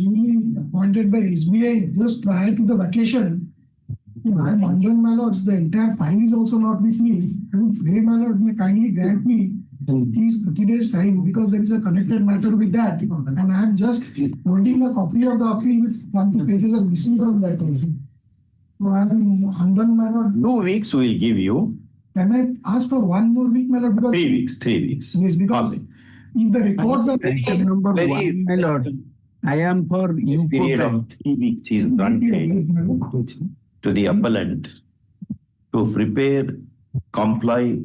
usually appointed by SBI just prior to the vacation. I'm under my lords, the entire file is also not with me. They, my lord, may kindly grant me these 30 days time because there is a connected matter with that. And I am just holding a copy of the appeal with 20 pages of missing from that also. So I am undone, my lord. 2 weeks we will give you. Can I ask for 1 more week, my lord? Because 3 weeks, 3 weeks. Yes, because if the records are Item number very- 1, my lord. I am for you Period of 3 weeks is granted to the appellant to prepare, comply,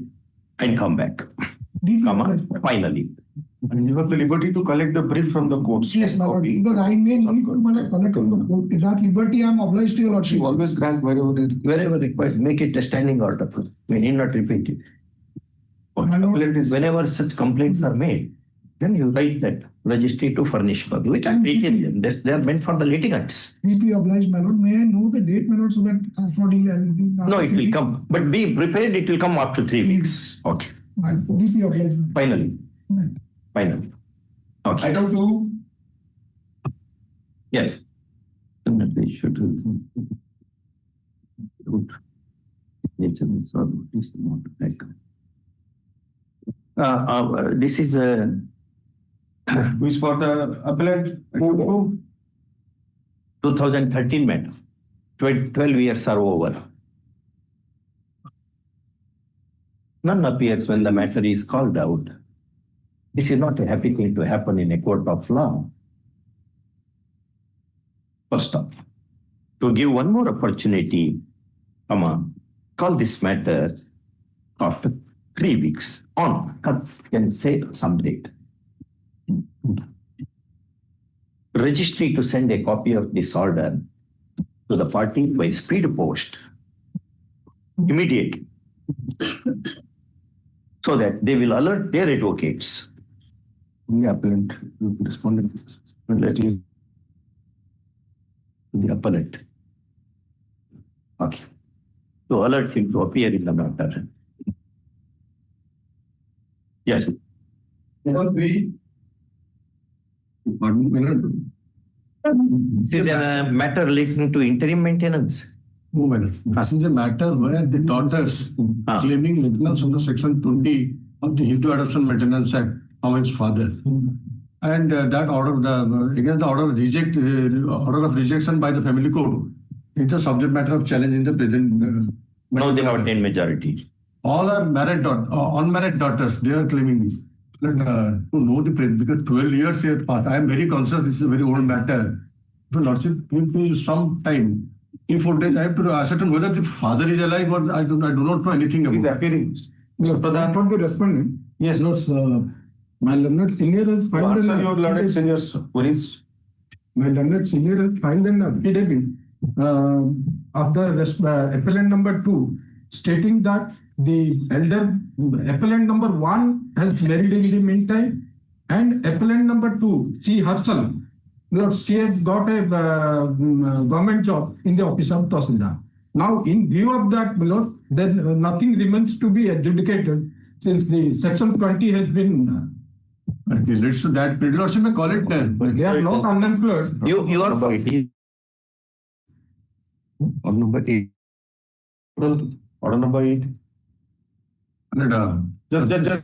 and come back. Finally. And you have the liberty to collect the brief from the courts. Yes, my lord, because I may need to collect from the court. That liberty I am obliged to your lordship. You always grant Wherever required, make it a standing order. We need not repeat it. Whenever such complaints are made, then you write that registry to furnish copy. We can treat them. They are meant for the litigants. Be obliged, my lord. May I know the date, my lord, so that accordingly I will be. No, it will come. But be prepared, it will come after 3 weeks. Okay. Be obliged. Finally. Finally. Okay. Item 2. Yes. Definitely should. This is Which for the appellant? 2013 matter. 12 years are over. None appears when the matter is called out. This is not a happy thing to happen in a court of law. First off, to give one more opportunity, call this matter after 3 weeks on, can say some date. Registry to send a copy of this order to the party by speed post immediately, so that they will alert their advocates. The appellant responded to the appellant. Okay. To alert him to appear in the matter. Yes. This is a matter relating to interim maintenance. This is a matter where the daughters claiming maintenance under Section 20 of the Hindu Adoption Maintenance Act from its father. And that order, against the order of rejection by the family court, is the subject matter of challenge in the present. Now they have attained majority. All are unmarried daughters, they are claiming that to know the present, because 12 years have passed. I am very conscious this is a very old matter. The Lordship, give me some time. In 4 days, I have to ascertain whether the father is alive or I do not know anything about it. He is appearing. No, Pradhan, for the respondent. Yes. My learned senior has filed Answer your learned seniors queries. My learned senior has filed an affidavit of the appellant number 2, stating that the elder appellant number 1 has married in the meantime, and appellant number 2, she herself, she has got a government job in the office of Tahsildar. Now, in view of that, then nothing remains to be adjudicated since the Section 20 has been. Okay, let's do that. Lordship may call it then. They are not unemployed. You are Order number 8. Order number 8. Just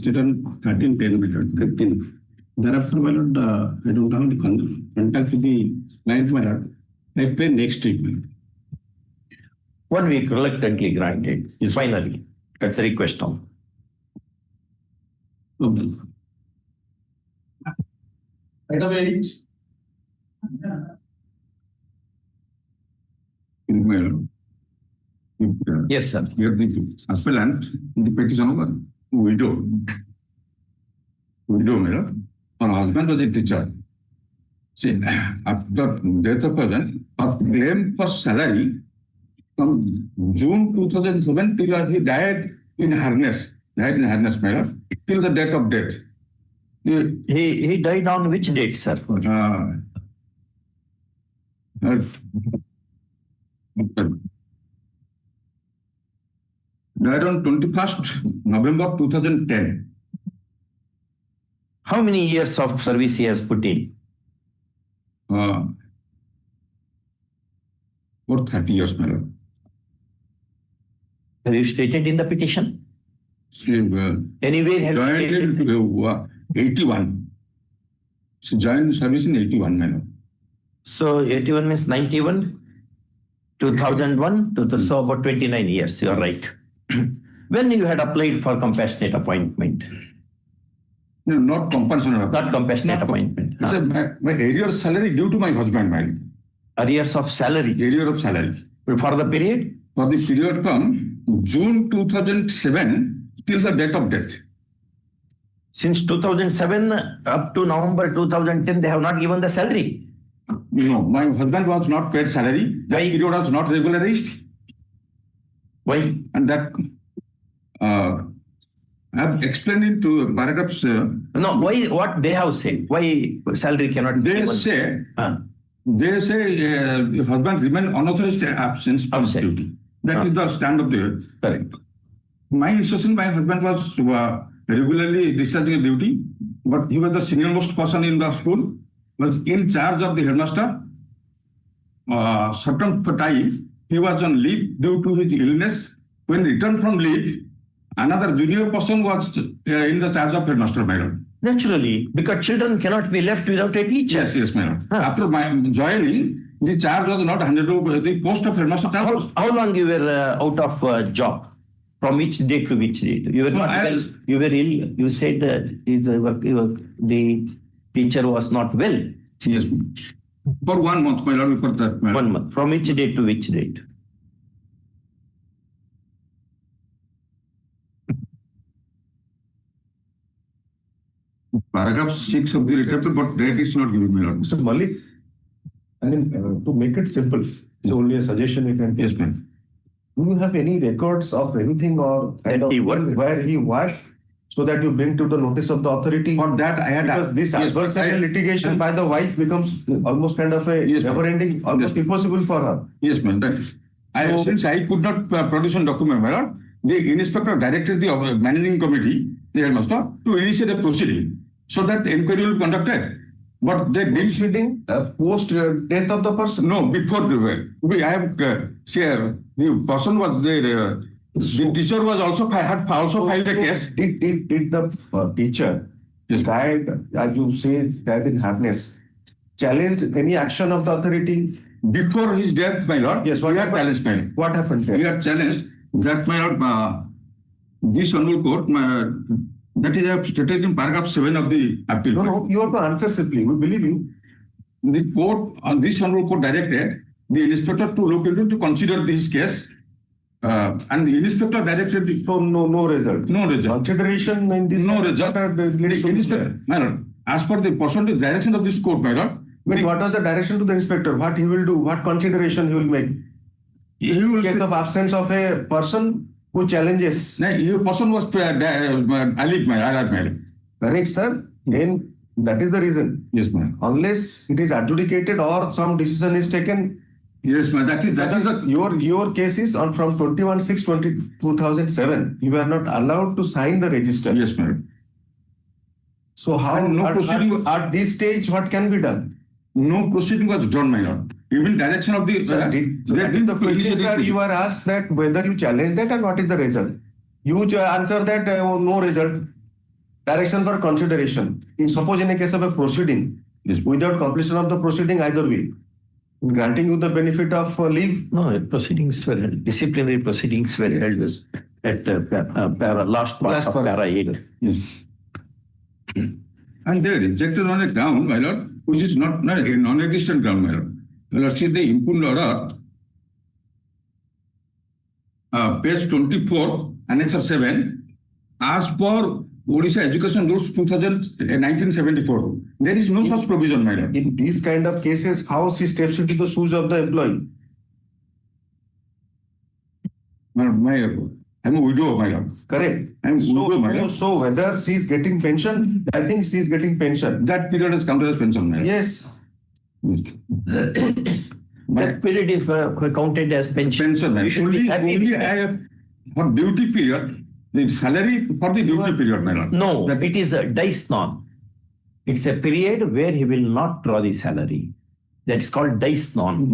stated on 13/10 method, 15. Thereafter, my lord, I don't have any contact with the client, my lord. I pay next week. 1 week reluctantly granted. Yes. Finally, at the request of. Okay. Item 8. My lord. Yes, sir. Here the appellant, the petition of a widow. Widow, my lord. Her husband was a teacher. See, after death of husband, her claim for salary from June 2007 till he died in harness, my lord, till the date of death. He died on which date, sir? Died on 21st November 2010. How many years of service he has put in? For 30 years, my lord. Have you stated in the petition? She Anywhere have joined you stated? in 81. She joined service in 81, my lord. So 81 means 91, 2001, so about 29 years, you are right. When you had applied for compassionate appointment? No, not compensation. Not compassionate appointment. It's my area of salary due to my husband, my lord. Arrears of salary. Area of salary. For the period? For the period from June 2007 till the date of death. Since 2007 up to November 2010, they have not given the salary. No, my husband was not paid salary. That Why? period was not regularized. Why? And that I have explained it to paragraphs. No, why? What they have said? Why salary cannot be They given? say Ah. the husband remain unauthorized absence from Absent. duty. That is the stand of the. Correct. My instruction, my husband was regularly discharging duty, but he was the senior most person in the school, was in charge of the headmaster. Certain time he was on leave due to his illness. When returned from leave, another junior person was in the charge of headmaster, my lord. Naturally, because children cannot be left without a teacher. Yes, my lord. Huh. After my joining, the charge was not handed over. The post of headmaster charge was. How long you were out of job? From which date to which date? You were No, not I well. was- You were ill. You said the teacher was not well. Yes, for 1 month, my lord, for that. My lord. 1 month. From which date to which date? Paragraph 6 of the letter, but date is not given, my lord. Mr. Malik, I mean, to make it simple, it's only a suggestion you can take. Yes, ma'am. Do you have any records of anything or kind That of he worked? where he washed so that you bring to the notice of the authority? For that, I had. Because this Yes, adversarial I- litigation by the wife becomes almost kind of a Yes, ma'am. never-ending, almost Yes. impossible for her. Yes, ma'am. Since I could not produce a document, my lord, the inspector directed the managing committee, the headmaster, to initiate a proceeding so that inquiry will be conducted. But they didn't. Proceeding post death of the person. No, before I have the person was there. The teacher was also had also filed a case. Did the teacher Yes. died, as you say, died in harness, challenged any action of the authority? Before his death, my lord, Yes, what he had happened? challenged, my lord. What happened He there? had challenged that, my lord, this honorable court, that is I have stated in paragraph 7 of the appeal. No, you have to answer simply. We believe you. The court, on this honorable court directed the inspector to look into to consider this case, and the inspector directed the So no result. no result. Consideration in this No result. matter, The leads to inspector, my lord, as per the percentage direction of this court, my lord, But what was the direction to the inspector? What he will do? What consideration he will make? he will Case of absence of a person who challenges. no, the person was alive, my lord. Correct, sir? Then that is the reason. Yes, ma'am. Unless it is adjudicated or some decision is taken, Yes, ma'am. That is the your case is on from 21/6/2007. You are not allowed to sign the register. yes, ma'am. So how And no proceeding- at this stage what can be done? No proceeding was done, my lord. Even direction of the Sir, they did the question, initiate sir, the- you are asked that whether you challenge that and what is the result. You answer that no result. Direction for consideration. In suppose in a case of a proceeding, Yes. without completion of the proceeding, either will granting you the benefit of leave. No, proceedings were held, disciplinary proceedings were held at last part Last of part. para 8. Yes. And they rejected on a ground, my lord, which is not a non-existent ground, my lord. My lord, see the impugned order, page 24, Annex 7, as per Odisha Education Rules 1974. There is no such provision, my lord. In these kind of cases, how she steps into the shoes of the employee? I'm a widow, my lord. Correct. I'm widow, my lord. So whether she is getting pension, I think she is getting pension. That period is counted as pension, my lord. Yes. That period is counted as pension. Pension, my You lord. should be happy Only with I that. have, for duty period, the salary for the duty period, my lord. No, That- it is a dice non. It's a period where he will not draw the salary. That's called dice non.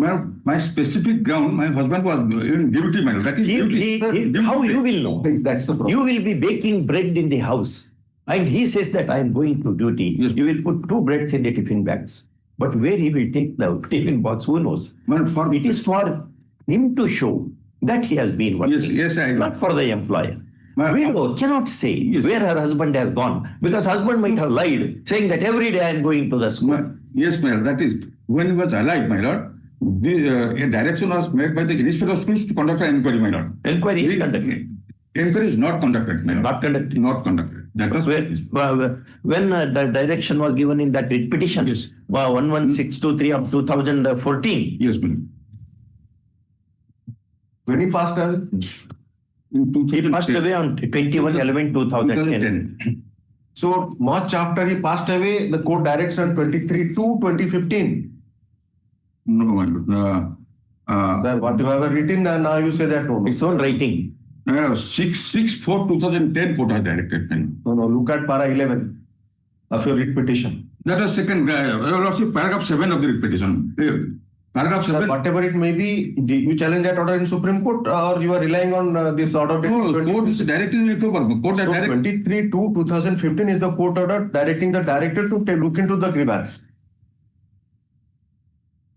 My specific ground, my husband was in duty, my lord. That is duty. How you will know? That's the problem. You will be baking bread in the house, and he says that I am going to duty. Yes. You will put 2 breads in the tiffin bags. But where he will take the tiffin box, who knows? Well, for It is for him to show that he has been working. Yes, I agree. Not for the employer. Well, Widow cannot say Yes. where her husband has gone, because husband might have lied, saying that every day I am going to the school. Yes, my lord. That is when he was alive, my lord. A direction was made by the Inspector of Schools to conduct an inquiry, my lord. Inquiry is The conducted. Inquiry is not conducted, my lord. Not conducted. Not conducted. That was When the direction was given in that writ petition, Yes. 11623 of 2014, yes, my lord. When he passed away, In he passed 2010. away on 21/11/2010. so much after he passed away, the court directs on 23/2/2015. No, my lord. That what you have written, and now you say that no. Its own writing. 6/4/2010 court has directed, my lord. No, look at para 11 of your writ petition. That was second, paragraph 7 of the writ petition. Paragraph 7. Whatever it may be, you challenge that order in Supreme Court, or you are relying on this order? No, court is directing it over. Court has So directed. 23/2/2015 is the court order directing the director to look into the grievance.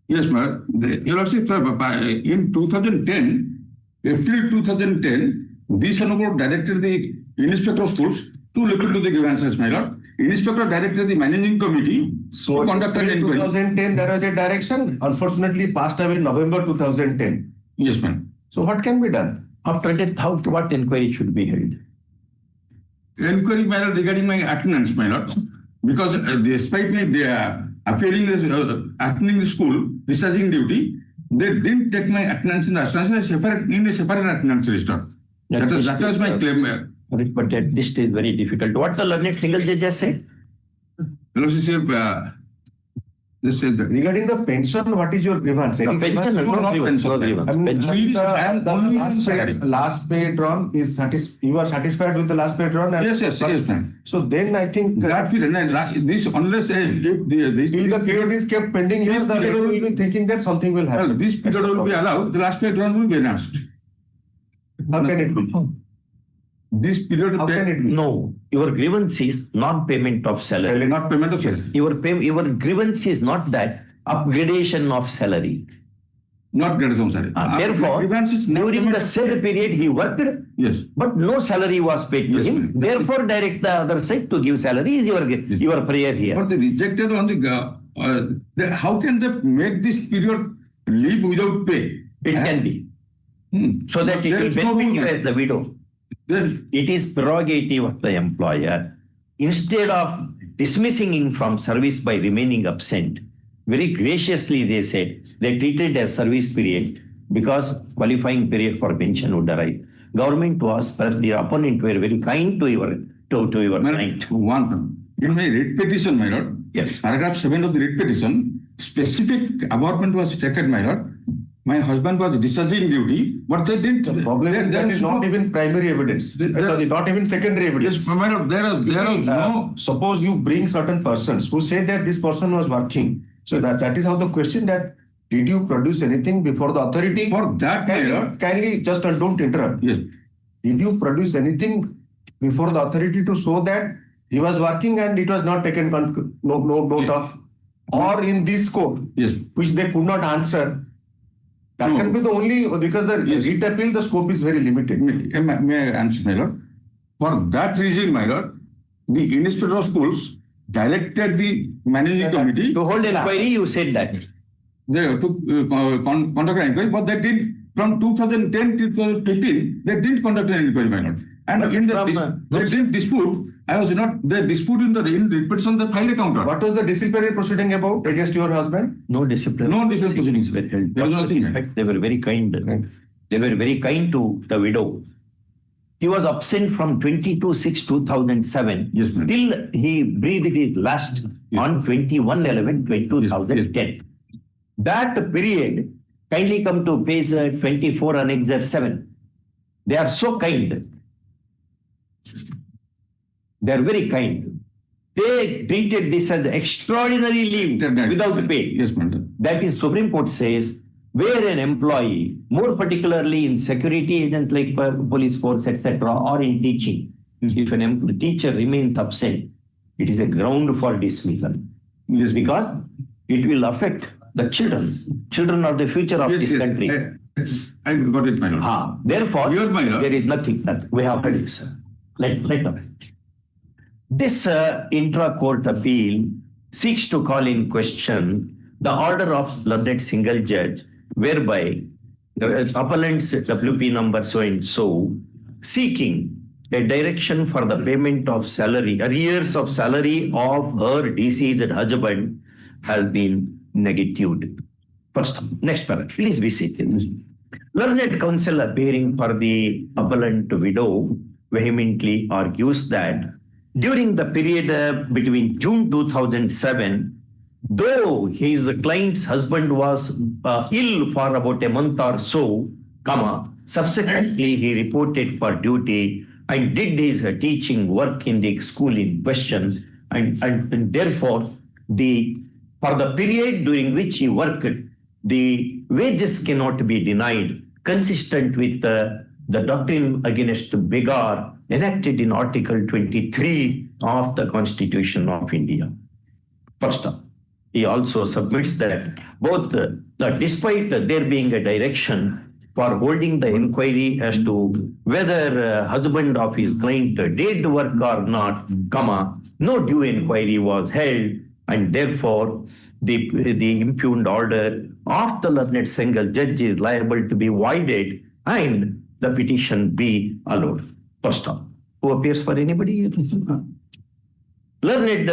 Yes, ma'am. Your Lordship, in 2010, April 2010, this honorable directed the Inspector of Schools to look into the grievances, my lord. Inspector directed the managing committee So to conduct an in inquiry. 2010, there was a direction. Unfortunately, passed away in November 2010. Yes, ma'am. So what can be done? After that, what inquiry should be held? Inquiry, my lord, regarding my attendance, my lord. Because despite me appearing attending the school, discharging duty, they didn't take my attendance in the attendance in a separate attendance register. That was my claim. But at this stage, very difficult. What the learned single judge has said? Your Lordship, just said that. Regarding the pension, what is your grievance? Any Pension, grievance? no not grievance, no pension. grievance. I mean, Pension. I am the only in salary. last pay drawn is you are satisfied with the last pay drawn? Yes, ma'am. So then I think That period, this unless if this till the period is kept pending here, the period lawyer will will be thinking that something will well, happen. this period will be allowed, the last period will be enhanced. How can it be? This period How can it be? No, your grievance is non-payment of salary. not payment of Yes. Your grievance is not that upgradation of salary. not gradation salary. Therefore, Grievance is not during payment the of- said period, he worked, Yes. but no salary was paid to Yes, him. ma'am. Therefore, direct the other side to give salary is your prayer here. But they rejected on how can they make this period leave without pay? It can be. So that it There will is no benefit you rule. as the widow. Then It is prerogative of the employer. Instead of dismissing him from service by remaining absent, very graciously they said they treated as service period because qualifying period for pension would arrive. Government was, perhaps the opponent were very kind to your client. one in my writ petition, my lord. Yes. Paragraph 7 of the writ petition, specific abhorrment was taken, my lord. My husband was discharging duty, but they didn't. The problem is that is not even primary evidence. Sorry, not even secondary evidence. Yes, my lord, there is no. Suppose you bring certain persons who say that this person was working. So that is how the question that did you produce anything before the authority? For that, my lord. Kindly just don't interrupt. Yes. Did you produce anything before the authority to show that he was working and it was not taken note of, or in this court, Yes. which they could not answer. That No. can be the only, because the Yes. writ appeal, the scope is very limited. May I answer, my lord? For that reason, my lord, the inspector of schools directed the managing committee To hold inquiry, you said that. they took conduct an inquiry, but they did from 2010 to 2015, they didn't conduct an inquiry, my lord. And But in the from, they didn't dispute. I was not. They dispute in the petition they filed a counter. What was the disciplinary proceeding about against your husband? No discipline. No discipline proceedings. Were held. There was nothing. In fact, they were very kind. They were very kind to the widow. He was absent from 22/6/2007 Yes, ma'am. till he breathed his last on 21/11/2010. That period, kindly come to page 24 Annexure 7. They are so kind. They are very kind. They treated this as extraordinary leave without pay. Yes, madam. That is, Supreme Court says, where an employee, more particularly in security agents like police force, etc., or in teaching, if an teacher remains absent, it is a ground for dismissal. Yes, Because it will affect the children. Children are the future of this country. I got it, my lord. Therefore, Here, my lord. there is nothing that we have heard it, sir. Let us. This intra-court appeal seeks to call in question the order of learned single judge, whereby the appellant's WP number so and so seeking a direction for the payment of salary, arrears of salary of her deceased husband has been negatived. First, next paragraph. Please be seated. Learned counsel appearing for the appellant widow vehemently argues that during the period between June 2007, though his client's husband was ill for about a month or so, subsequently he reported for duty and did his teaching work in the school in question, and therefore for the period during which he worked, the wages cannot be denied, consistent with the doctrine against beggar enacted in Article 23 of the Constitution of India. First up, he also submits that both, despite there being a direction for holding the inquiry as to whether husband of his client did work or not, no due inquiry was held, and therefore the impugned order of the learned single judge is liable to be voided and the petition be allowed. First up, who appears for anybody? Learned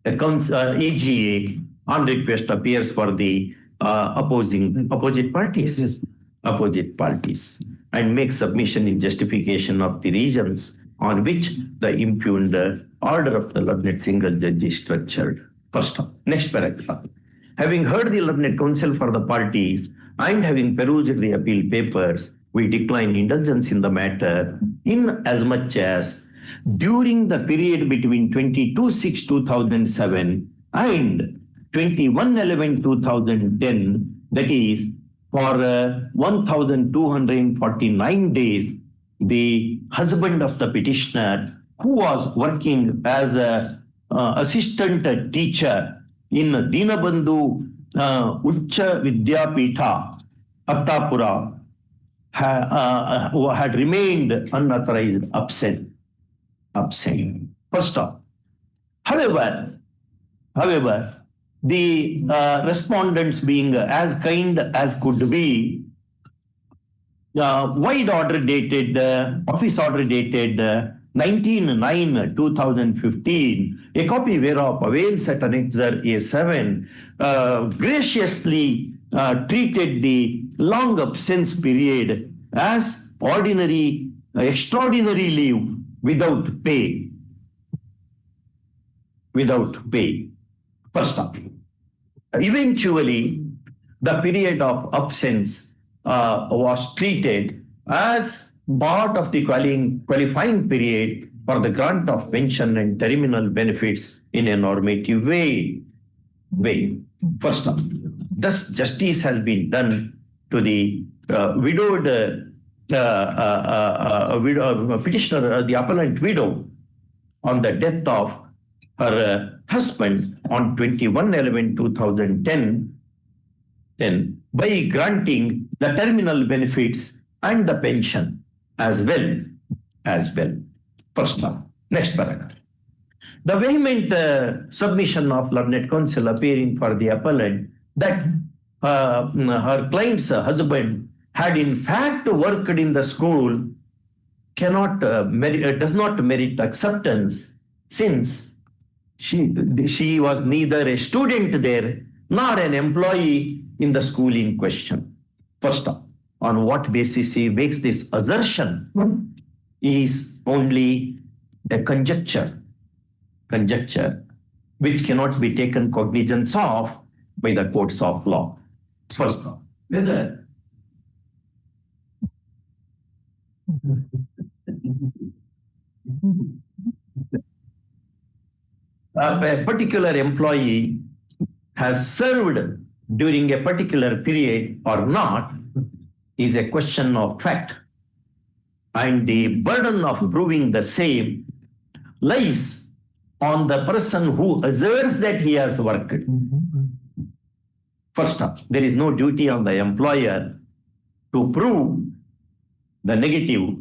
AGA on request appears for the opposite parties, and makes submission in justification of the reasons on which the impugned order of the learned single judge is structured. First up, next paragraph. Having heard the learned counsel for the parties and having perused the appeal papers, we decline indulgence in the matter in as much as during the period between 22/6/2007 and 21/11/2010, that is, for 1,249 days, the husband of the petitioner, who was working as an assistant teacher in Dinabandhu Ucha Vidyapitha, Attapura, had remained unauthorized absent. First off, however, the respondents being as kind as could be, wide order dated, office order dated 19/9/2015, a copy whereof avails at Annexure A7, graciously treated the long absence period as extraordinary leave without pay. First up, eventually, the period of absence was treated as part of the qualifying period for the grant of pension and terminal benefits in a normative way. First up, thus justice has been done to the widowed petitioner, the appellant widow, on the death of her husband on 21/11/2010 by granting the terminal benefits and the pension as well. First one. Next paragraph. The vehement submission of learned counsel appearing for the appellant that her client's husband had in fact worked in the school does not merit acceptance, since she was neither a student there nor an employee in the school in question. First up, on what basis he makes this assertion is only a conjecture which cannot be taken cognizance of by the courts of law. First, whether a particular employee has served during a particular period or not is a question of fact, and the burden of proving the same lies on the person who asserts that he has worked. First up, there is no duty on the employer to prove the negative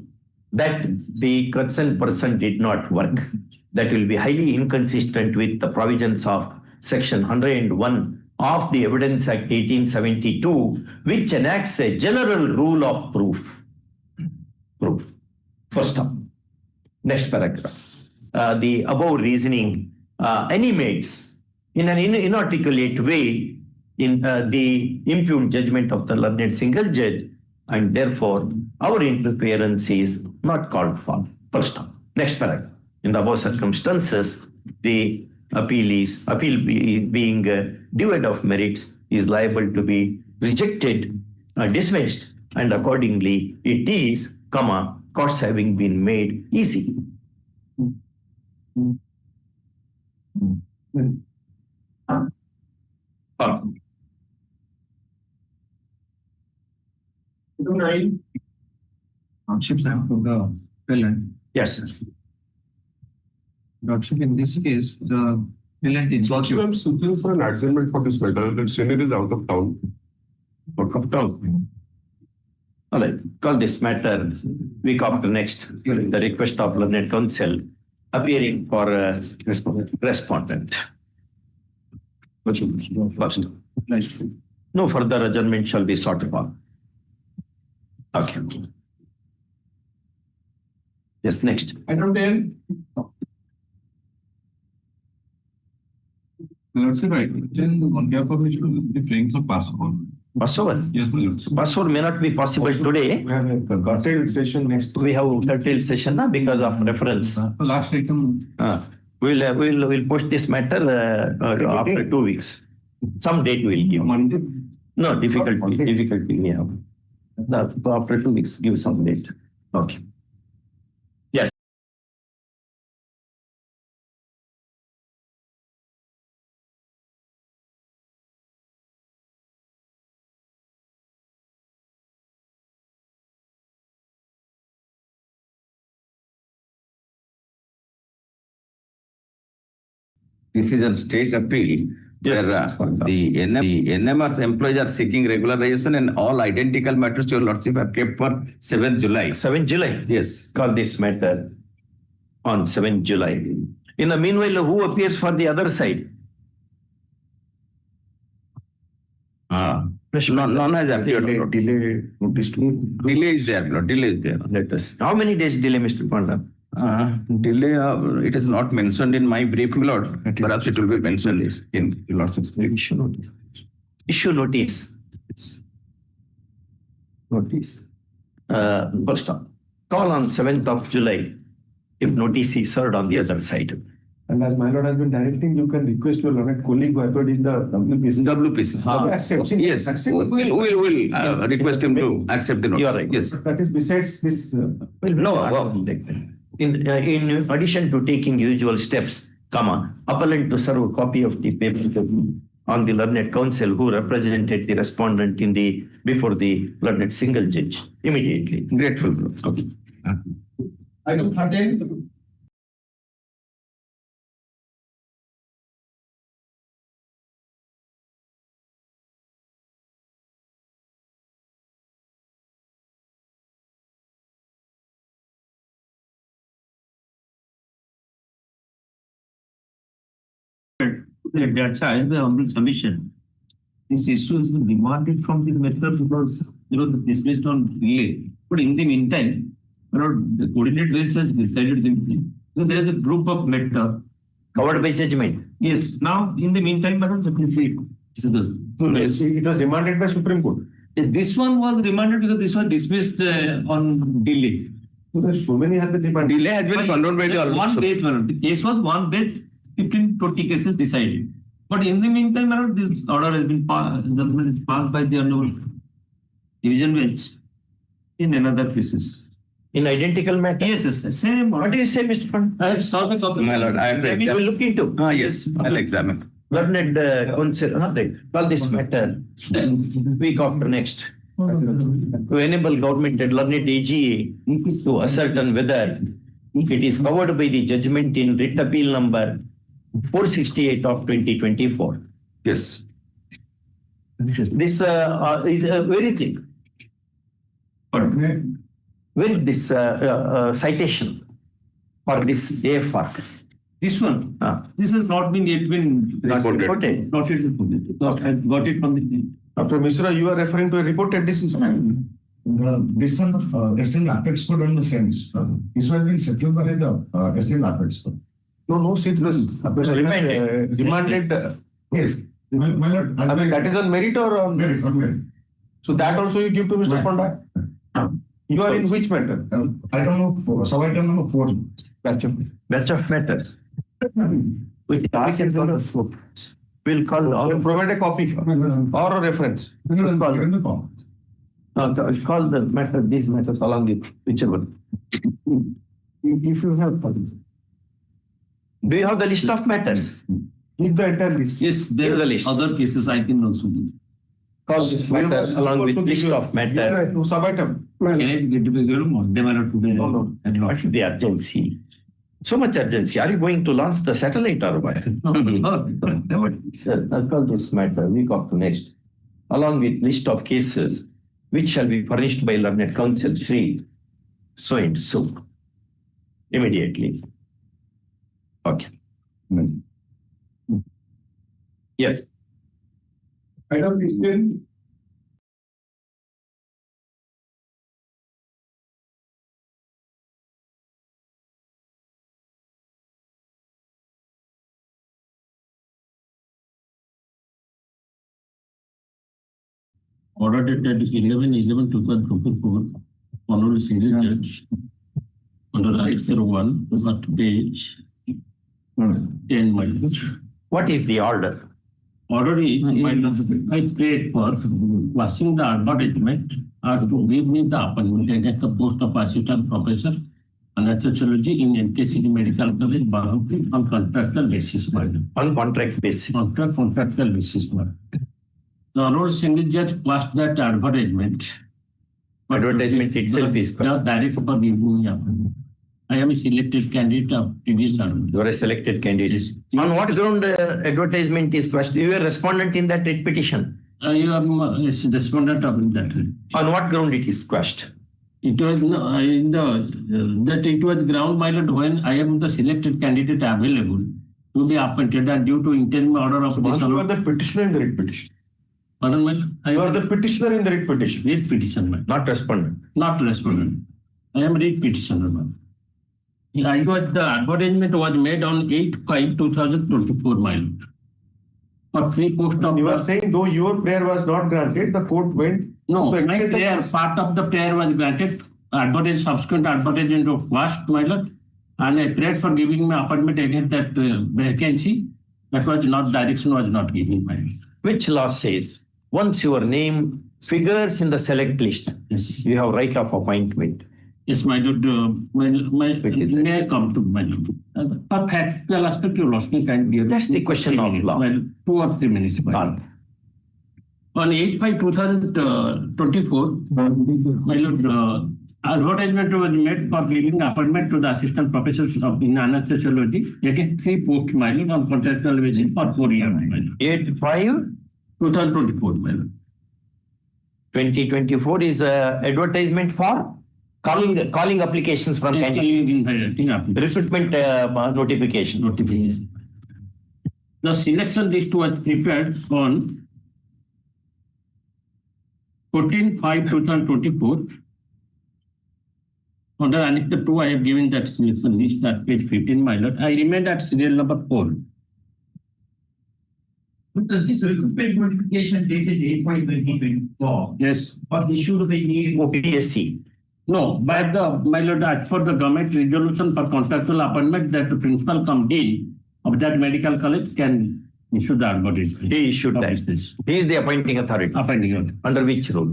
that the concerned person did not work. That will be highly inconsistent with the provisions of Section 101 of the Evidence Act 1872, which enacts a general rule of proof. First up. Next paragraph. The above reasoning animates in an inarticulate way in the impugned judgment of the learned single judge, and therefore our interference is not called for. First up. Next paragraph. In the above circumstances, the appeal being devoid of merits is liable to be rejected, dismissed, and accordingly it is, courts having been made easy. Hardships and for the appellant. Yes. Lordship, in this case, the appellant is. Lordship, I'm seeking for an adjournment for this matter. The senior is out of town. All right. Call this matter week after next, the request of learned counsel appearing for respondent. First. No further adjournment shall be sought upon. Okay. Yes, next. Item 10. Lordship, item 10, on behalf of which will be praying for Passover. Passover? Yes, my Lordship. Passover may not be possible today. We have a curtailed session next. We have curtailed session now because of reference. The last item. We'll post this matter after 2 weeks. Some date we'll give. Monday. No, difficulty we have. After 2 weeks, give some date. Okay. Yes. This is a state appeal where the NMR's employees are seeking regularization, and all identical matters your lordship have kept for 7th July. 7th July? Yes. Call this matter on 7th July. In the meanwhile, who appears for the other side? None has appeared. Delay notice to. Delay is there, Lord. Delay is there. Let us. How many days delay, Mr. Panda? Delay, it is not mentioned in my brief, Lord. Perhaps it will be mentioned in your lordship's brief. Issue notice. Issue notice. Notice. First up. Call on 7th of July if notice is served on the other side. And as my lord has been directing, you can request your learned colleague who appeared in the WPC. WPC. Yes. We'll request him to accept the notice. You are right. Yes. That is besides this. In addition to taking usual steps, appellant to serve a copy of the paper on the learned counsel who represented the respondent before the learned single judge immediately. Grateful. Okay. Item 13. That's why the humble submission. This issue has been demanded from the matter because dismissed on delay. But in the meantime, the coordinate bench has decided simply. There is a group of matter Covered by judgment. Yes. Now, in the meantime, madam, definitely. It was demanded by Supreme Court. This one was remanded because this was dismissed on delay. So many have been demanded. Delay has been condoned by the One Honorable bench, madam. The case was one bench, 15, 20 cases decided. But in the meantime, madam, this order has been passed by the Honorable Division Bench in another cases. In identical matter. Yes, same. What do you say, Mr. Pandit? I have solved a copy. My lord, I have to We will look into. yes, I'll examine. Learned counsel, call this matter week after next. To enable government and learned AGA to ascertain whether it is covered by the judgment in writ appeal number 468 of 2024. Yes. This is very thick. Where this citation for this AFR? This one, this has not been yet been Reported. Not yet reported. I got it from the. Dr. Misra, you are referring to a reported decision. This one, external apex code on the same. This was been settled by the external apex code. No, see, it was demanded. Yes. My lord, I mean, that is on merit or on merit, on merit. So that also you give to Mr. Panda? You are in which matter? I don't know, sub-item number 4. Batch of matters. We'll call You provide a copy or a reference. In the comments. call the matter, these matters along with whichever. If you have. Do you have the list of matters? Give the entire list. Yes, there Give the are list. other cases I can also give. Call this matter along with list of matters. To sub-item. Can I get to the Monday matter today? No. What is the urgency? So much urgency. Are you going to launch the satellite or what? I'll call this matter week after next, along with list of cases which shall be furnished by learned counsel Shri so and so immediately. Okay. Yes. Item 15. Order dated 11/11/2024, Honorable Single Judge, under Item 1, at page 10, my lord. What is the order? Order is, I prayed for passing the advertisement to give me the appointment against the post of assistant professor anesthesiology in NKCD Medical College, Baramati, on contractual basis, my lord. On contract basis. Contractual basis, my lord. The Honorable Single Judge passed that advertisement. Advertisement itself is. Not direct for giving me appointment. I am a selected candidate of previous term. You are a selected candidate. Yes. On what ground advertisement is questioned? You are respondent in that writ petition. You are respondent of that. On what ground it is quashed? It was in that it was ground, my lord, when I am the selected candidate available to be appointed and due to interim order of this. You are the petitioner in the writ petition. Pardon, my lord? You are the petitioner in the writ petition. Writ petition, my lord. Not respondent. Not respondent. I am writ petitioner, my lord. I got the advertisement was made on 8/5/2024, my lord. For 3 posts of. You are saying though your prayer was not granted, the court went. No, to my extend the prayer, process. part of the prayer was granted, subsequent advertisement of quashed, my lord, and I prayed for giving me appointment against that vacancy. That was not, direction was not given, my lord. Which law says once your name figures in the select list, Yes, you have right of appointment. yes, my lord, may I come to my lord? For factual aspect, you lost me kindly. That's the question of law. Well, 2 or 3 minutes, my lord. None. On 8/5/2024, my lord, advertisement was made for giving appointment to the assistant professor in anesthesiology against 3 posts, my lord, on contractual basis for 4 years, my lord. 8/5/2024 my lord. is advertisement for calling applications from candidates. Recruitment notification. Notification. The selection list was prepared on 14/5/2024. Under Annex 2, I have given that selection list at page 15, my lord. I remained at serial number 4. Because this recruitment notification dated 8/5/2024 Yes. was issued by the OPSC. No, by the, my lord, as for the government resolution for contractual appointment, that the principal cum dean of that medical college can issue the advertisement. He issued of that. business. He is the appointing authority. Appointing it. Under which rule?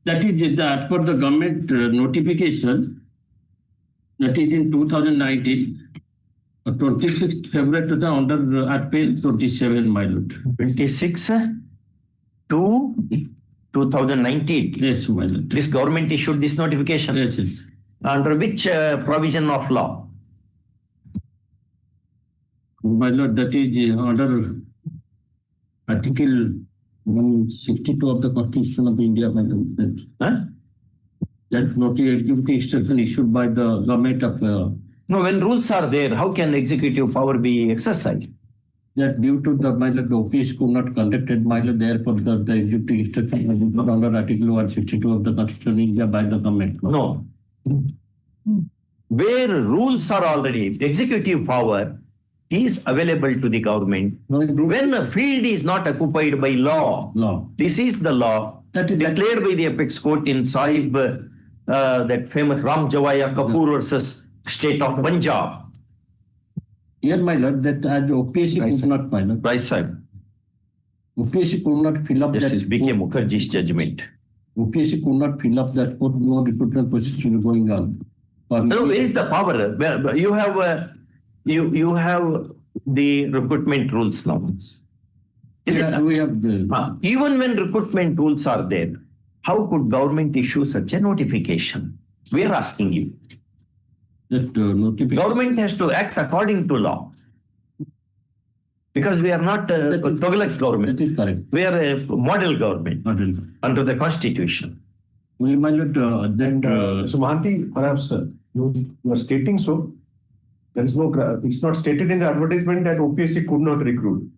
That is that for the government notification, that is in 2019, 26th February to the under at page 27, my lord. 26 to 2019. Yes, my lord. This government issued this notification. Yes, yes. Under which provision of law? My lord, that is under Article 162 of the Constitution of India, my lord. Huh? That notification instruction issued by the government of No, when rules are there, how can executive power be exercised? that due to the my lord, the OPS could not conducted, my lord, therefore the executive instruction was issued under Article 162 of the Constitution of India by the government. No. Where rules are already, executive power is available to the government. No, it do- When a field is not occupied by law, law. this is the law That is- declared by the apex court in Sahib, that famous Ram Javaya Kapoor versus State of Punjab. Here, my lord, that as OPSC could not, my lord, Right, sir. OPSC could not fill up Justice that. B.K. Mukherjee's judgment. OPSC could not fill up that court, no recruitment process is going on. No, where is the power? You have you have the recruitment rules now. Is it? Yeah, we have the, Even when recruitment rules are there, how could government issue such a notification? We are asking you. that notification. Government has to act according to law. Because we are not a Tughlaq That government. is correct. We are a model government Model. under the constitution. Well, my lord, So Mahanti, perhaps you are stating so. There is no, it's not stated in the advertisement that OPSC could not recruit.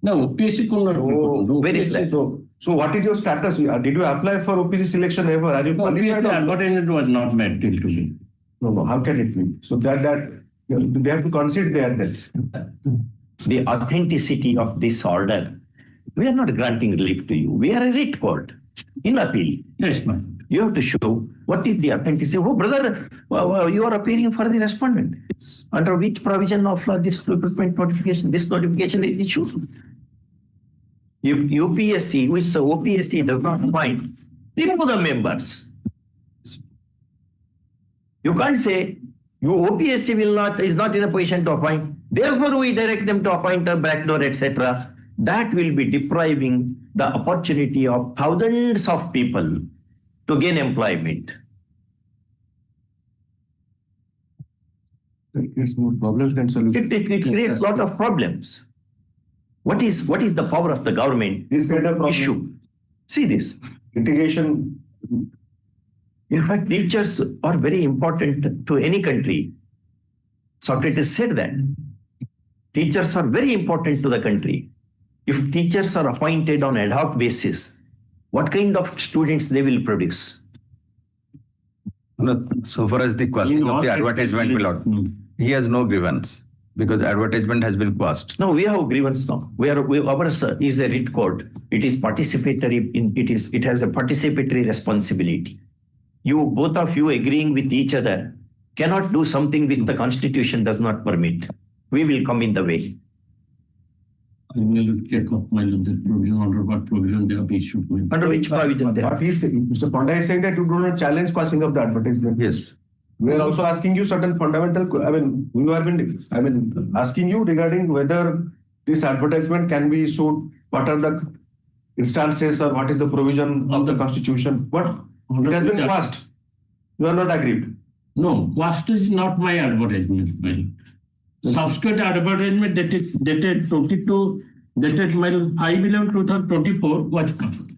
no, OPSC could not. Oh, where is that? So what is your status? Did you apply for OPSC selection ever? Are you No, qualified? OPSC or- advertisement was not made till today. No, how can it be? So that they have to consider that. The authenticity of this order. We are not granting relief to you. We are a writ court in appeal. Yes, ma'am. You have to show what is the authenticity. Oh, brother, you are appearing for the respondent. Under which provision of law this recruitment notification, this notification is issued? If UPSC, which the OPSC does not appoint, remove the members. You can't say you OPSC is not in a position to appoint. Therefore, we direct them to appoint a backdoor, etc. That will be depriving the opportunity of thousands of people to gain employment. It creates more problems than solutions. It creates a lot of problems. What is the power of the government This kind of problem, issue? See this. litigation. In fact, teachers are very important to any country. Socrates said that. Teachers are very important to the country. If teachers are appointed on ad hoc basis, what kind of students they will produce? No, so far as the question In of all the cases, advertisement, my lord, he has no grievance because advertisement has been quashed. No, we have grievance now. Ours is a writ court. It is participatory. It has a participatory responsibility. You both of you agreeing with each other cannot do something which the Constitution does not permit. We will come in the way. I will check up my lord, the provision under what provision they have issued. Under which provision they What are? he is saying, Mr. Pandya is saying that you do not challenge passing of the advertisement. Yes. We are also asking you certain fundamental, we have been, asking you regarding whether this advertisement can be issued, what are the instances or what is the provision of the Constitution, what? It has been passed. You are not agreed. No, cost is not my advertisement. My subsequent advertisement dated 5/11/2024 was covered.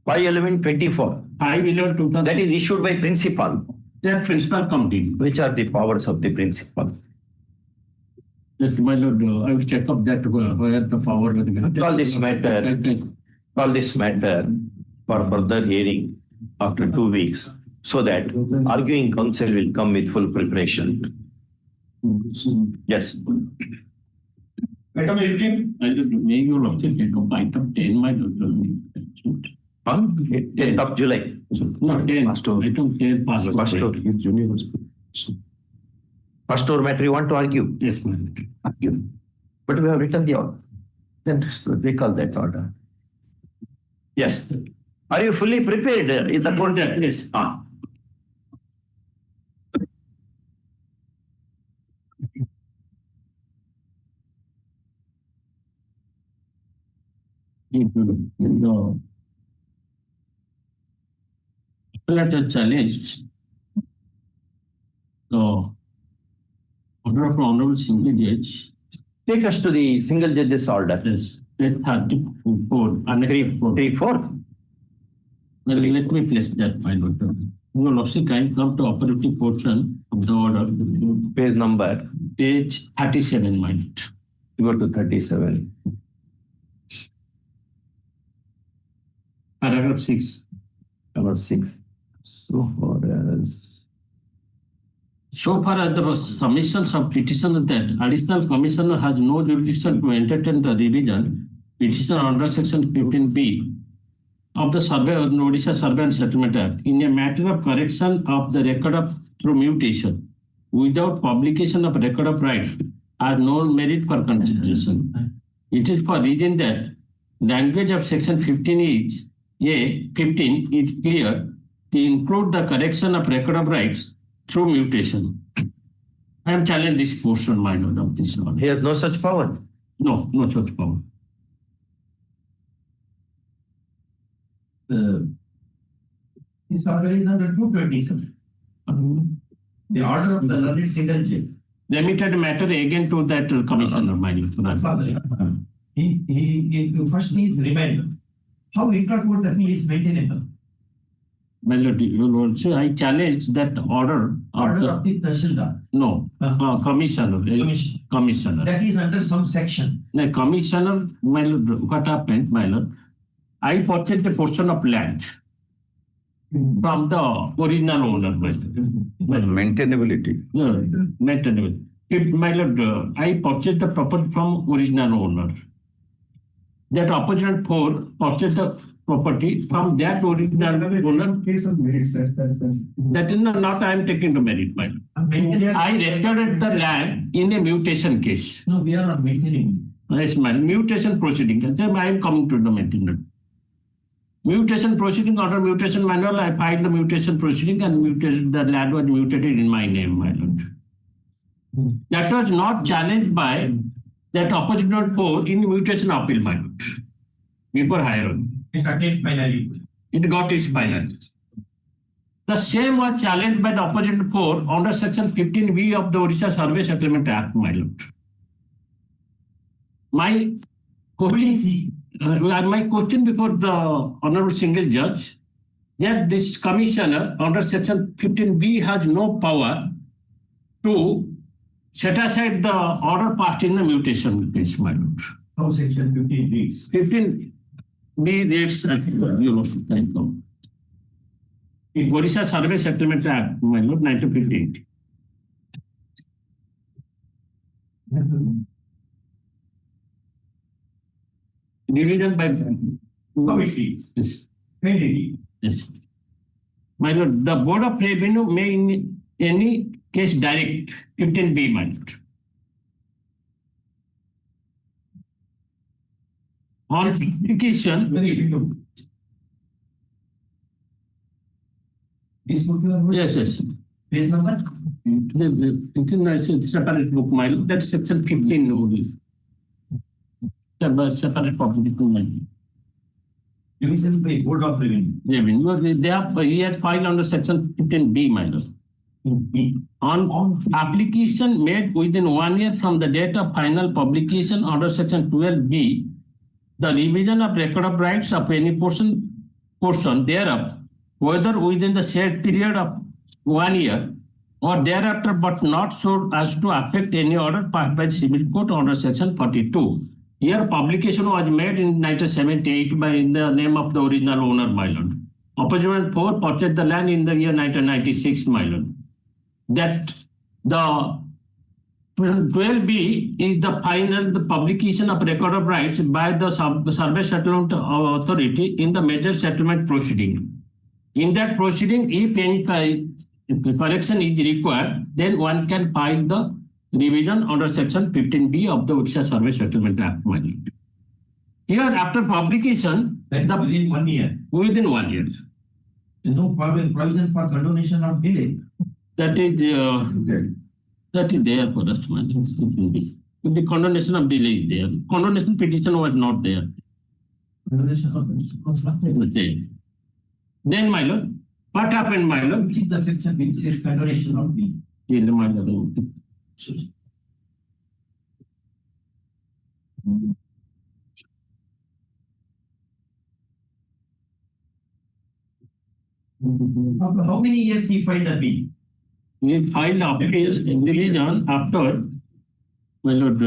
5/11/24. 5/11/2024. That is issued by principal. That principal company. Which are the powers of the principal? That, my lord, I will check up that where the power will be. Call this matter for further hearing after 2 weeks, so that arguing counsel will come with full preparation. Yes. Item 18. I don't know, may you also take up item 10, my lord. On 10th of July. No, 10. Pastor. Item 10 pastor. Pastor. Pastor matter you want to argue? Yes, my lord. Argue. But we have written the order. Then recall that order. Yes. Are you fully prepared in the court? Yes. Ah. No. Appellate has challenged the order of Honorable Single Judge. Takes us to the single judge's order. Yes, 34 and 3/4. Well, let me place that, my lord. Your lordship, can come to operative portion of the order, Page number. page 37, my lord. Go to 37. Paragraph 6. Number 6. So far as the submissions of petition that additional commissioner has no jurisdiction to entertain the revision, petition under section 15B of the Survey of Odisha Survey and Settlement Act in a matter of correction of the record of through mutation without publication of record of rights are no merit for consideration. It is for reason that language of section 15 is clear to include the correction of record of rights through mutation. I am challenging this portion, my lord, of this order. he has no such power. No, no such power. This order is under 227. The order of the learned single judge. Remitted matter again to that commissioner, my lord. First he is remanded. How intercourse that he is maintainable? My lord, you will say I challenge that order Order of the Tahsildar. no, commissioner. Commissioner. That is under some section. The commissioner, my lord, what happened, my lord? I purchased a portion of land from the original owner. Maintainability. Maintainable. If, my lord, I purchased the property from original owner. That opposite four purchased the property from that original owner. Case of merits, that's. That is not I am taking to merit, my lord. I recorded the land in a mutation case. No, we are not maintaining. Yes, man. Mutation proceeding. I am coming to the maintenance. Mutation proceeding, under mutation manual, I filed the mutation proceeding and mutation, the land was mutated in my name, my lord. That was not challenged by that opposite note 4 in mutation appeal, my lord. Before hiring. It attained finally. It got its final. The same was challenged by the opposite 4 under section 15B of the Odisha Survey Settlement Act, my lord. My question before the Honorable Single Judge that this commissioner under section 15B has no power to set aside the order passed in the mutation case, my lord. How section 15 reads? 15B reads, you know, thank you. In Odisha Survey Settlement Act, my lord, 1958. Division by How it reads? yes. When it reads? Yes. My lord, the Board of Revenue may in any case direct 15B, my lord. On application, This book you are yes. page number? It's a separate book, my lord. That's section 15 only. Separate property to my lord. Division by Board of Revenue. He had filed under section 15B, my lord. On application made within 1 year from the date of final publication under section 12B, the revision of record of rights of any portion thereof, whether within the said period of 1 year or thereafter, but not so as to affect any order passed by the Civil Court under Section 42. Here, publication was made in 1978 by in the name of the original owner, my lord. Opposition 4 purchased the land in the year 1996, my lord. That the 12B is the final the publication of record of rights by the Survey Settlement Authority in the major settlement proceeding. In that proceeding, if any correction is required, then one can file the revision under Section 15B of the Odisha Survey Settlement Act. Here, after publication, That within 1 year. within 1 year, No provision for condonation of delay. that is there for us. If the condonation of delay is there, condonation petition was not there. Condonation of Then, my lord, what happened, my lord? which is the section which says condonation of delay. In my lord. After how many years he filed appeal? We filed appeal in division after, my lord,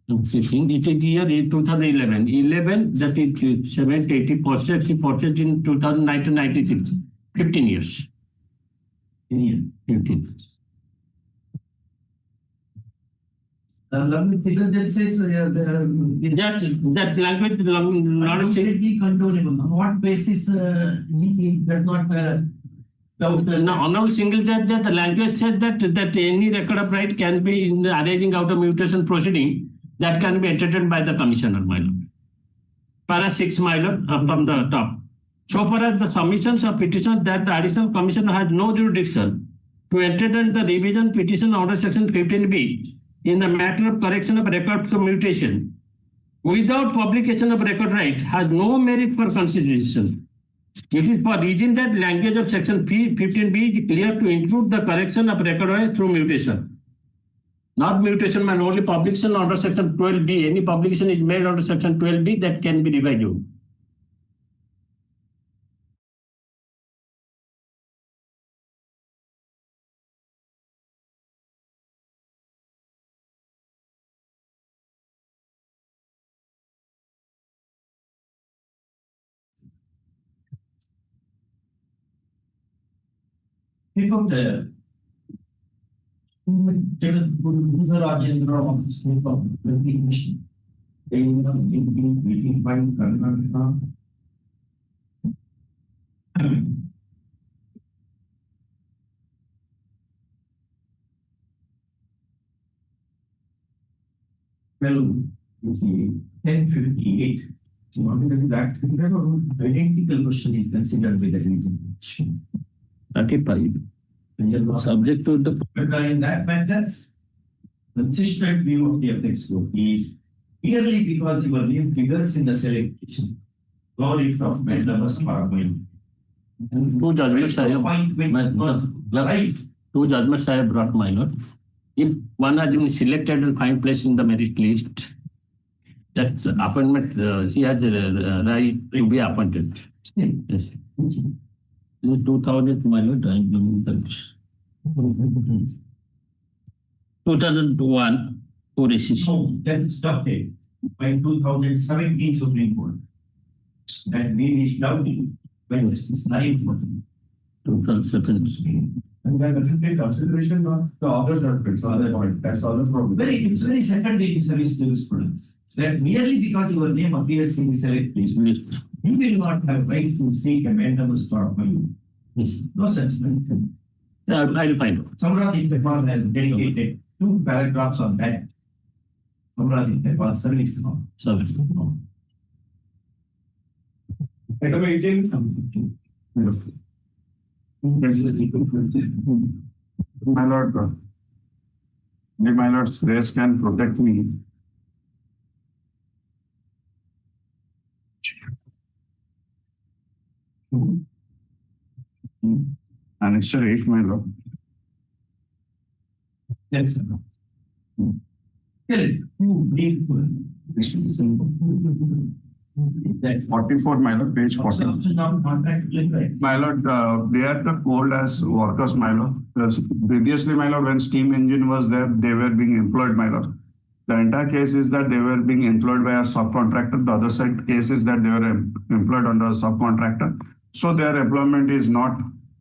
it is year 2011. 11, that is 70, 80%, he purchased in 1996. 15 years. 15. Language figure that says That language, not be controllable. On what basis he does not doubt the no, honorable single judge that the language said that any record of right can be in the arising out of mutation proceeding that can be entertained by the commissioner, my lord. Para 6, my lord, from the top. So far as the submissions of petitions that the additional commissioner has no jurisdiction to entertain the revision petition under Section 15B in the matter of correction of record of mutation without publication of record right has no merit for consideration. It is for reason that language of Section 15B is clear to include the correction of record right through mutation. Not mutation, but only publication under Section 12B. Any publication is made under Section 12B that can be reviewed. Become the Rajendra of the state of recognition. They in find Karnataka. Well, you see, 1058. So, that identical question is considered by the region. 35. Subject to the But in that matter, consistent view of the apex court is merely because your name figures in the select-petition. Glory of Mendamus Paramoin. two judgments I have, two judgments I have brought, my lord. If one has been selected and find place in the merit list, that appointment, she has the right to be appointed. Yes. 2000, my lord, 2001, for So that stopped it by 2017 Supreme Court. That we reached out when Justice Nine for 2007. And that doesn't take consideration of the other judgments on that point. That's all the problem. it's very secondary service jurisprudence. That merely because your name appears in the select list, you will not have right to seek amendments for appointment. Yes. No such thing. I will find out. Samradhi Pepal has dedicated 2 paragraphs on that. Samradhi Pepal service law. Service. Item 18. My lord, may my lord's grace can protect me. Annexure 8, my lord. Yes, sir. Tell it. You brief. That 44, my lord, page 40. option of contractual right. My lord, they are the called as workers, my lord. Previously, my lord, when steam engine was there, they were being employed, my lord. The entire case is that they were being employed by a subcontractor. The other side case is that they were employed under a subcontractor. So their employment is not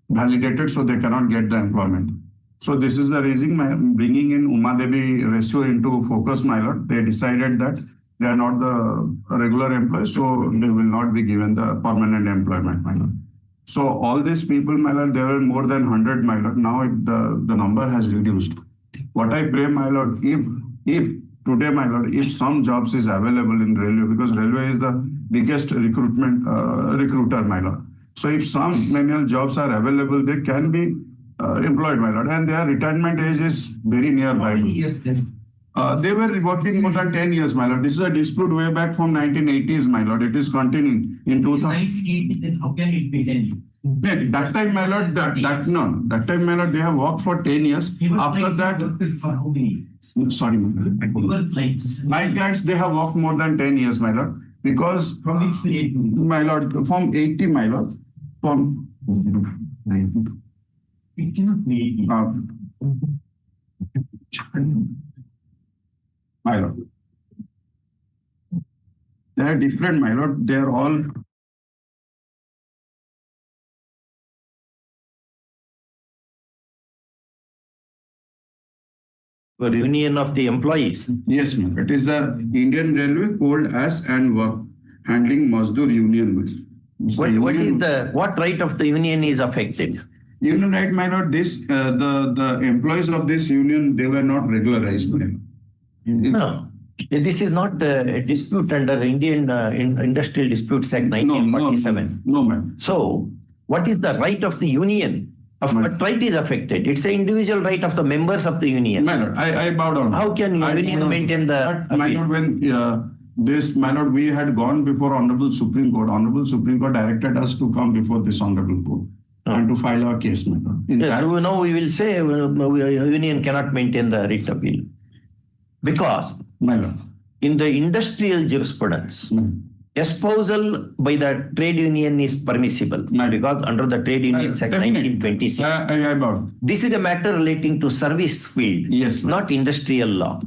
validated, so they cannot get the employment. So this is the reason bringing in Uma Devi ratio into focus, my lord. They decided that they are not the regular employees, so they will not be given the permanent employment, my lord. So all these people, my lord, there were more than 100, my lord. Now the number has reduced. What I pray, my lord, if today, my lord, if some jobs is available in railway, because railway is the biggest recruiter, my lord. So if some manual jobs are available, they can be employed, my lord, and their retirement age is very nearby. How many years then? They were working more than 10 years, my lord. This is a dispute way back from 1980s, my lord. It is continuing in 2000. 1980, then how can it be 10 years? Yeah, that time, my lord, that time, my lord, they have worked for 10 years. After that, For how many years? sorry, my lord. Your clients. My clients, they have worked more than 10 years, my lord, because, From which period? my lord, from 80, my lord, from, It cannot be 80. my lord. They are different, my lord. They are all. For union of the employees. Yes, ma'am. It is the Indian Railway called as and work handling Mazdoor Union. What right of the union is affected? Union right, my lord. The employees of this union, they were not regularized, ma'am. No. This is not a dispute under Indian Industrial Disputes Act 1947. No, ma'am. So, what is the right of the union? Of what right is affected? It's an individual right of the members of the union. My lord, I bow down. How can union maintain the? My lord, when my lord, we had gone before Honorable Supreme Court. Honorable Supreme Court directed us to come before this Honorable Court and to file our case, my lord. Yes, we will say union cannot maintain the writ appeal because my lord, in the industrial jurisprudence, espousal by the trade union is permissible because under the Trade Unions Act 1926. I bow. This is a matter relating to service field, Yes, not industrial law.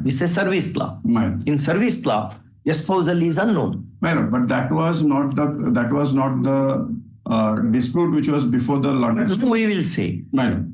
This is a service law. In service law, espousal is unknown. My lord, but that was not the dispute which was before the London. We will say. My lord,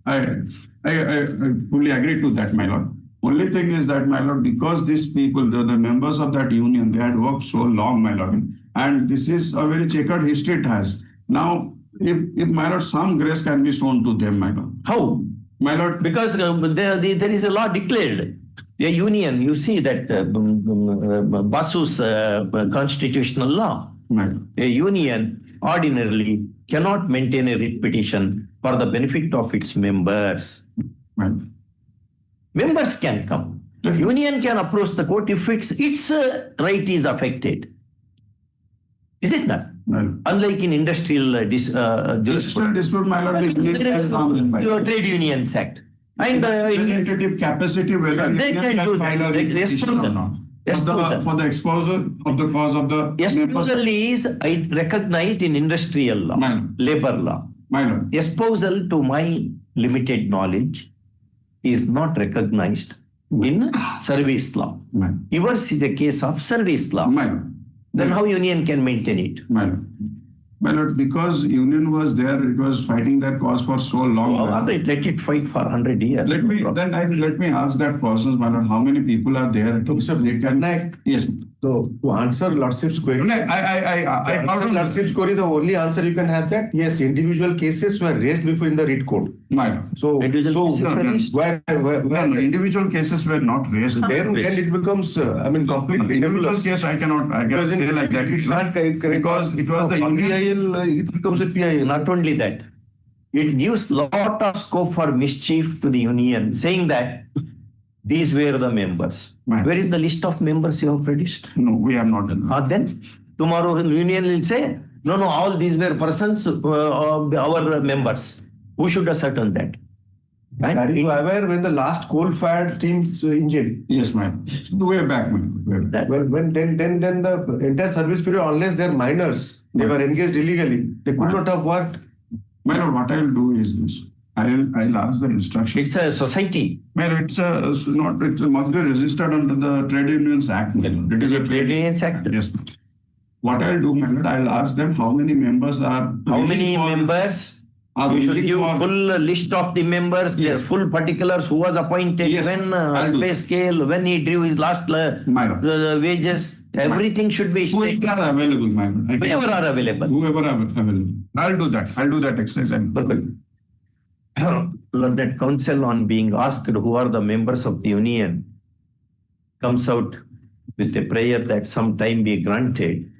I fully agree to that, my lord. Only thing is that, my lord, because these people, the members of that union, they had worked so long, my lord, and this is a very checkered history it has. Now, if my lord, some grace can be shown to them, my lord. How? My lord, because there is a law declared. The union, you see that Basu's constitutional law. A union ordinarily cannot maintain a writ petition for the benefit of its members. Members can come. Union can approach the court if its right is affected. Is it not? Unlike in industrial jurisprudence. my lord, Your Trade Unions Act. And representative capacity, whether they can do file a that. petition or not. For the exposure of the cause of the espousal is recognized in industrial law, labor law. Espousal, to my limited knowledge, is not recognized in service law. Yours is a case of service law. Then how union can maintain it? My lord, because union was there, it was fighting that cause for so long. Let it fight for 100 years. Let me ask that person, my lord, how many people are there? They can. Yes. So to answer Lordship's query, Lordship's query, the only answer you can have that yes, individual cases were raised before in the writ court. So individual cases were not raised. Then it becomes completely individual case. I cannot say like that. It's not because it was the PIL, it becomes a PIL. Not only that, it gives lot of scope for mischief to the union, saying that these were the members. Where is the list of members you have produced? No, we have not done. Then tomorrow the union will say, no, all these were persons, our members. Who should ascertain that? And Are you aware when the last coal-fired steam engine? Yes, ma'am. Way back, ma'am. Way back. that, Well, when then the entire service period, unless they're minors, they were engaged illegally. They could not have worked. My lord, what I'll do is this. I'll ask the instruction. it's a society. Well, it's must be registered under the Trade Unions Act. My lord. It is a Trade Unions Act. Yes. Ma'am. What I'll do, my lord, I'll ask them how many members are. How willing many for- members? are You should willing give for- full list of the members, their Yes. full particulars, who was appointed, Yes, when, I'll do. pay scale, when he drew his last My lord. wages, everything should be stated. Whoever are available, my lord. I can- Whoever are available. Whoever are available. I'll do that. I'll do that exercise. Perfect. That council, on being asked who are the members of the union, comes out with a prayer that some time be granted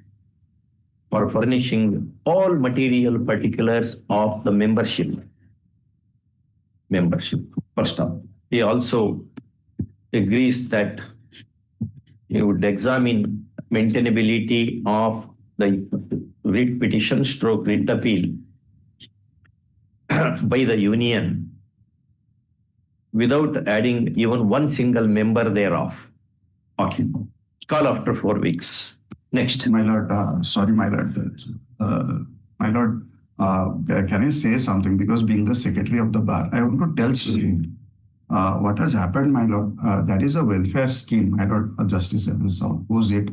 for furnishing all material particulars of the membership. First up, he also agrees that he would examine maintainability of the writ petition stroke writ appeal by the union without adding even one single member thereof. Okay. Call after 4 weeks. Next. My lord, sorry, my lord. My lord, can I say something? Because being the secretary of the bar, I want to tell something. What has happened, my lord, that is a welfare scheme, my lord, Justice Emerson, who's it?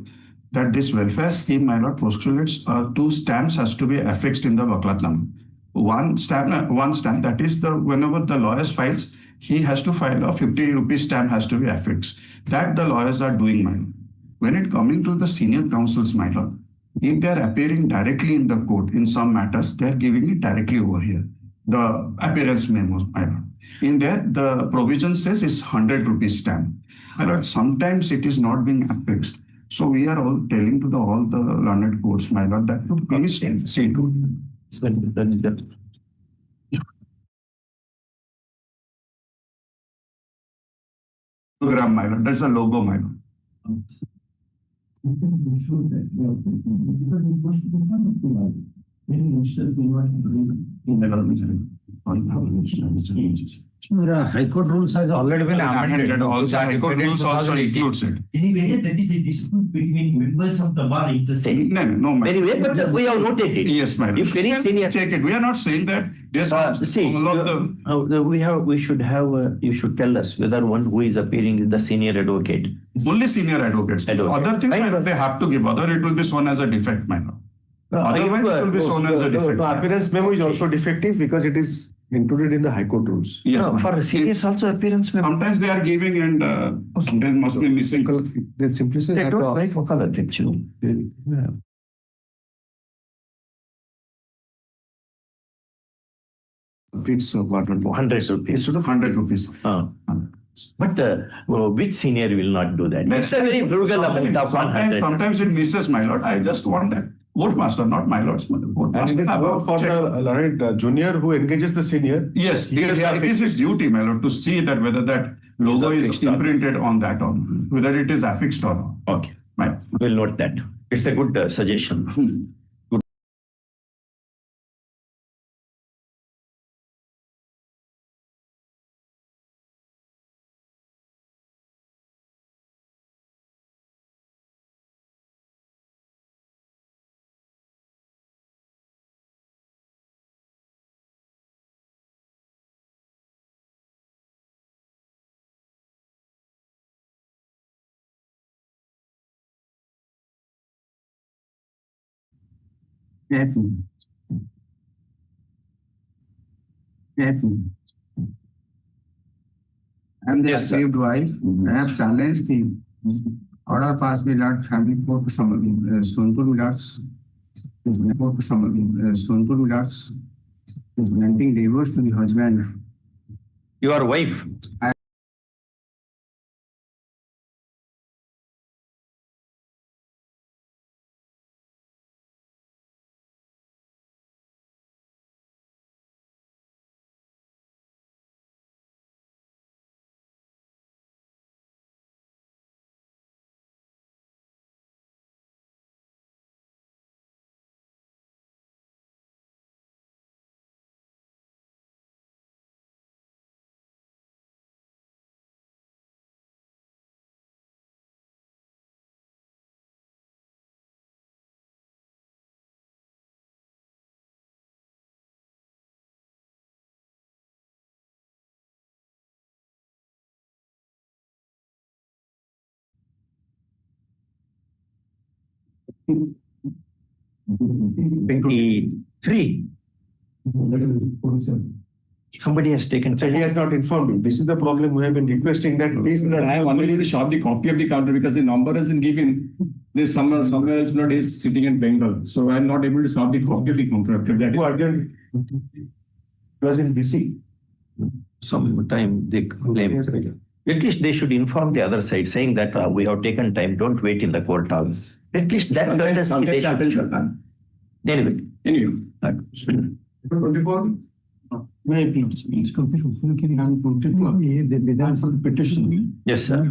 That this welfare scheme, my lord, postulates 2 stamps has to be affixed in the Vaklatnama. One stamp, that is the whenever the lawyers files, he has to file a 50 rupee stamp has to be affixed. That the lawyers are doing, my lord. When it coming to the senior counsels, my lord, if they are appearing directly in the court in some matters, they are giving it directly over here. The appearance memos, my lord. In there, the provision says it's 100 rupees stamp. My lord, sometimes it is not being affixed. So we are all telling to all the learned courts, my lord, that to please see to. Program, my lord. There's a logo, my lord. High Court rules has already been amended. Also, High Court rules also includes it. Anyway, that is a dispute between members of the bar interest. No, my Anyway, but we have noted it. Yes, my lord. If any senior. Check it. We are not saying that there's See, all of the we should have, you should tell us whether one who is appearing is the senior advocate. only senior advocates. Advocate. Other things, Fine, my lord, but- they have to give. Other it will be shown as a defect, my lord. Otherwise, it will be shown as a defect. The appearance memo is also defective because it is included in the High Court rules. Yes, No, my for lord. seniors also appearance memo. Sometimes they are giving and sometimes must be missing. They simply say They don't write for color, actually. It's 100 rupees. Instead of 100 rupees. But which senior will not do that? It's a very frugal amount of 100. Sometimes it misses, my lord. I just want that. Courtmaster, not my lord's. And it Courtmaster is have more a for check. the learned junior who engages the senior. Yes, He has it is his duty, my lord, to see that whether that logo is affixed or- imprinted on that or whether it is affixed or not. Okay, My, we'll note that. It's a good suggestion. I'm the Yes, sir. aggrieved wife. I have challenged the order passed by Lord Family Court Sonpur Vilas. Sonpur Vilas is granting divorce to the husband. Your wife 23. Somebody has taken. So he has not informed me. This is the problem we have been requesting that please. I have only to shop the copy of the counter because the number hasn't given. There's somewhere else not is sitting in Bengal. So I'm not able to shop the copy of the contract. That Who urgent? It was in BC. Sometime they claim. At least they should inform the other side, saying that we have taken time, don't wait in the court halls. At least that courtesy they should. Anyway. 24. May I please? The Vedans of the petition. Yes, sir. My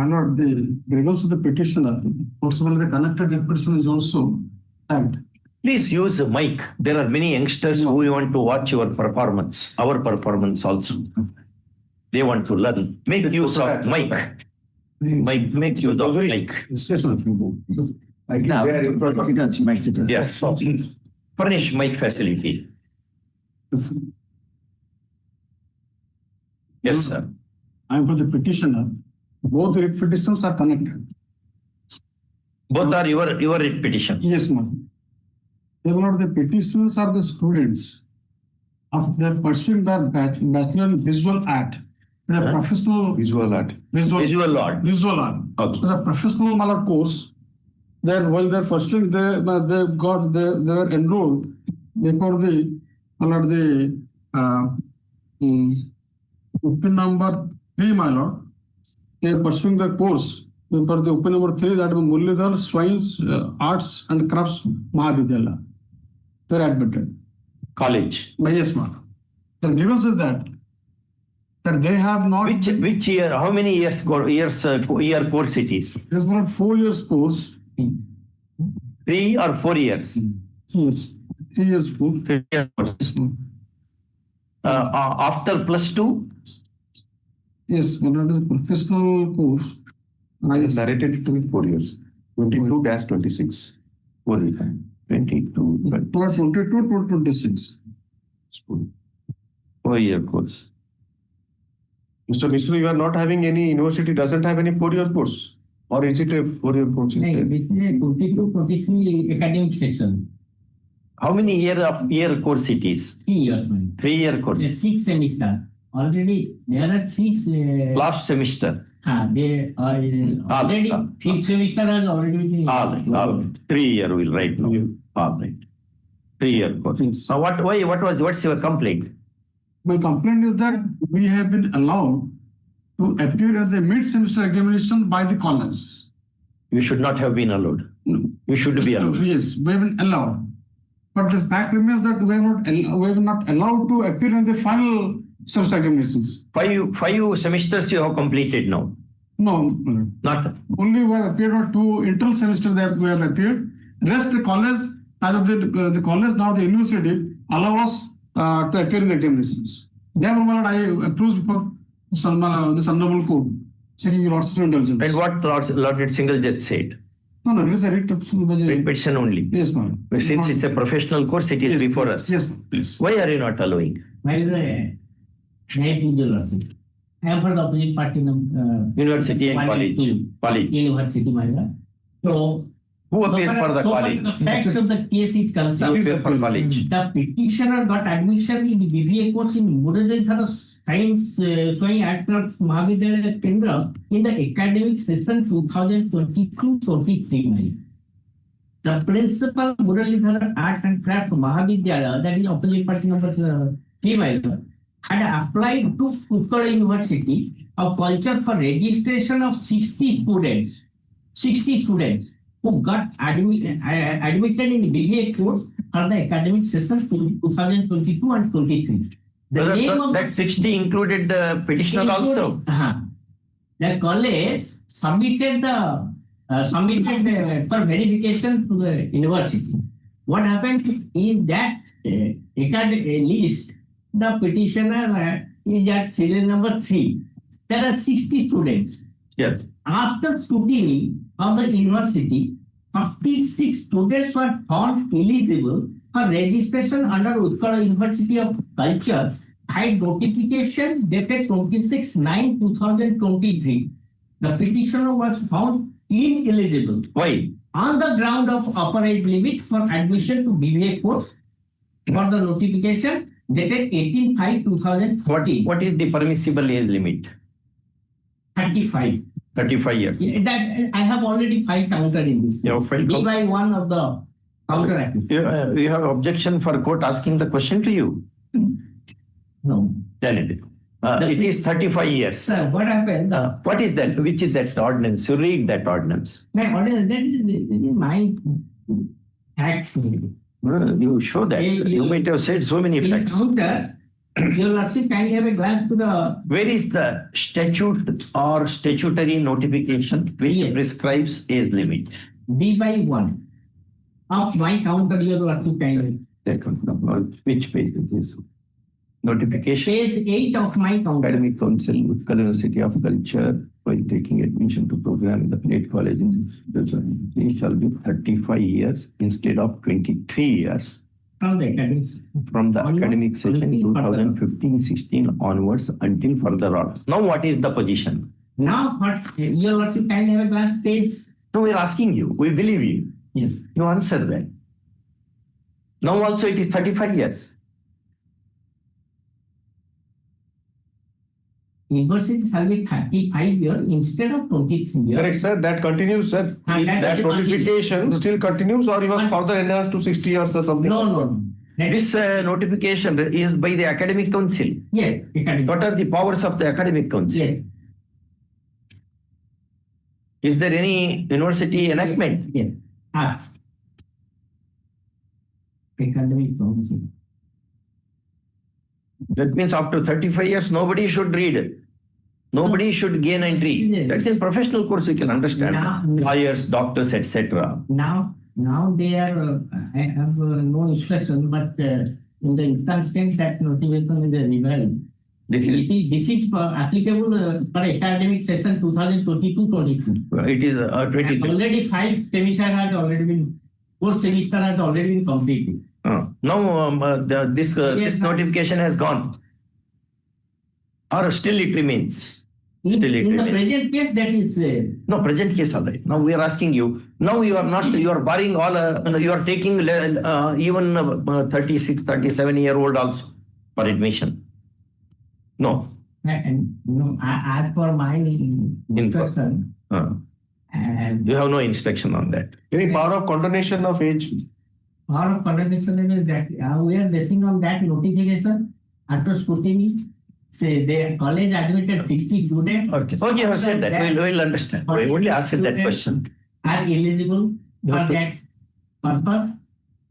lord, the grievance of the petitioner, possibly the connected person is also tagged. Please use the mic. There are many youngsters who want to watch your performance, our performance also. They want to learn. Make use of mic. Make use of mic. Yes. Furnish mic facility. Yes, sir. I am for the petitioner. Both writ petitions are connected. Both are your writ petitions. Yes, ma'am. They were the petitioners are the students. They are pursuing their bachelor in visual art. They are professional Visual art. Visual art. Visual art. Okay. It's a professional mallet course. While they're pursuing, they were enrolled before the open number 3, my lord. They are pursuing the course for the open number 3, that is Mullidhar Swain's Arts and Crafts Mahavidyalaya. They're admitted. College. Yes, ma'am. The grievance is that they have not. Which year? How many year course it is? It is not 4 years course. 3 or 4 years? Yes, 3 years course. 3 years course. After +2? Yes, but it is a professional course. I narrated it to be 4 years. 22-26. 22. 22-26. 4-year course. Mr. Mishra, you are not having any university doesn't have any 4-year course, or is it a 4-year course? 22-23 academic section. How many year course it is? 3 years. 3-year course. The 6th semester. Already there are 3. Last semester. They are already 5th semester has already been. All right. 3-year will write now. All right. 3-year course. What's your complaint? My complaint is that we have been allowed to appear at the mid-semester examination by the college. You should not have been allowed. No. You should be allowed. Yes, we have been allowed. But the fact remains that we are not allowed to appear in the final semester examinations. 5 semesters you have completed now. No, Not. only we have appeared on 2 internal semesters that we have appeared. Rest the college, neither the college nor the university allow us to appear in the examinations. Therefore, I approach before this honorable court, seeking your lordship indulgence. And what Lord Single Judge said? No, it is a writ Petition only. Yes, ma'am. Since it's a professional course, it is before us. Yes, please. Why are you not allowing? I am for the opposite party. University and college. University, my lord. So, Who appeared for the college? The facts of the case is Who concerned. appeared for college? The petitioner got admission in BBA course in Muradhara Science Swai Act of Mahavidyalaya Kendra in the academic session 2022-23. The principal Muradhara Art and Craft Mahavidyalaya, that is opposite party number 3, had applied to Utkal University of Culture for registration of 60 students who got admitted in the BBA course for the academic session 2022 and 23. The name of that 60 included the petitioner also. The college submitted for verification to the university. What happens in that list? The petitioner is at serial number 3. There are 60 students. Yes. After scrutiny of the university, 56 students were found eligible for registration under Utkal University of Culture by notification dated 26/9/2023. the petitioner was found ineligible Why? on the ground of upper age limit for admission to BBA course for the notification dated 18/5/2014. What is the permissible age limit? 35. 35 years. That I have already filed counter in this. You have filed B by one of the counter act. You have objection for court asking the question to you? No. Then it is 35 years. Sir, what happened? What is that? Which is that ordinance? You read that ordinance. That is my act. You show that. You might have said so many In facts. counter, your lordship can have a glance to the Where is the statute or statutory notification which Yes. prescribes age limit? B by one of my counter, your lordship can have. That one. Which page it is? Notification. Page 8 of my counter. Academic Council, Utkal University of Culture, while taking admission to program in the Plate College, it shall be 35 years instead of 23 years From the academics. from the Onwards, academic session until further. 2015-16 onwards until further order. Now what is the position? Now, what your lordship can have a glance page. No, we are asking you. We believe you. Yes. You answer that. Now also it is 35 years. University shall be 35 years instead of 23 years. Correct, sir. That continues, sir. That notification still continues, or you have further enhanced to 60 years or something? No. This notification is by the academic council. Yes, academic. What are the powers of the academic council? Yes. Is there any university enactment? Yes. Academic council. That means after 35 years, nobody should read. Nobody should gain entry. Yes. That is professional course, you can understand. Now- Lawyers, doctors, etc. Now they are, I have no instruction, but in the instance that notification is revised. This is applicable for academic session 2022-23. It is 22. Already 5 semester has already been, 4 semester has already been completed. Now this Yes, sir. notification has gone. Or still it remains. In Still it the remains. present case, that is, No, present case, all right. Now we are asking you. Now you are not, you are barring all, you are taking even 36, 37-year-old also for admission. No. and as per my instruction, and You have no instruction on that. Any power of condonation of age? our conversation is that we are basing on that notification after scrutiny. Say the college admitted 60 students. Okay, you have said that. We'll understand. We only asked that question. Are eligible for that purpose.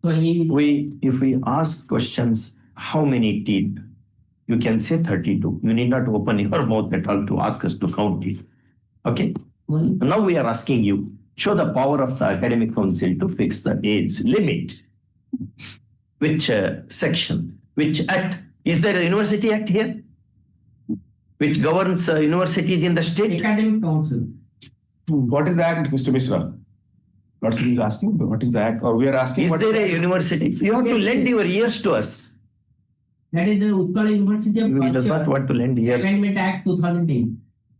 So If we ask questions, how many teeth? You can say 32. You need not open your mouth at all to ask us to count it. Okay? Now we are asking you, show the power of the academic council to fix the age limit. Which section? Which act? Is there a university act here? Which governs universities in the state? academic council. What is the act, Mr. Mishra? Not simply asking, but what is the act? Or we are asking. Is what there the a act? university? You have to lend your ears to us. That is the Utkal University of You does not Culture. want to lend ears. Amendment Act 2008.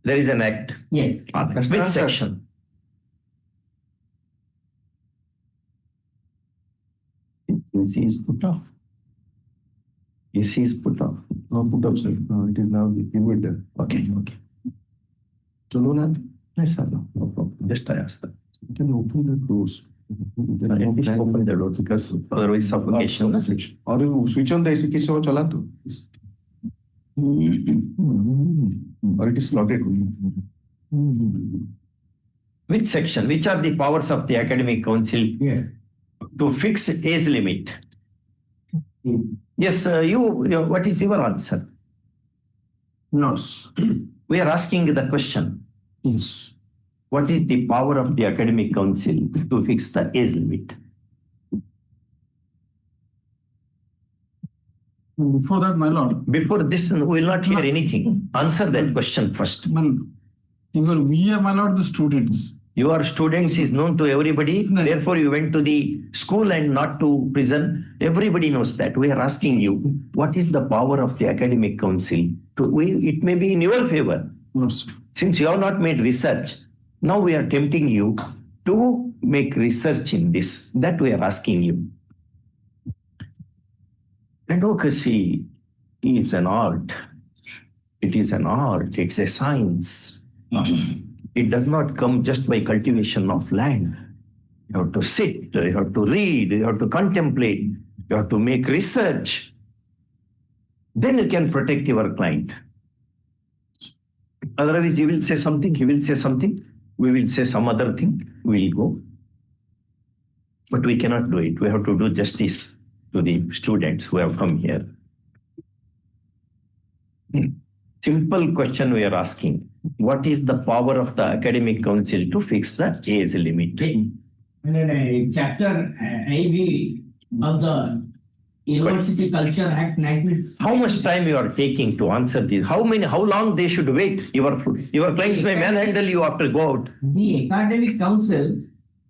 There is an act. Yes. That's the Which answer. section? AC is put off. AC is put off. No, put up, sir. It is now invented. Okay. So no, yes, sir, no problem. Just I asked that. You can open the doors. At least open the door because otherwise suffocation. no? Or you switch on the AC किसी को चला तो. Or it is slotted. Which section? Which are the powers of the academic council Yes. to fix age limit? Yes, what is your answer? No. We are asking the question. Yes. What is the power of the academic council to fix the age limit? Before that, my lord, Before this, we will not hear anything. Answer that question first. even we are, my lord, the students. Your students is known to everybody. No. Therefore, you went to the school and not to prison. Everybody knows that. We are asking you, what is the power of the academic council? It may be in your favor. Since you have not made research, now we are tempting you to make research in this. That we are asking you. Advocacy is an art. It is an art. It's a science. It does not come just by cultivation of land. You have to sit, you have to read, you have to contemplate, you have to make research. Then you can protect your client. Otherwise, you will say something, he will say something, we will say some other thing, we will go. But we cannot do it. We have to do justice to the students who have come here. Simple question we are asking. What is the power of the academic council to fix the age limit? And then chapter IV of the University Culture Act 19... How much time you are taking to answer this? How long they should wait? Your clients may manhandle you after go out. The academic council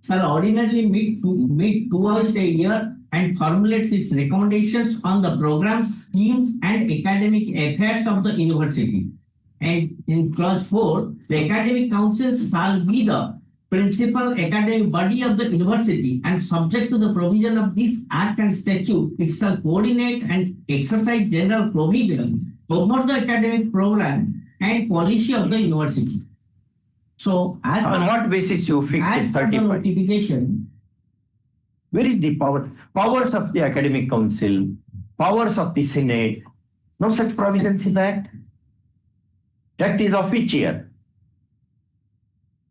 shall ordinarily meet twice a year and formulates its recommendations on the programs, schemes, and academic affairs of the university. And in clause 4, the academic council shall be the principal academic body of the university and subject to the provision of this act and statute, it shall coordinate and exercise general provision over the academic program and policy of the university. So, as on what basis you fixed it 35? Notification. Where is the power? Powers of the academic council, powers of the senate. No such provisions in the act. Act is of which year?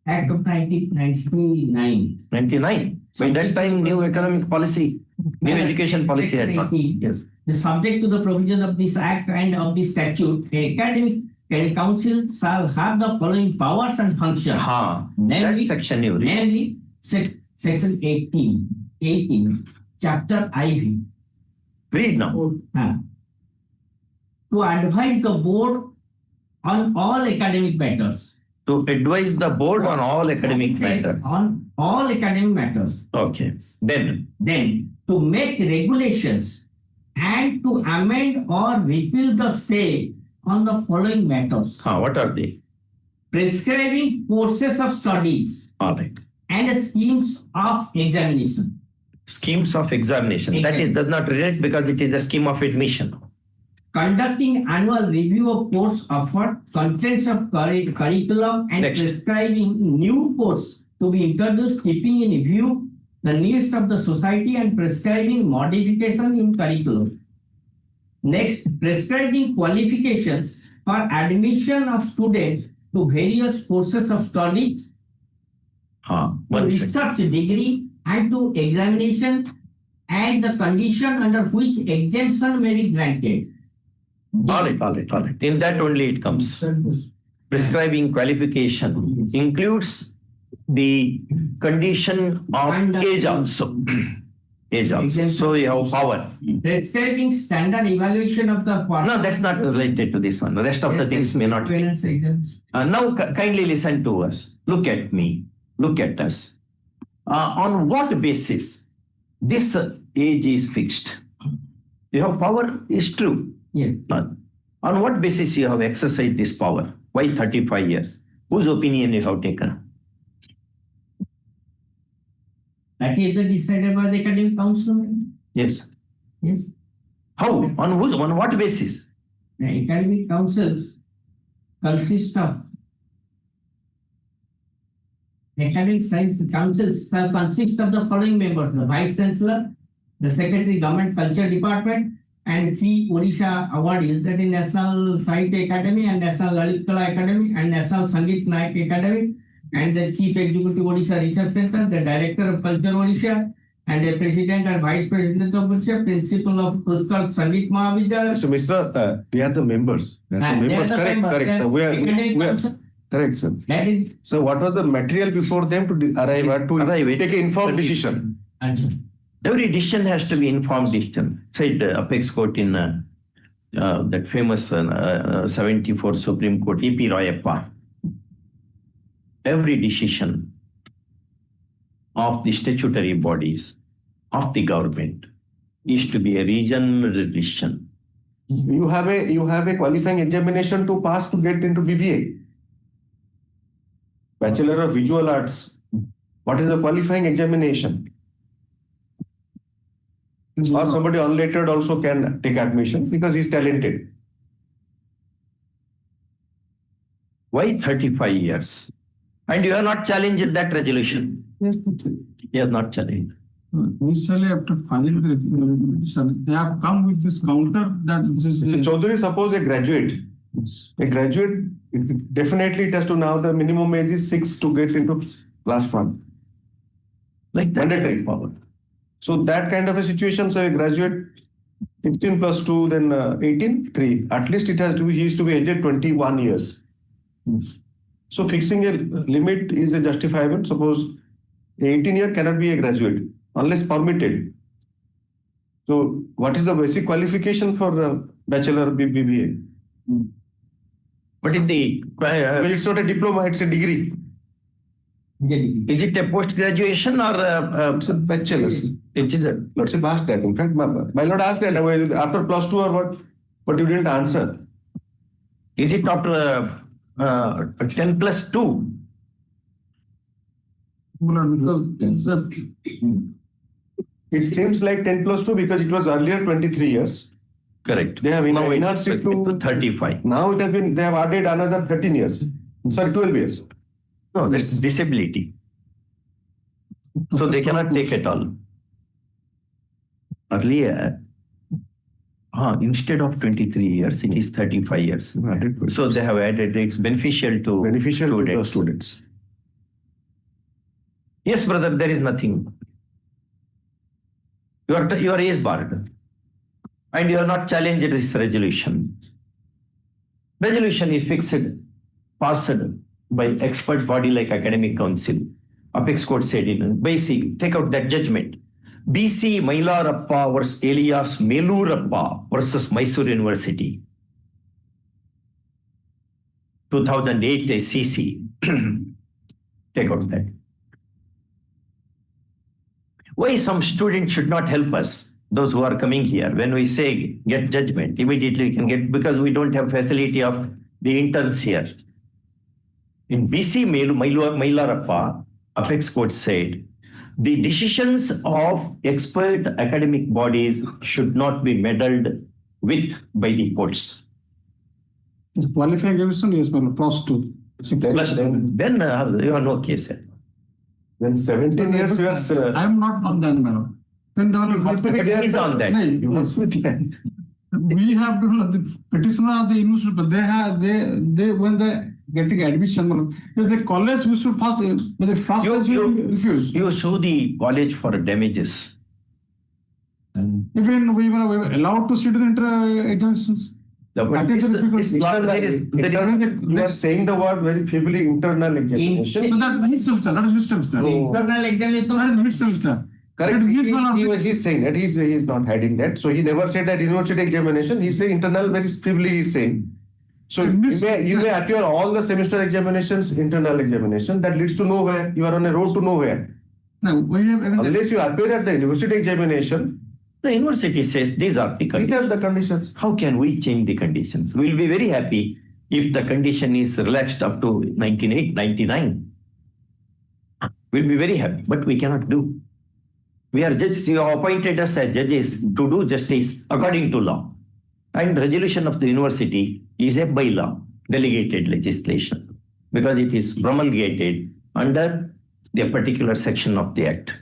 Act of 1999. 99. By that time, new economic policy, new education policy had not. Yes. The subject to the provision of this act and of this statute, the academic council shall have the following powers and functions. Namely, that section you read. Namely, section 18, chapter IV. Read now. To advise the board on all academic matters. To advise the board on all academic matters. On all academic matters. Okay. Then to make regulations and to amend or repeal the same on the following matters. What are they? Prescribing courses of studies. All right. And schemes of examination. Schemes of examination. Exactly. That does not relate because it is a scheme of admission. Conducting annual review of course offered, contents of curriculum, and prescribing new course to be introduced, keeping in view the needs of the society and prescribing modification in curriculum. Next, prescribing qualifications for admission of students to various courses of study, to research degree, and to examination, and the condition under which exemption may be granted. All right. In that only it comes. Prescribing qualification includes the condition of age also. So you have power. Prescribing standard evaluation of the... No, that's not related to this one. The rest of the things may not. Now kindly listen to us. Look at me. Look at us. On what basis this age is fixed? You have power is true. Yes. On what basis you have exercised this power? Why 35 years? Whose opinion you have taken? That is the decided by the academic council. Yes. Yes. How? On what basis? The academic councils consist of the academic science councils consist of the following members: the vice chancellor, the secretary, government culture department, and 3 Orissa awardees, that is National Sahitya Academy and National Lalit Kala Academy and National Sangeet Nayak Academy, and the Chief Executive Orissa Research Center, the Director of Culture Orissa, and the President and Vice President of Orissa, Principal of Utkal Sangeet Mahavidyalaya. So, Mr. We are the members. Correct. So, we are correct, sir. That is. So, what was the material before them to arrive at take an informed decision? Every decision has to be informed decision, said Apex Court in that famous 74 Supreme Court, E.P. Royappa. Every decision of the statutory bodies of the government is to be a regional decision. You have a qualifying examination to pass to get into BBA. Bachelor of Visual Arts, what is the qualifying examination? Or somebody unlettered also can take admission because he's talented. Why 35 years? And you have not challenged that resolution. Yes, You have not challenged. initially after filing the resolution, they have come with this counter that this is. So Chaudhary, suppose a graduate, definitely it has to now the minimum age is 6 to get into class 1. Like that. Mandatory power. So that kind of a situation, so a graduate 16 plus 2, then 18, 3. At least it has to be, he is to be aged 21 years. So fixing a limit is a justifiable. Suppose 18-year cannot be a graduate unless permitted. So what is the basic qualification for bachelor BBA? But in the Well, it's not a diploma, it's a degree. is it a post graduation or It's a bachelor's. it is a, Lord Sahib asked that. In fact, my Lord asked that after plus 2 or what, but you didn't answer. is it after 10 plus 2? Because it's a, It seems like 10 plus 2 because it was earlier 23 years. Correct. They have now enhanced it to 35. Now it has been, they have added another 13 years. Sorry, 12 years. No, that's disability. So they cannot take it all. Earlier, instead of 23 years, it is 35 years. So they have added it's beneficial to The students. Yes, brother, there is nothing. Your age barred. And you are not challenged this resolution. Resolution is fixed, passed by expert body like Academic Council. Apex Court said in basic, take out that judgment. BC Mailarappa versus Elias Melurappa versus Mysore University. 2008 SCC. Take out that. Why some students should not help us, those who are coming here, when we say get judgment, immediately we can get, because we don't have facility of the interns here. In BC Mailarappa, Apex Court said, the decisions of expert academic bodies should not be meddled with by the courts. it's qualifying examination, yes, but plus 2. Plus, then you have no case. When 17 years you are. I am not on that, madam. Then It is on that. We have to the petitioner of the university, but they when they getting admission, because the college we should first, but the first class we refuse. You sue the college for damages. Even we were allowed to sit in the examinations. You are saying the word very feebly, internal examination. So that mid semester, that is mid semester. Internal examination. That is mid semester. Correct. It He's saying that he is not hiding that. So he never said that university examination. He say internal very feebly. He is saying. So you may appear all the semester examinations, internal examination. That leads to nowhere. You are on a road to nowhere. No, we have Unless you appear at the university examination. The university says these are the conditions. These are the conditions. How can we change the conditions? We'll be very happy if the condition is relaxed up to 99. We'll be very happy, but we cannot do. We are judges, you have appointed us as judges to do justice according to law. And resolution of the university is a bylaw, delegated legislation, because it is promulgated under the particular section of the act.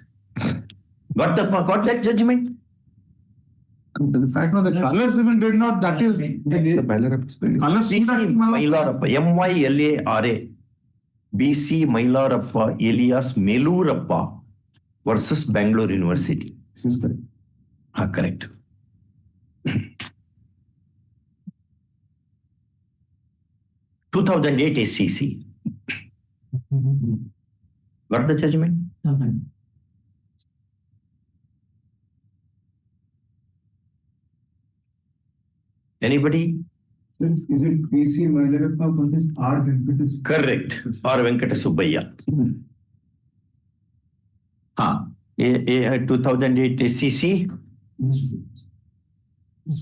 Got that judgment? the fact that the colors even did not, that is, colors BC Mailarappa, MYLARA, BC Mailarappa Elias Melurappa versus Bangalore University. Correct. (2008) SCC. Got the judgment? Anybody? Is it BC Mailarappa versus R Venkata? Correct. Or Venkata Subbaiah. 2008 SCC.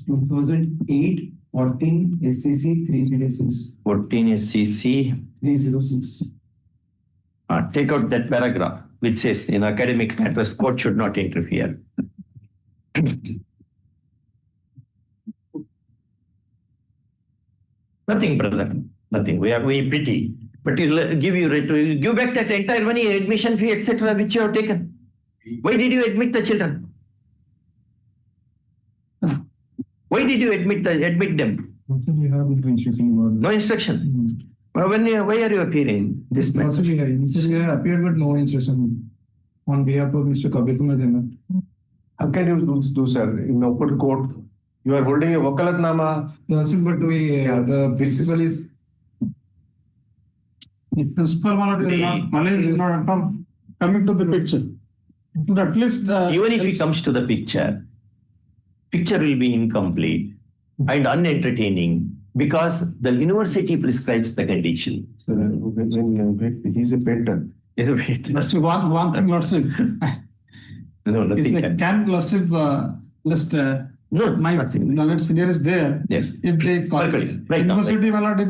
2008 14 SCC 306. 14 SCC 306. Take out that paragraph which says in academic matters, court should not interfere. Nothing, brother. Nothing. We pity. But he'll give back that entire money, admission fee, etc., which you have taken. Why did you admit the children? Why did you admit them? No instruction. Why are you appearing this matter? I appeared with no instruction on behalf of Mr. Kabir Kumar. How can you do, sir? In open court, you are holding a wakalatnama. But the principal is. The principal is not coming to the picture. But at least. Even if he comes to the picture will be incomplete and unentertaining because the university prescribes the condition. So when he's a painter. He's a painter. That's one thing, Lordship. No, nothing. Can Lordship list no, my nothing. knowledge senior is there. Yes. If they call Right university will not, if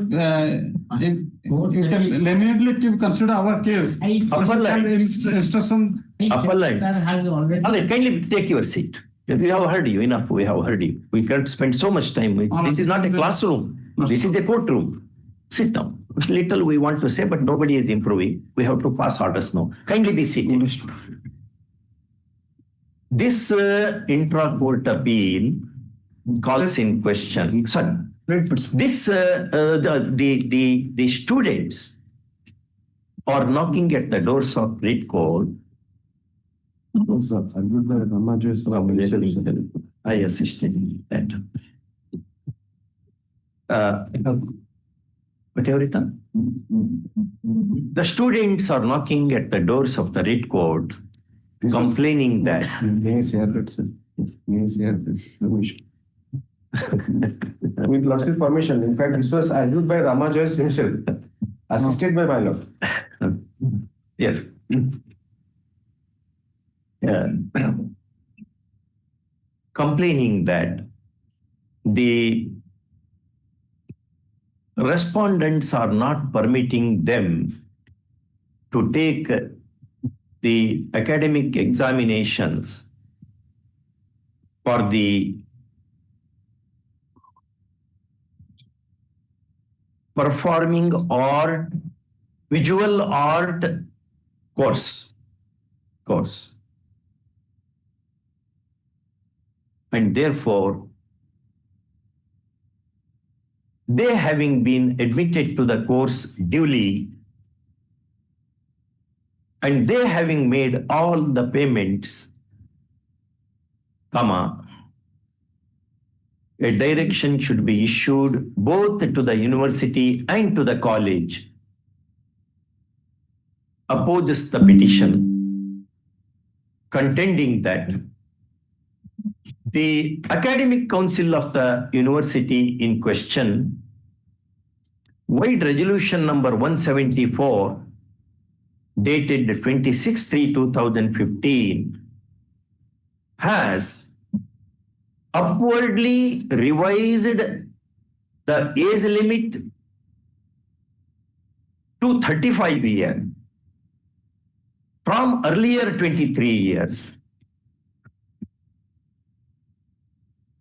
you can leniently consider our case. Upper lines. Instruction. Upper lines. All right, kindly take your seat. We have heard you enough. We have heard you. We can't spend so much time. This is not a classroom. This is a courtroom. Sit down. Little we want to say, but nobody is improving. We have to pass orders now. Kindly be seated. This intra-court appeal calls in question. Sorry, this the students are knocking at the doors of Red Court. I assisted in that. What have you written? The students are knocking at the doors of the Red Court, complaining that. With Lordship permission. In fact, this was argued by Ramajoyce himself, assisted by my lord. Yes. Complaining that the respondents are not permitting them to take the academic examinations for the performing art, visual art course. And therefore, they having been admitted to the course duly, and they having made all the payments, a direction should be issued both to the university and to the college, opposes the petition, contending that the academic council of the university in question, Wide Resolution number 174, dated 26/3/2015, has upwardly revised the age limit to 35 years from earlier 23 years.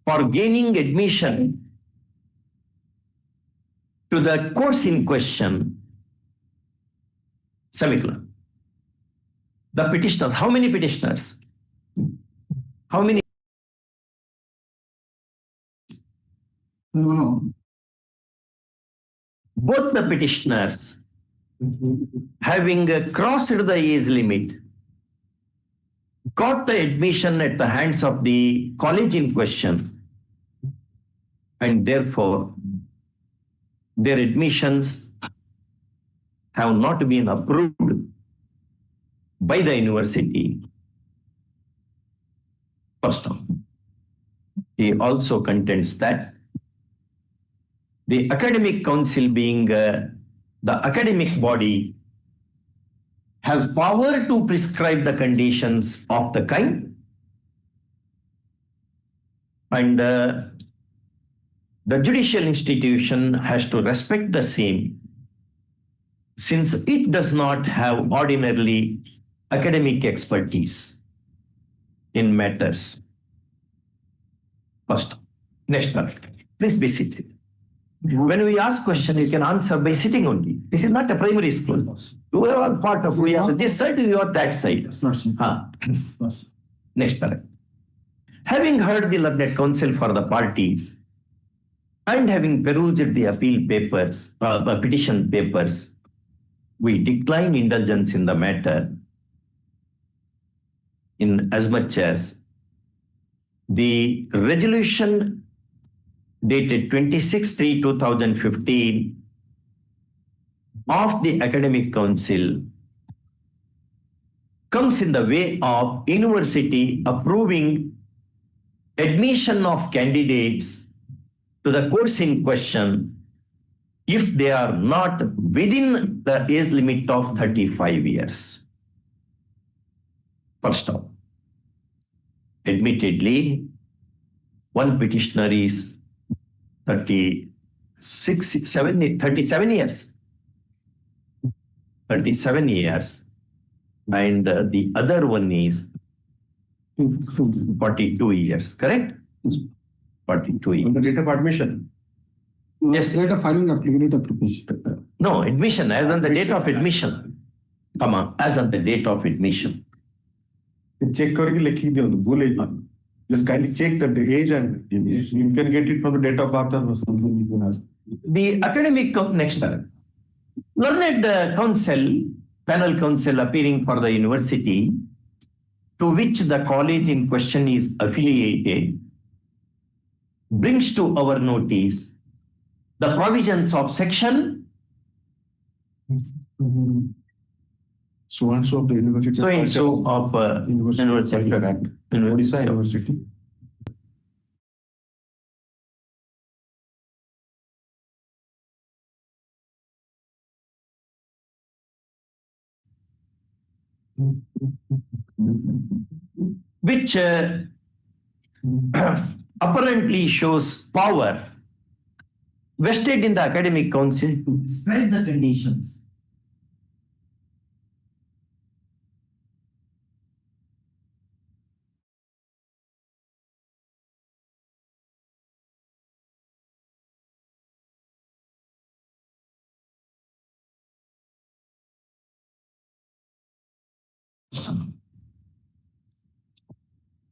For gaining admission to the course in question, semicolon. The petitioner, how many petitioners? How many? No. Both the petitioners, having crossed the age limit, got the admission at the hands of the college in question, and therefore their admissions have not been approved by the university. First of all, he also contends that the academic council, being the academic body, has power to prescribe the conditions of the kind, and the judicial institution has to respect the same. since it does not have ordinarily academic expertise in matters. First, next part. Please be seated. When we ask question, you can answer by sitting only. This is not a primary school. You are all part of, we are this side, you are that side. Next paragraph. Having heard the learned counsel for the parties and having perused the appeal papers, petition papers, we decline indulgence in the matter in as much as the resolution dated 26/3/2015 of the Academic Council comes in the way of university approving admission of candidates to the course in question if they are not within the age limit of 35 years. First off, admittedly, one petitioner is 37 years. 37 years. And the other one is 42 years, correct? 42 years. On the date of admission. Yes. Date of filing application. No, admission, as on the date of admission. Come on, as on the date of admission. Check करके लिखी दियो भूले just kindly check the age and you can get it from the date of birth or something you can have. The academic next paragraph. Learned counsel, panel counsel appearing for the university to which the college in question is affiliated brings to our notice the provisions of section So and so of the university. so and so of University Act. Odisha University. Which apparently shows power vested in the academic council to describe the conditions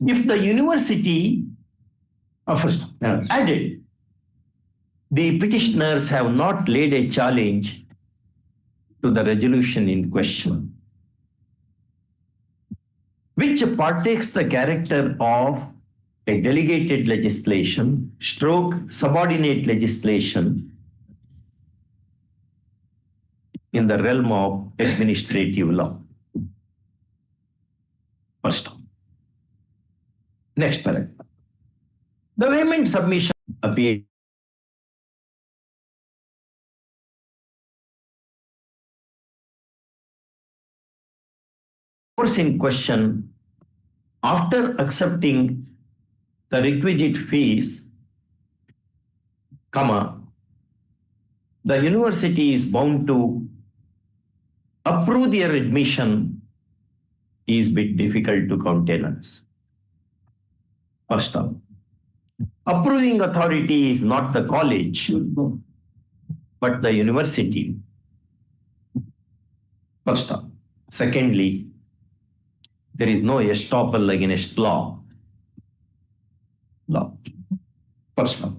if the university added, the petitioners have not laid a challenge to the resolution in question, which partakes the character of a delegated legislation stroke subordinate legislation in the realm of administrative law. First. Next paragraph. The vehement submission appeared course in question after accepting the requisite fees, the university is bound to approve their admission is a bit difficult to countenance. First off, approving authority is not the college, but the university. First off. Secondly, there is no estoppel against law. First off.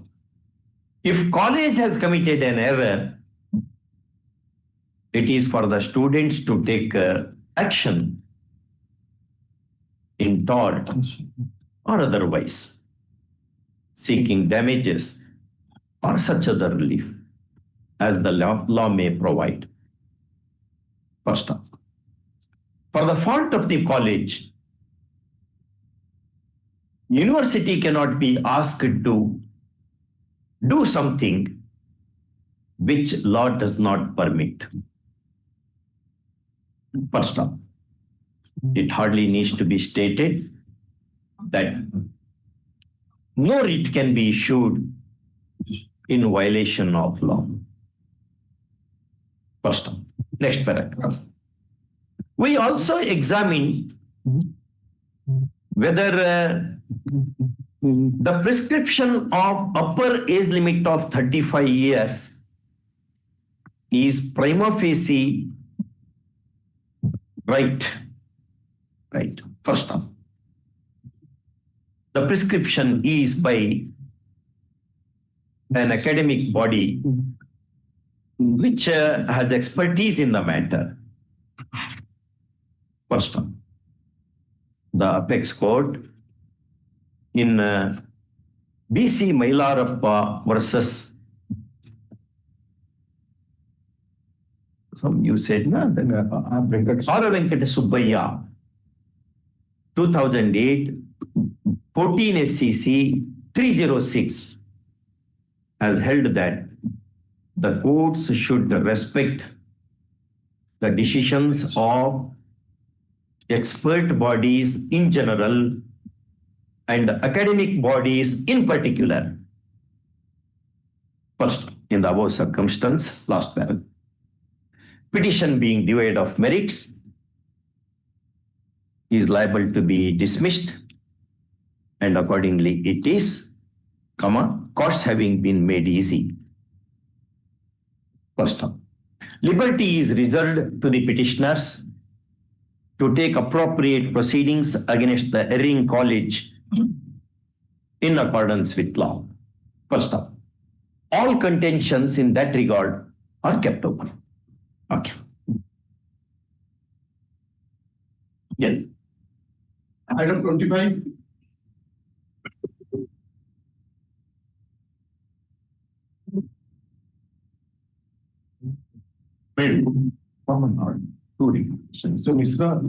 If college has committed an error, it is for the students to take action in tort or otherwise, seeking damages or such other relief as the law may provide. First off, for the fault of the college, university cannot be asked to do something which law does not permit. First off, it hardly needs to be stated that no writ can be issued in violation of law. First off. Next paragraph. We also examine whether the prescription of upper age limit of 35 years is prima facie right. Right. First off, the prescription is by an academic body which has expertise in the matter. First one, the apex court in BC Mailarappa versus some you said na Venkata Subbaiya 2008 14 SCC 306 has held that the courts should respect the decisions of expert bodies in general and academic bodies in particular. First, in the above circumstance, last paragraph, petition being devoid of merits is liable to be dismissed, and accordingly it is, courts having been made easy. First one, liberty is reserved to the petitioners to take appropriate proceedings against the erring college in accordance with law. First up, all contentions in that regard are kept open. Okay. Yes. Item 25. Common order. So, Mr.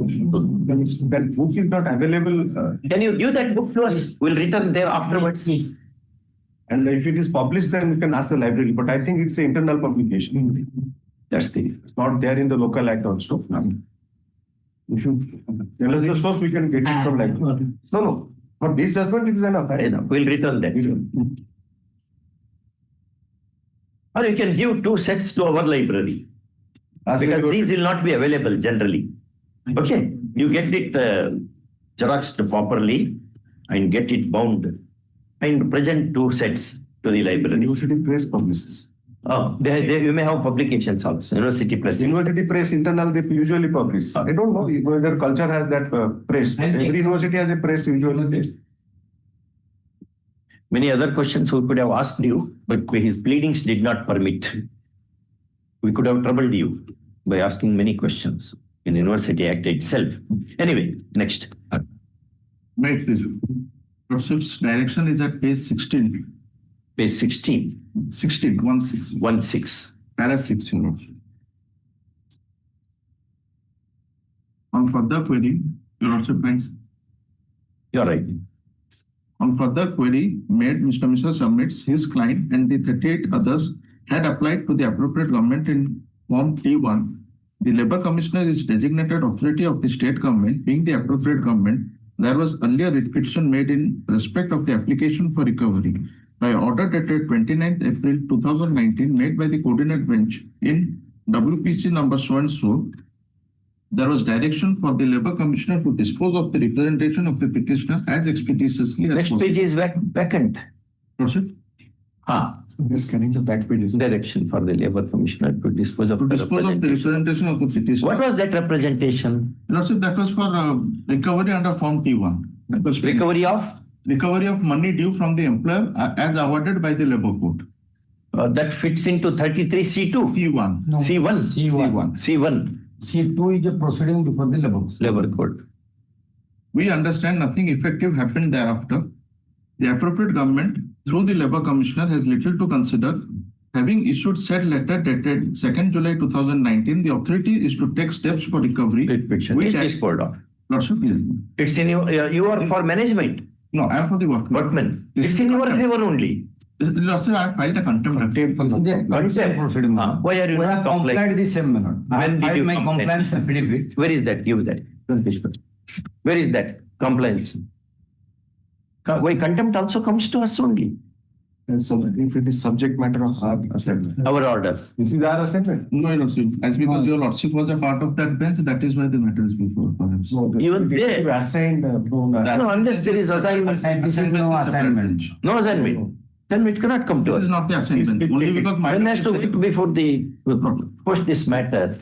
That book is not available. Can you give that book to us? We'll return there afterwards. And if it is published, then we can ask the library. But I think it's an internal publication. That's the It's not there in the local act also. If you tell us the source, we can get it from library. No. For this judgment, it is enough. We'll return that. Or you can give 2 sets to our library. Because these will not be available generally. Okay, you get it xeroxed properly and get it bound and present 2 sets to the library. University Press publishes. Oh, you may have publications also. University Press. University Press internal, they usually publish. I don't know whether culture has that press. But every university has a press usually. Many other questions we could have asked you, but his pleadings did not permit. We could have troubled you by asking many questions in University Act itself. Anyway, next. May it please. Proceeds direction is at page 16. Page 16. 16, 16. Para 16. On further query, your also finds. You're right. On further query made, Mr. Mishra submits his client and the 38 others had applied to the appropriate government in Form T1. The Labour Commissioner is designated authority of the state government, being the appropriate government. There was earlier petition made in respect of the application for recovery by order dated 29th April 2019 made by the coordinate bench in WPC number so and so. There was direction for the Labour Commissioner to dispose of the representation of the petitioner as expeditiously as Next possible. page is vacant. Proceed. So they're scanning the back pages. Direction for the Labour Commissioner to dispose of To the dispose of the representation of the petitioner. What was that representation? Lordship, that was for recovery under Form T1. That was Recovery of? recovery of money due from the employer as awarded by the Labour Court. That fits into 33C2. T1. C1. C1. C2 is a proceeding before the Labour Court. We understand nothing effective happened thereafter. The appropriate government, through the Labour Commissioner, has little to consider. Having issued said letter dated 2nd July 2019, the authority is to take steps for recovery. Which is disposed of? Lordship, It's in you are for management. no, I am for the workman. It's in your favor only. Lordship, I filed a contempt. proceeding. Why are you We not have complied complying? the same manner. I When have did filed you my complain? compliance affidavit. Where is that? Give that. Where is that compliance? Why contempt also comes to us only? So if it is subject matter of our assignment. Our order. This is our assignment. No, Your Lordship. As because Your Lordship was a part of that bench, that is why the matter is before perhaps. No, Even it is there- assigned. No, unless there is assignment. This is no assignment. No assignment. Then it cannot come to This us. is not the assignment. Only because my. One has to wait before post this matter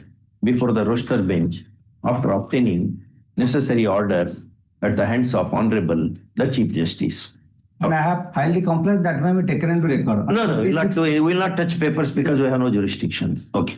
before the roster bench after obtaining necessary orders at the hands of Honorable the Chief Justice. And I have filed the complaint that may be taken into record. No, we will not touch papers because we have no jurisdictions. Okay.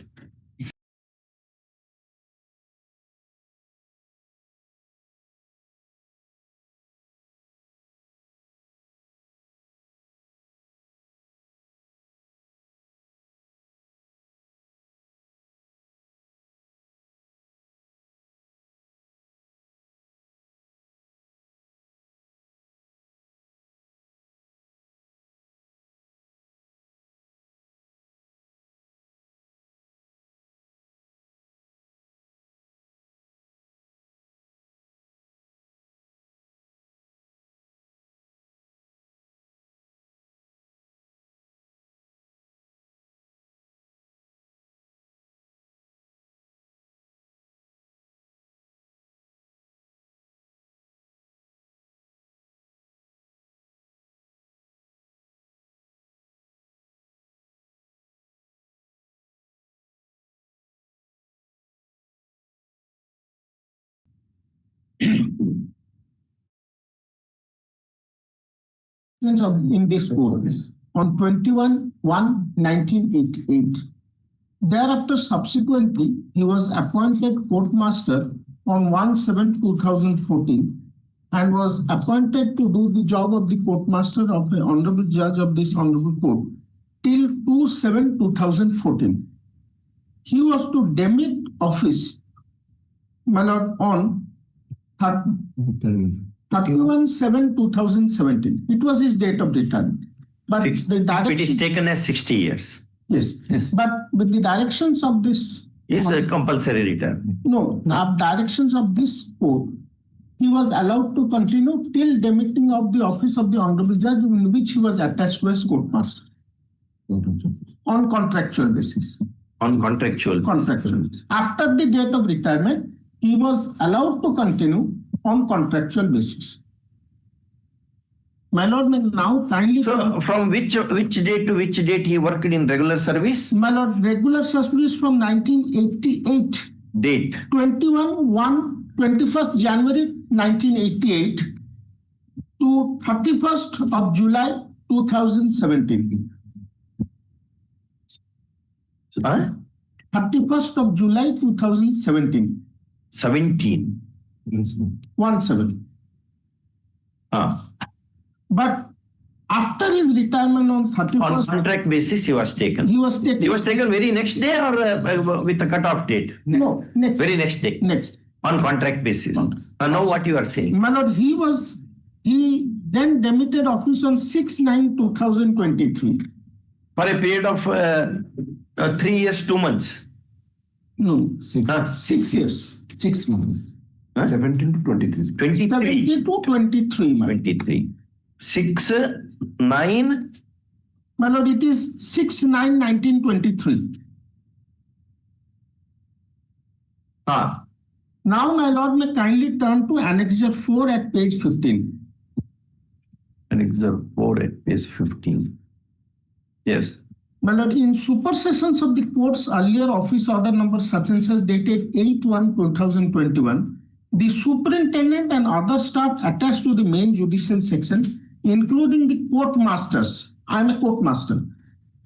In this court on 21/1/1988. Thereafter, subsequently, he was appointed courtmaster on 1/7/2014 and was appointed to do the job of the courtmaster of the Honorable Judge of this Honorable Court till 2/7/2014. He was to demit office, my lord, on 31/7/2017. It was his date of retirement. But the It is direction, taken as 60 years. yes, but with the directions of this, It's a compulsory return. no, the directions of this court, he was allowed to continue till demitting of the office of the Honorable Judge in which he was attached as courtmaster on contractual basis. On contractual. Contractual. After the date of retirement, he was allowed to continue on contractual basis. My lord, may now kindly. So from which date to which date he worked in regular service? My lord, regular service from 1988, Date. 21st January 1988 to 31st of July 2017. Huh? 31st of July 2017. 17. 17. But after his retirement on On 31st, contract basis he was taken. he was taken. He was taken very next day or with a cut-off date? No, next. Very next day. Next. On contract basis. Now what you are saying? My lord, he then demitted office on 6/9/2023. For a period of 3 years, 2 months. No, 6 years. 6 months. 17 to 23. 23. 70 to 23, my lord. 23. 6, 9. My lord, it is 6/9/1923. Now, my lord, may kindly turn to Annexure 4 at page 15. Annexure 4 at page 15. Yes. My lord, in supersessions of the court's earlier office order number such and such dated 8/1/2021, the superintendent and other staff attached to the main judicial section, including the court masters, I am a court master,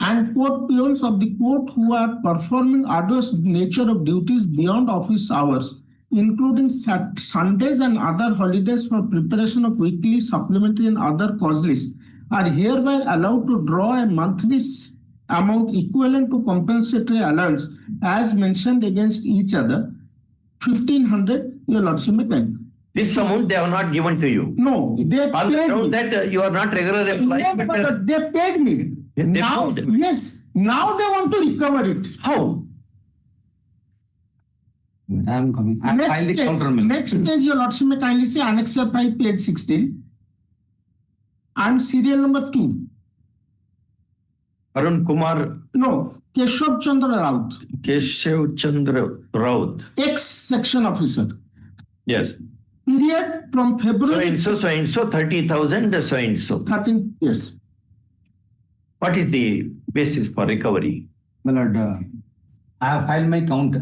and court peons of the court who are performing arduous nature of duties beyond office hours, including Sundays and other holidays for preparation of weekly, supplementary and other cause lists, are hereby allowed to draw a monthly amount equivalent to compensatory allowance as mentioned against each other, 1,500, your lordship may tell. This amount they have not given to you. No, they On the paid ground me. that you are not regular employee. No, but they paid me. They Now, paid. yes, now they want to recover it. How? I am coming. I filed the counter. Next page, your lordship may kindly see Annexure 5, page 16. And serial number 2. Arun Kumar No, Keshav Chandra Raut, Keshav Chandra Raut. ex-section officer. Yes. Period from February So and so 30,000, so and so. 13, yes. What is the basis for recovery? My lord, I have filed my count.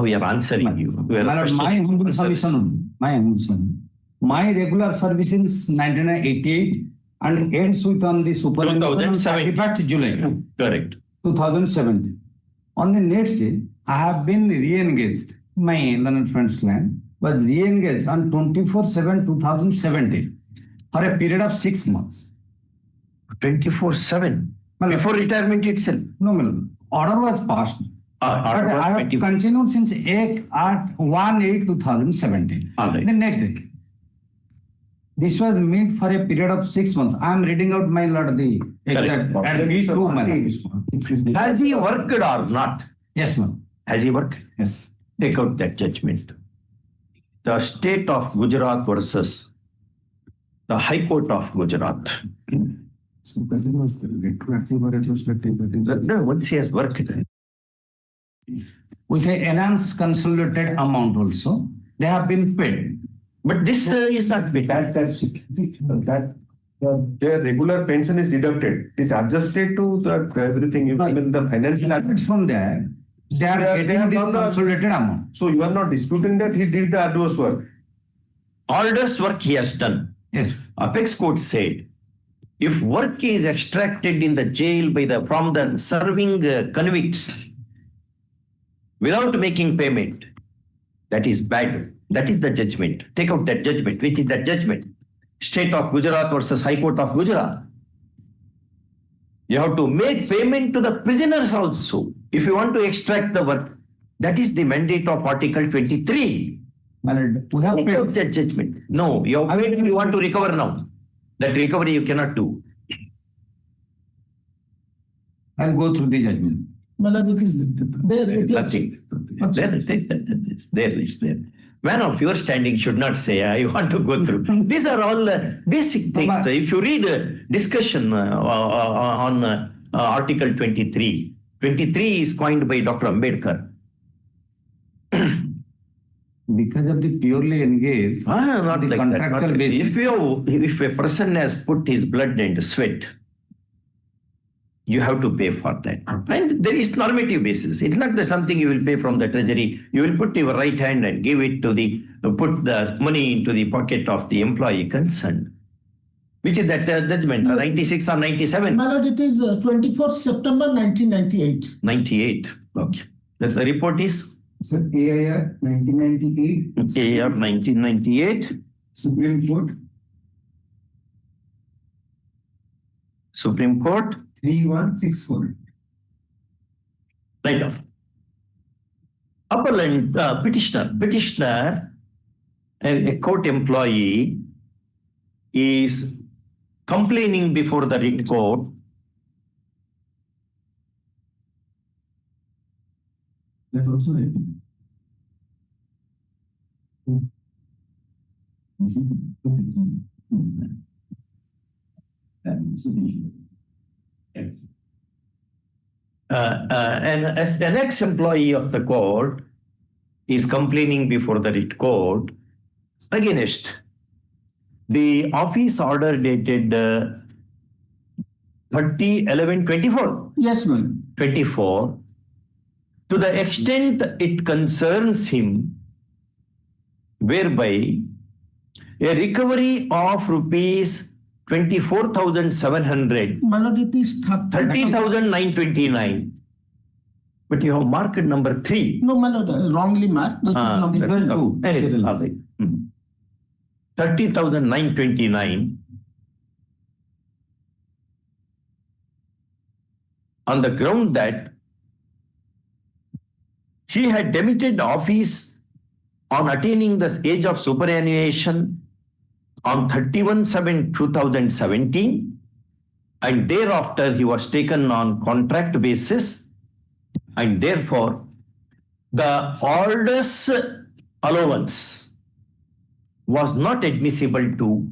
We are answering you. My lord, my humble submission only. My humble submission. My regular service is 1988 and ends with on the superannuation on 31st July. Correct. 2017. On the next day, I have been re-engaged. My learned friend's client was re-engaged on 24/7/2017 for a period of 6 months. 24/7. Before retirement itself. No, my lord. Order was passed. But I have 24. continued since 1/8/2017. All right. The next day. This was meant for a period of 6 months. I am reading out my lord the exact and me too, my lord. Has he worked or not? Yes, ma'am. Has he worked? Yes. Take out that judgment. The state of Gujarat versus the High Court of Gujarat. So that was retroactive or retrospective. No, once he has worked. With an enhanced consolidated amount also, they have been paid. But this is not paid. Their regular pension is deducted. It's adjusted to the everything. Even the financial. It's from there. They are getting the consolidated amount. So you are not disputing that he did the arduous work. Arduous work he has done. Yes. Apex Court said, if work is extracted in the jail from the serving convicts without making payment, that is bad. That is the judgment. Take out that judgment. Which is that judgment? State of Gujarat versus High Court of Gujarat. You have to make payment to the prisoners also if you want to extract the work. That is the mandate of Article 23. My lord, we have Take paid. out that judgment. No, you have paid, you want to recover now. That recovery you cannot do. I'll go through the judgment. My lord, it is there. Nothing. It's there. Man of your standing should not say, I want to go through. These are all basic things. If you read discussion on Article 23, 23 is coined by Dr. Ambedkar. Because of the purely engaged, Not the like contractual that. basis. If a person has put his blood and sweat, you have to pay for that. And there is normative basis. It's not something you will pay from the treasury. You will put your right hand and give it to put the money into the pocket of the employee concerned. Which is that judgment, 96 or 97? My lord, it is 24th September 1998. 98. Okay. The report is? Sir, AIR 1998. AIR 1998. Supreme Court. Supreme Court. 3164. Right off. Appellant, petitioner, a court employee is complaining before the writ court. That also right. An ex-employee of the court is complaining before the writ court against the office order dated 30/11/24. Yes, ma'am. 24. To the extent it concerns him, whereby a recovery of rupees 24,700, My lord, it is 30,929. But you have marked number 3. No, my lord, wrongly marked. Number That's 2. anyway, all right. 30,929 on the ground that he had demitted office on attaining the age of superannuation on 31/7/2017, and thereafter he was taken on contract basis, and therefore the order's allowance was not admissible to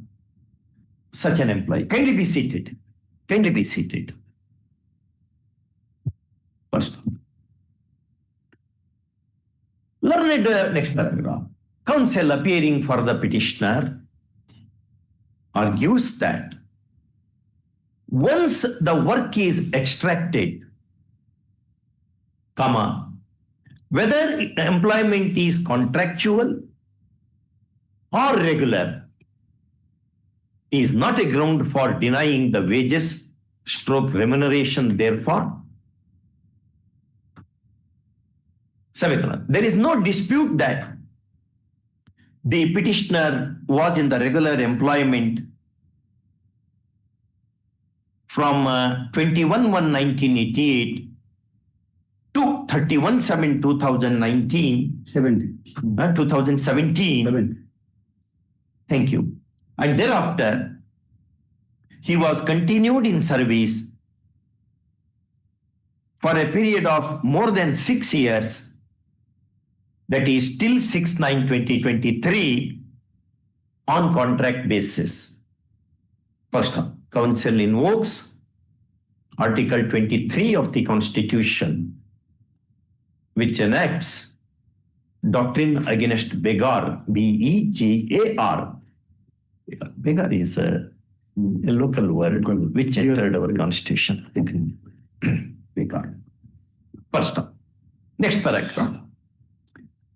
such an employee. Kindly be seated. Kindly be seated. First. Learned next paragraph. Counsel appearing for the petitioner argues that once the work is extracted, comma, whether employment is contractual or regular, is not a ground for denying the wages stroke remuneration therefore. Semicolon. There is no dispute that the petitioner was in the regular employment from 21/1/1988 to 31/7/2019. 2017. Thank you. And thereafter, he was continued in service for a period of more than 6 years, that is till 6/9/2023, on contract basis. First, counsel invokes Article 23 of the Constitution, which enacts doctrine against beggar, B-E-G-A-R. Beggar is a local word which entered our Constitution. Beggar. First, next paragraph.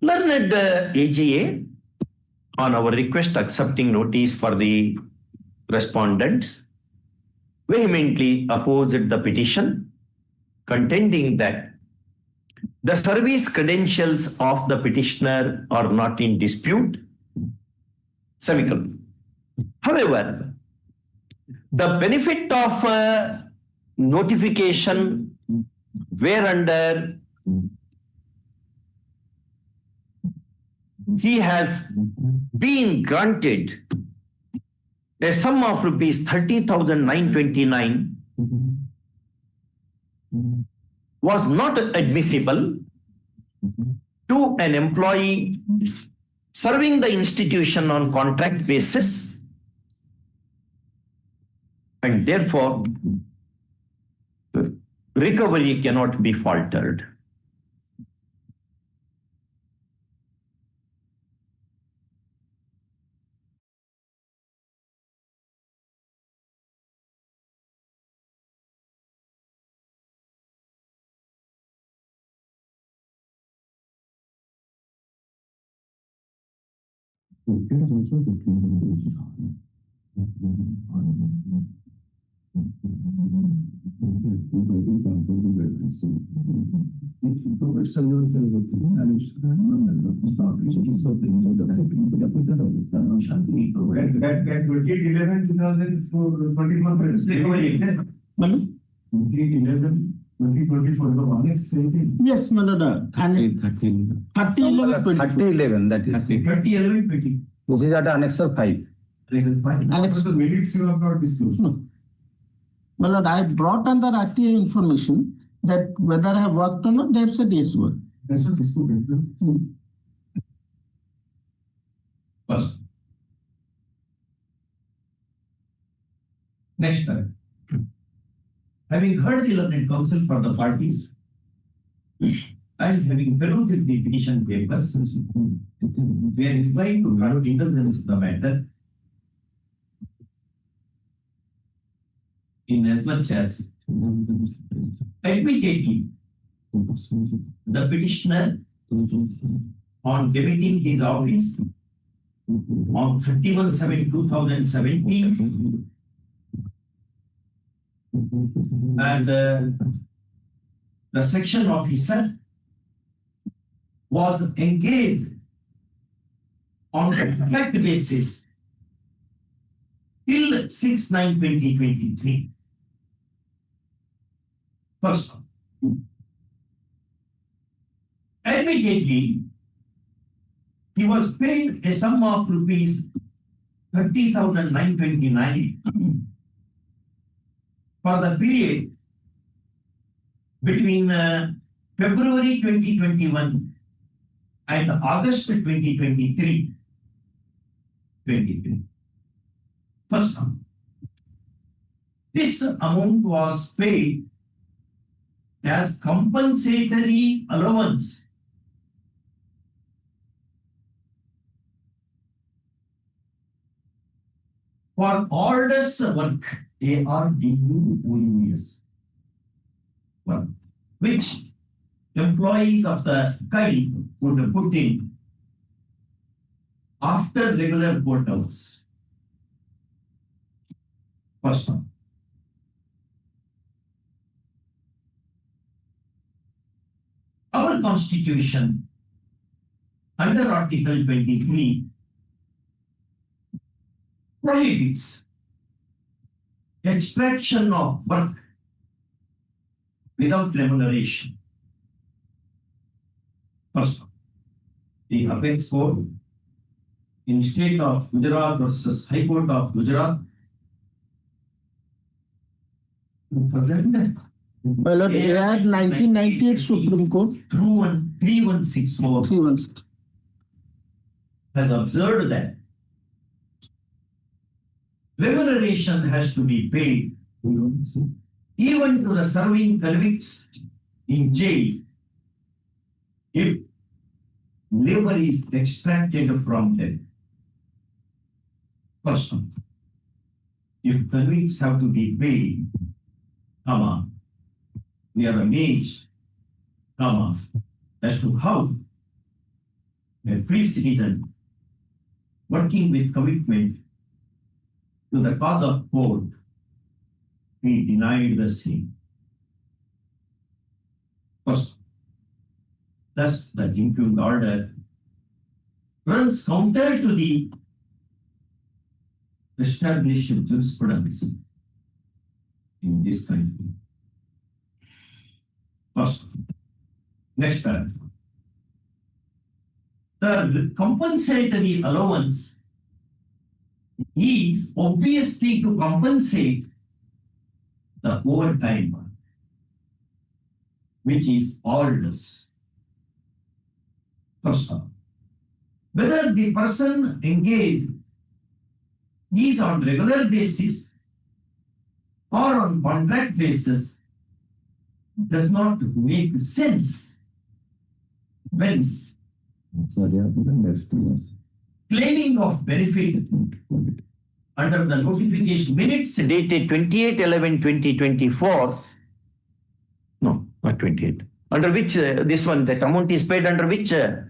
Learned AGA, on our request accepting notice for the respondents, vehemently opposed the petition, contending that the service credentials of the petitioner are not in dispute. Semicolon. However, the benefit of notification whereunder he has been granted a sum of rupees 30,929 was not admissible to an employee serving the institution on contract basis, and therefore recovery cannot be faltered. Yes, Manada. And 3011, that is. 3011. This is at Annexure 5. The minutes you have not disclosed. Well, I brought under RTA information that whether I have worked or not, they have said yes, work. That's not disputed. First. Next paragraph. Having heard the learned counsel for the parties and having perused the petition papers, we are inclined to grant indulgence in the matter in as much as admittedly the petitioner on debiting his office on 31/7/2017 as the section officer was engaged on contract basis till 6/9/2023. First, admittedly, he was paid a sum of rupees 30,929 for the period between February 2021 and August 2023. First time. This amount was paid as compensatory allowance for orders work, ARDUOUS work, which employees of the kind would put in after regular court hours. First one. Our constitution under Article 23 prohibits extraction of work without remuneration. First, the Apex Code in state of Gujarat versus High Court of Gujarat. Well, it had 1998 Supreme Court. Through 3164 316. has observed that remuneration has to be paid even to the serving convicts in jail if labor is extracted from them. First one, if convicts have to be paid, we are amazed, as to how a free citizen working with commitment to the cause of court be denied the same. First, thus the impugned order runs counter to the established jurisprudence in this country. First, next paragraph. The compensatory allowance is obviously to compensate the overtime, which is orders. First of all, whether the person engaged is on regular basis or on contract basis does not make sense when claiming of benefit under the notification minutes dated 28/11/2024, no, not 28, under which this one, that amount is paid under which the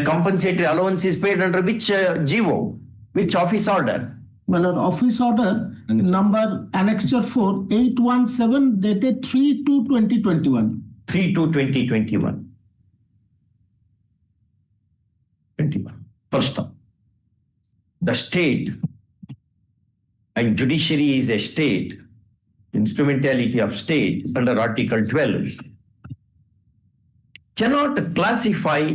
compensatory allowance is paid under which GO, which office order? Well, an office order number annexure 4, 817 dated 3/2/2021. 3/2/2021. 21. First up, the state and judiciary is a state, instrumentality of state under Article 12, cannot classify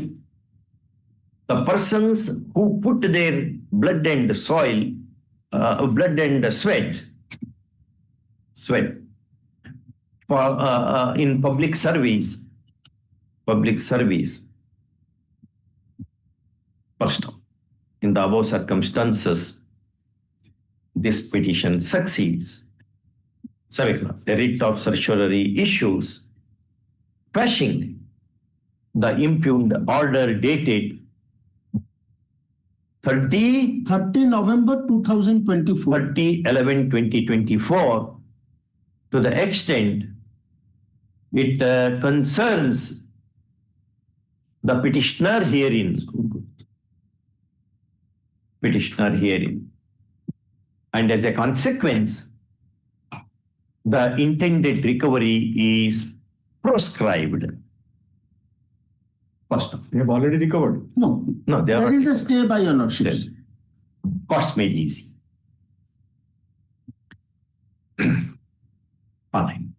the persons who put their blood and soil, blood and sweat for in public service. First, in the above circumstances, this petition succeeds. The writ of certiorari issues, quashing the impugned order dated 30 November 2024. 30/11/2024, to the extent it concerns the petitioner herein. And as a consequence, the intended recovery is proscribed. First, They have already recovered. No, they are there not. is a stay by your lordships. Courts made easy. Fine.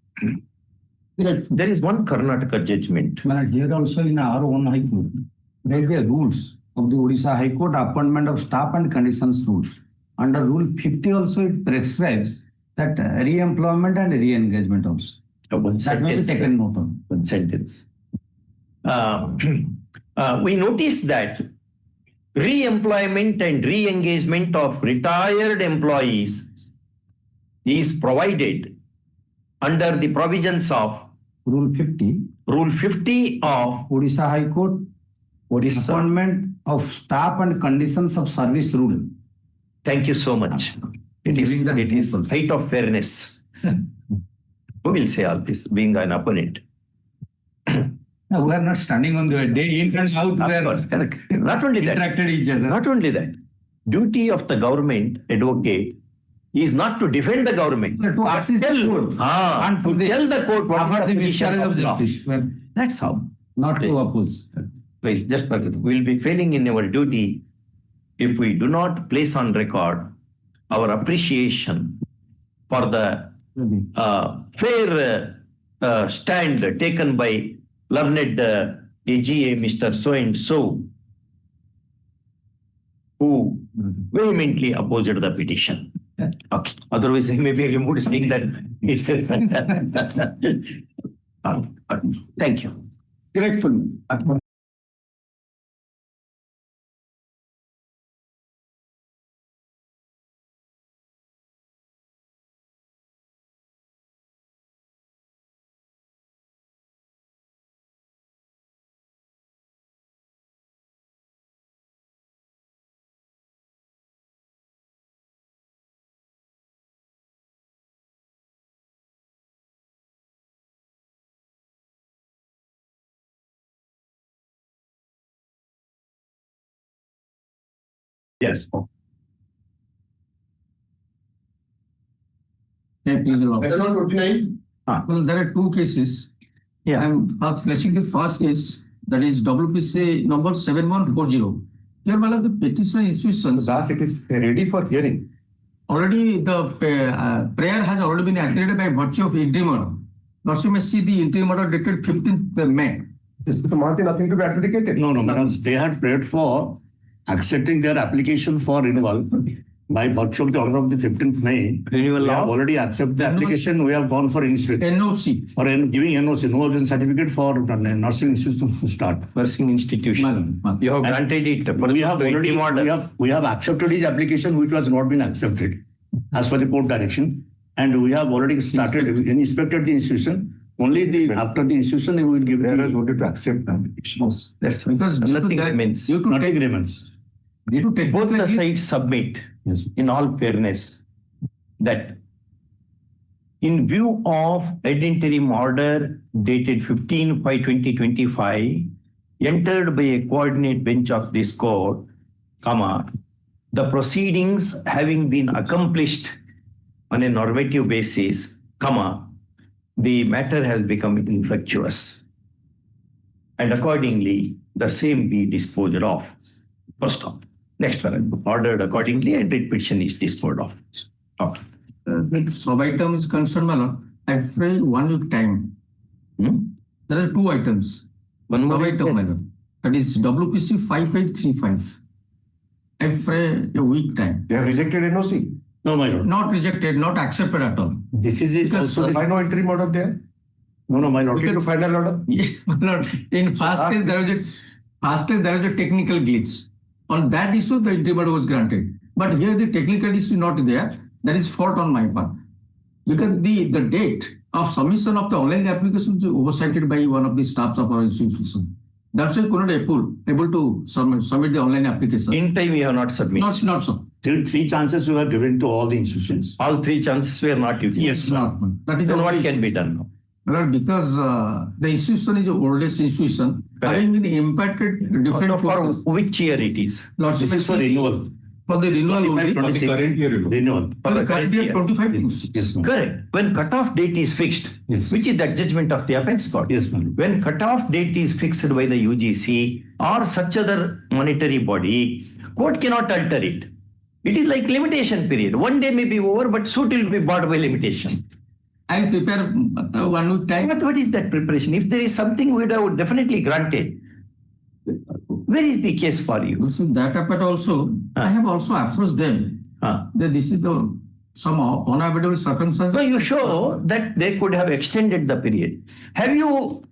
There is one Karnataka judgment. But here also in our own High Court, there are rules of the Odisha High Court, appointment of staff and conditions rules. Under Rule 50 also it prescribes that re-employment and re-engagement also. That may be taken note of. One sentence. We notice that re-employment and re-engagement of retired employees is provided under the provisions of Rule 50, Rule 50 of Odisha High Court, Orissa. appointment of staff and conditions of service rule. Thank you so much. It is height of fairness. Who will say all this, being an opponent? No, we are not standing on the day in and out. We are Correct. Not only that. interacted each other. Not only that. Duty of the government advocate is not to defend the government. To assist the court. And to tell the court what About is the the position miscarriage of of the law. justice. Well, That's how. not to oppose. Wait, just forget. We will be failing in our duty if we do not place on record our appreciation for the fair stand taken by learned AGA, Mr. So and so, who vehemently opposed the petition. Okay. Otherwise, he may be removed saying that. Thank you. Grateful. Yes. Well, there are two cases. Yeah. I'm placing the first case, that is WPC number 7140. Here, one of the petition institutions, Das, it is ready for hearing. already the prayer has already been accredited by virtue of interim order. Now, you may see the interim order dated 15th May. This is nothing to be adjudicated. No, madam, they had prayed for accepting their application for renewal by virtue of the order of the 15th May. Renewal We have of already accepted the application. We have gone for inspection NOC. or giving NOC, no origin certificate for nursing institution to start. Nursing institution. You have granted it. We have already, interim order. we have accepted his application, which was not been accepted as per the court direction. And we have already started, inspected the institution. Only after the institution, we will give voted to accept the application. That's Because due to nothing that, remains. due to nothing remains. due to Both the technically, sides submit Yes. in all fairness that in view of interim order dated 15/5/2025 entered by a coordinate bench of this court, the proceedings having been accomplished on a normative basis, the matter has become infructuous. And accordingly, the same be disposed of. First off. Next one, ordered accordingly and writ petition is disposed of. Okay. with sub-item is concerned, my lord, I pray 1 week time. There are two items. One more Sub-item, my lord. That is WPC 5835. I pray a week time. They have rejected NOC. No, my lord. Not rejected, not accepted at all. This is it Because also. Why no interim order there? No, my lord. Okay, to final order. My lord, in first case there was a technical glitch. On that issue, the interim order was granted. But here the technical issue not there. That is fault on my part. Because the date of submission of the online application is oversighted by one of the staffs of our institution. That's why we could not able to submit the online application. In time, you have not submitted. Not so. Three chances we have given to all the institutions. All three chances were not utilized. Yes, not. That is Then the what only can be done now? Well, because the institution is the oldest institution, having been impacted different For which year it is? Lordship, This is for renewal. for the renewal only. For the current year renewal. For the current year, year. 25 Yes, ma'am. Correct. When cutoff date is fixed, Yes. which is the judgment of the apex court. Yes, ma'am. When cutoff date is fixed by the UGC or such other monetary body, court cannot alter it. It is like limitation period. One day may be over, but suit will be brought by limitation. I'll prepare 1 week time. But what is that preparation? If there is something we would definitely granted, where is the case for you? So that apart also, I have also approached them that this is the some unavoidable circumstances. So you show that they could have extended the period. Have you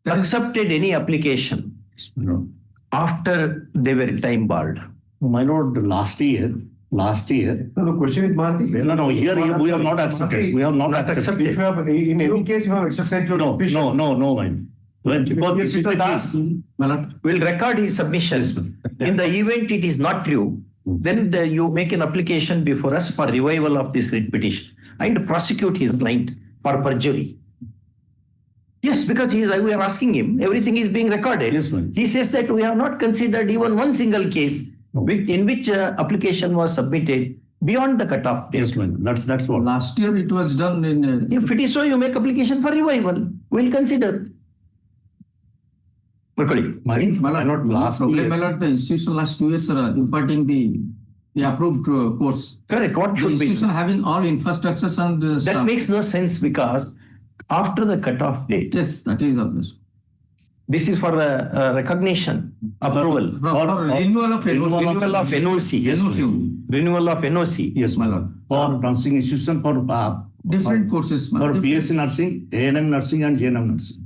accepted any application No. after they were time barred? My lord, last year, last year. No, the question is Mahanti. No, here we have not accepted. We have not accepted. If you have, in any case, you have exercised your petition. No, man. Because this is the case. We'll record his submission. In the event it is not true, then you make an application before us for revival of this writ petition and prosecute his client for perjury. Yes, because we are asking him, everything is being recorded. Yes, ma'am. He says that we have not considered even one single case in which application was submitted beyond the cutoff date. Yes, man. That's what. Last year it was done in. If it is so, you make application for revival. We'll consider. Not last year. The institution last 2 years are imparting the approved course. Correct. What The should be? institution having all infrastructures and That stuff. makes no sense because after the cutoff date, Yes, that is obvious. this is for recognition, approval, For renewal of renewal of NOC. NOC. Renewal of NOC. Yes, my lord. For nursing institution for Different courses. for BSc nursing, A&M nursing, and GNM nursing.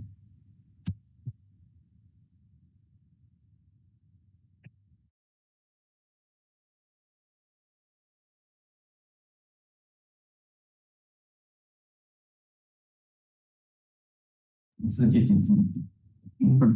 But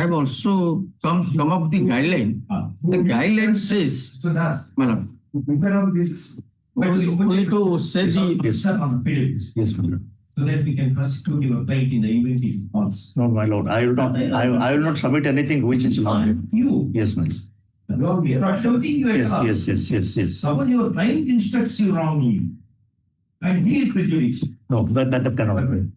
I've also come up the guideline. The guideline says, So that's, madam, prepare all this. only to say the, Yes, sir, on the pages, Yes, my lord. so that we can prosecute your client in the event if false. No, my lord. I will not submit anything which is not. You, Yes, ma'am. you are something you have. Yes. Suppose your client instructs you wrongly, and he is prejudiced. No, that cannot be.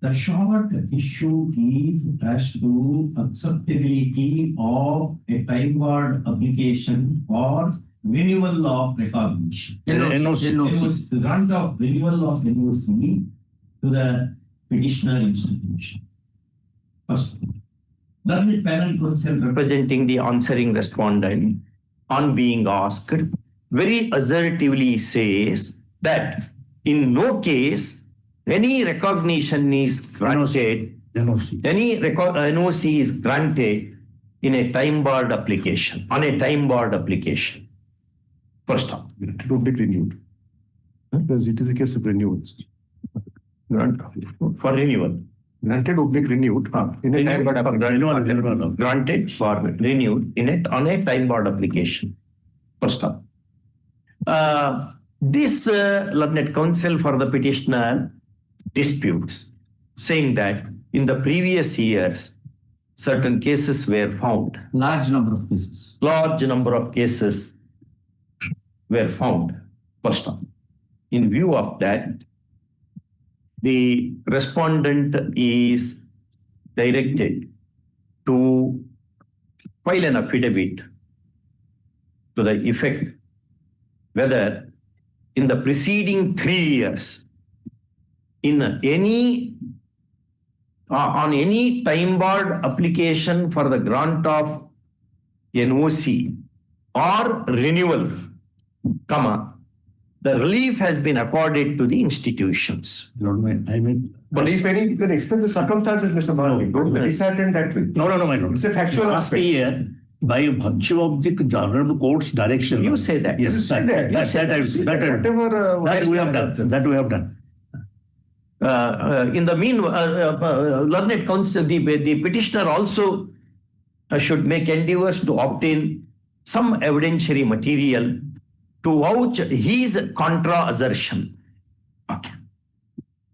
The short issue is as to acceptability of a time-barred application or renewal of recognition. NOC. The grant of renewal of NOC to the petitioner institution. First, learned panel counsel Representing the answering respondent on being asked very assertively says that in no case any recognition is granted, NOC. any NOC is granted in a time-barred application, on a time-barred application. First off. It would be renewed. Because it is a case of renewal. For renewal. Granted would be renewed in a time barred application. Granted for renewed on a time-barred application. First off. This learned counsel for the petitioner disputes, saying that in the previous years, certain cases were found. large number of cases. Large number of cases were found. First off. In view of that, the respondent is directed to file an affidavit to the effect whether in the preceding 3 years, in any on any time-barred application for the grant of NOC or renewal, the relief has been accorded to the institutions. Lord, I mean. But if any, you can explain the circumstances, Mr. Bharati. Don't be disheartened that way. No, my lord. It's a factual Last aspect. year, by virtue of the Honorable Court's direction. You say that. Yes, You say that. That we have done. That we have done. In the meanwhile, learned counsel, the petitioner also should make endeavors to obtain some evidentiary material to vouch his contra assertion. Okay.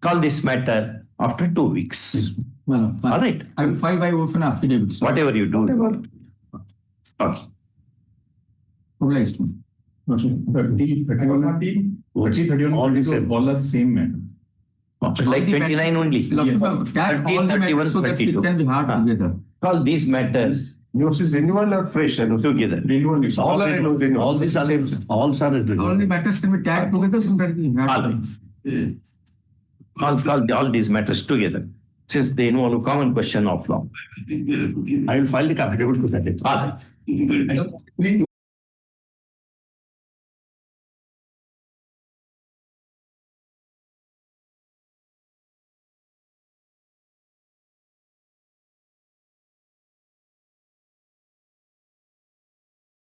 Call this matter after 2 weeks. Madam, All right. I will file by open affidavit. sir. Whatever you do. Okay. Obliged. All this All are same matter. Like 29 only. Tag all the matters so that it can be hard together. All these matters Yours is renewal or fresh together. renewal. All are renewal. All these are Same. all are All the matters can be tagged together so that we have. All these matters together, since they involve a common question of law. I will file the affidavit to that. All right.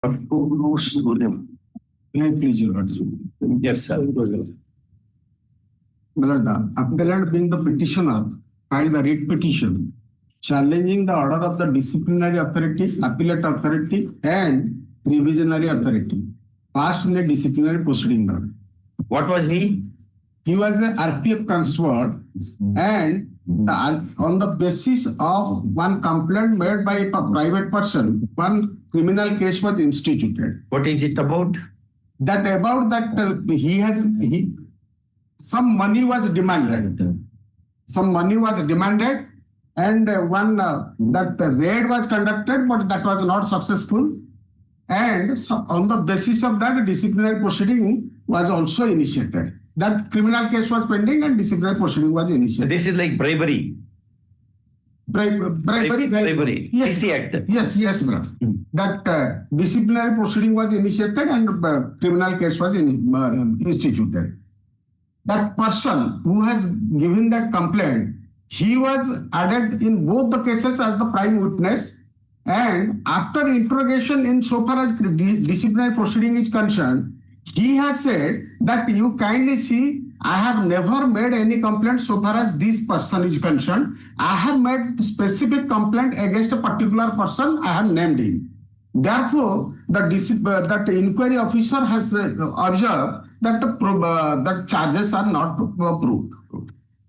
Who goes to them? Please, Your Lordship. Yes, sir. The appellant being the petitioner filed the writ petition challenging the order of the disciplinary authority, appellate authority, and revisionary authority passed in a disciplinary proceeding. What was he? He was a RPF constable, and on the basis of one complaint made by a private person, one criminal case was instituted. What is it about? That about that some money was demanded. Some money was demanded, and that raid was conducted, but that was not successful. And so on the basis of that, disciplinary proceeding was also initiated. That criminal case was pending and disciplinary proceeding was initiated. This is like bribery. Bribery. Yes. DC Act. Yes, brother. That disciplinary proceeding was initiated and criminal case was instituted. That person who has given that complaint, he was added in both the cases as the prime witness. And after interrogation, in so far as disciplinary proceeding is concerned, he has said that you kindly see, I have never made any complaint so far as this person is concerned. I have made specific complaint against a particular person. I have named him. Therefore, that inquiry officer has observed that that charges are not proved.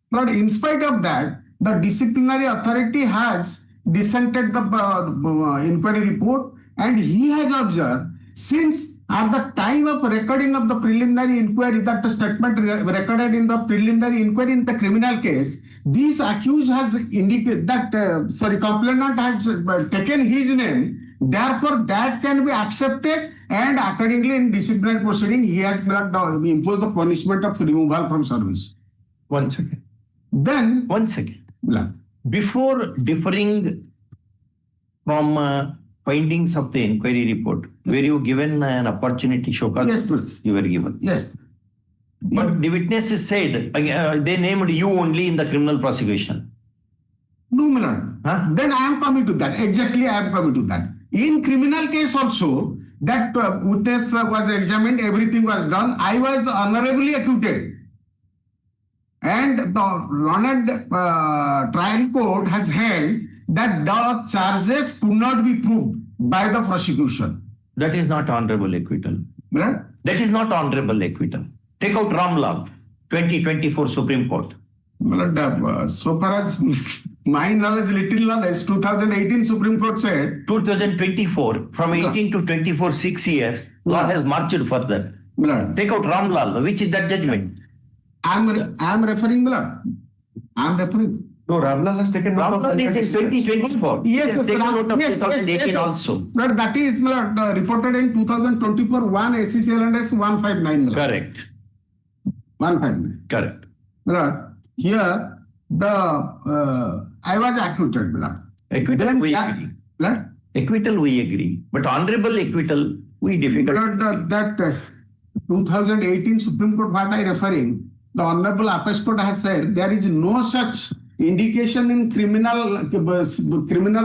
But in spite of that, the disciplinary authority has dissented the inquiry report, and he has observed, since at the time of recording of the preliminary inquiry, that the statement recorded in the preliminary inquiry in the criminal case, this accused has indicated that, complainant has taken his name. Therefore, that can be accepted, and accordingly in disciplinary proceeding, he has imposed the punishment of removal from service. 1 second. Then, 1 second. Yeah. Before differing from findings of the inquiry report, were you given an opportunity, Shokat? Yes, sir. You were given. Yes. But the witnesses said they named you only in the criminal prosecution. No, Milord. Huh? Then I am coming to that. Exactly, I am coming to that. In criminal case also, that witness was examined, everything was done. I was honorably acquitted. And the learned trial court has held that the charges could not be proved by the prosecution. That is not honorable acquittal. Right? That is not honorable acquittal. Take out Ramlal, 2024 Supreme Court. So far as my knowledge, little knowledge, 2018 Supreme Court said. 2024, from 18 to 24, 6 years, law has marched further. Right. Take out Ramlal, which is that judgment? I am referring, I am referring. No, Ramlal has taken note of Ramlal is in 2024. Yes, Take note of yes, 2018 yes. also. But that is reported in 2024, 1 SCCLNS 159. Correct. 159. Correct. Here, I was acquitted. Acquittal, Then we agree. Blood? Acquittal, we agree. But honorable acquittal, we difficult. That 2018 Supreme Court, what I referring, the Honorable Apex Court has said there is no such indication in criminal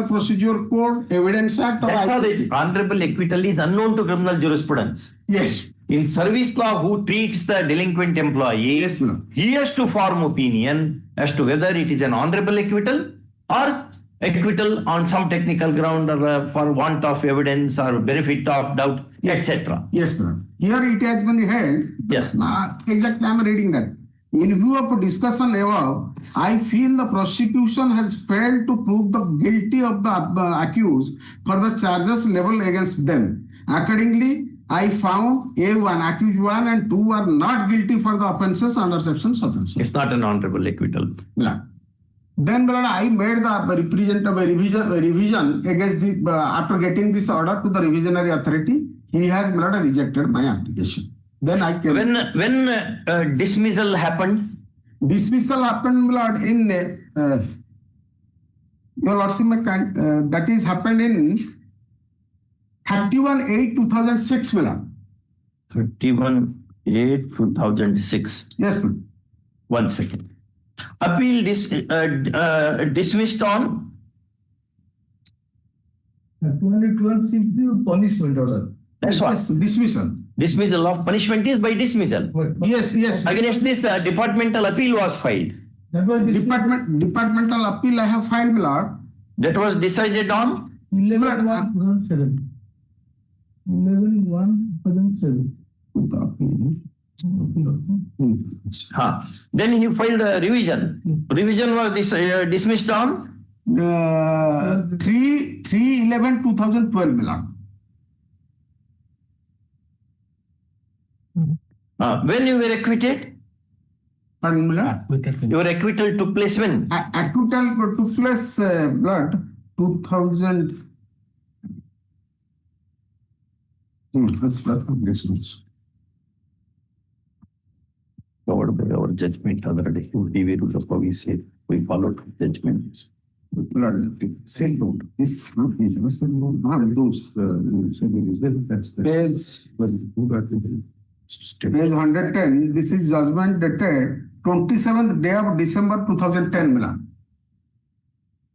procedure code, evidence act. That's how the honorable acquittal is unknown to criminal jurisprudence. Yes. In service law, who treats the delinquent employee, Yes, ma'am. he has to form opinion as to whether it is an honorable acquittal or acquittal on some technical ground or for want of evidence or benefit of doubt, etc. Yes, ma'am. Here it has been held. Yes. Exactly, I am reading that. In view of discussion above, I feel the prosecution has failed to prove the guilty of the accused for the charges leveled against them. Accordingly, I found A1, accused 1 and 2 are not guilty for the offences under section offences. It's not an honorable acquittal. Yeah. Then I made the revision against the after getting this order to the revisionary authority. He has rejected my application. Then I can. When dismissal happened? Dismissal happened in your lordship, that is happened in 31/8/2006. 31/8/2006. Yes, ma'am. 1 second. Appeal dismissed on? 212 simply punishment order. That's what. Yes, dismissal. Dismissal of punishment is by dismissal. Yes, yes. Against this, departmental appeal was filed. That was Departmental appeal I have filed, my lord. That was decided on 11/1/2007. 11/1/2007. Then he filed a revision. Revision was dismissed on 3/11/2012, my lord. when you were acquitted. Pardon, my lord? Your acquittal took place when? Acquittal took place, blood, 2000. That's blood from this month. Covered by our judgment other day. We said we followed judgments. Same note. This group is those. That's the Page 110, this is judgment dated 27th day of December 2010, Milan.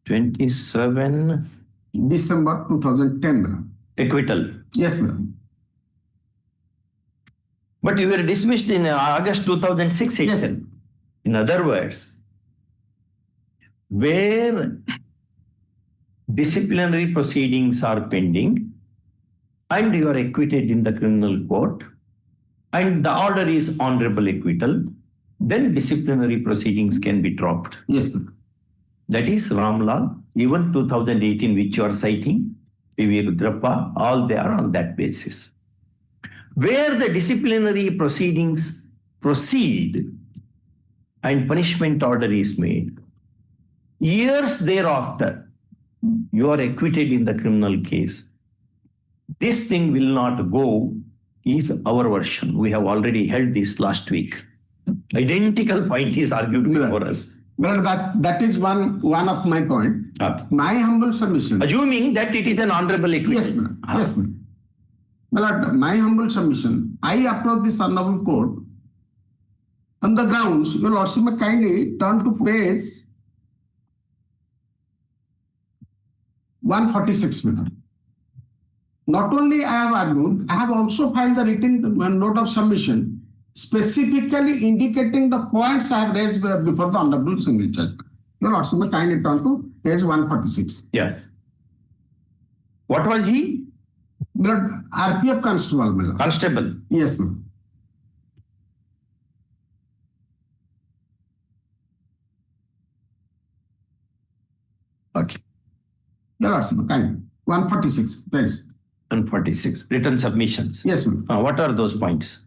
27 December 2010, Milan. acquittal. Yes, Milan. But you were dismissed in August 2006 itself. In other words, where disciplinary proceedings are pending and you are acquitted in the criminal court and the order is honorable acquittal, then disciplinary proceedings can be dropped. Yes, sir. That is Ramlal, even 2018, which you are citing, PV Rudrappa, all they are on that basis. Where the disciplinary proceedings proceed and punishment order is made, years thereafter, you are acquitted in the criminal case. This thing will not go is our version. We have already held this last week. Identical point is argued before us. Well, that is one of my point. My humble submission. Assuming that it is an honorable acquittal. Yes, madam. Yes, madam. Well, my humble submission, I approach this honorable court on the grounds, your lordship may kindly turn to page 146, madam. Not only I have argued, I have also filed the written note of submission specifically indicating the points I have raised before the honorable single judge. Your lordship may kindly turn to page 146. Yeah. What was he? RPF constable, madam. Constable. Yes, ma'am. Okay. Your lordship, kindly. 146, please. 146. Written submissions. Yes, ma'am. What are those points?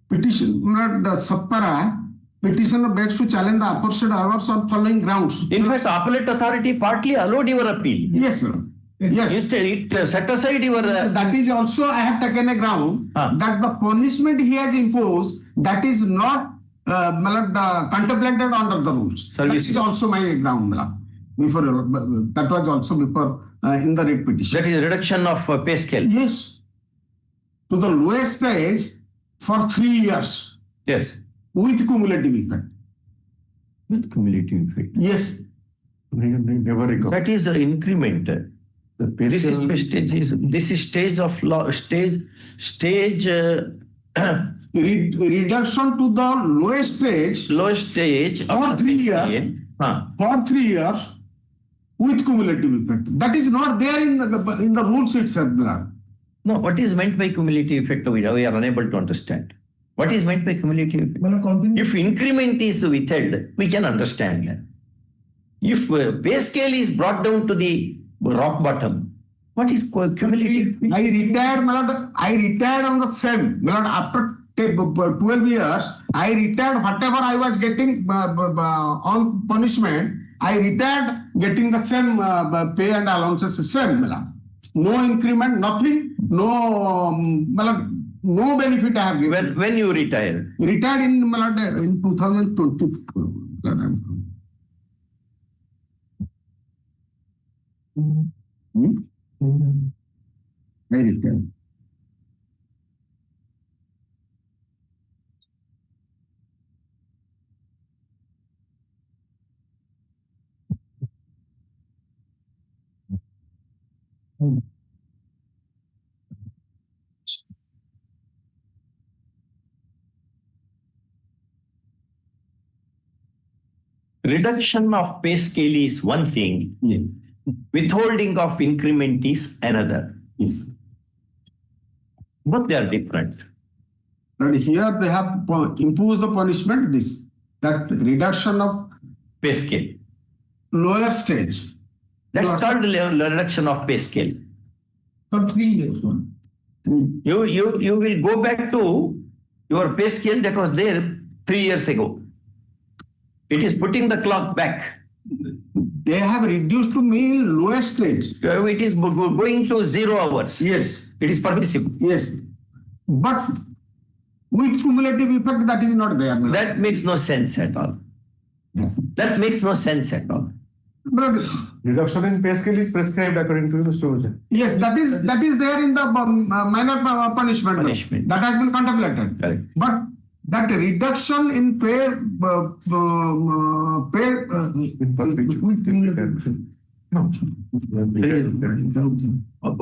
Petition, the Sapara, petitioner begs to challenge the aforesaid orders on following grounds. In fact, appellate authority partly allowed your appeal. Yes, ma'am. Yes. It set aside your... that is also, I have taken a ground that the punishment he has imposed, that is not contemplated under the rules. That is also my ground, before that was also before in the writ petition. That is reduction of pay scale. Yes. To the lowest stage for 3 years. Yes. With cumulative effect. With cumulative effect. Yes. Never recover. That is the increment. The pay This scale is stage of law, reduction to the lowest stage for 3 years. For 3 years with cumulative effect. That is not there in the rules itself. No, what is meant by cumulative effect? We are unable to understand. What is meant by cumulative effect? If increment is withheld, we can understand that. If pay scale is brought down to the rock bottom, what is cumulative? I retired on the same. After 12 years, I retired whatever I was getting on punishment. I retired getting the same pay and allowances, same. No increment, nothing, no benefit I have given. When you retired? Retired in 2020. I retired. Reduction of pay scale is one thing. Yeah. Withholding of increment is another. Yes. Both they are different. And here they have imposed the punishment, that reduction of Pay scale. lower stage. That's called reduction of pay scale. For 3 years. You will go back to your pay scale that was there 3 years ago. It is putting the clock back. They have reduced to me lowest stage. It is going to 0 hours. Yes. It is permissible. Yes. But with cumulative effect, that is not there. That makes no sense at all. That makes no sense at all. But Reduction in pay scale is prescribed according to Mr. Oja. yes, that is there in the minor punishment. Punishment. That has been contemplated. Correct. But that reduction in pay, No.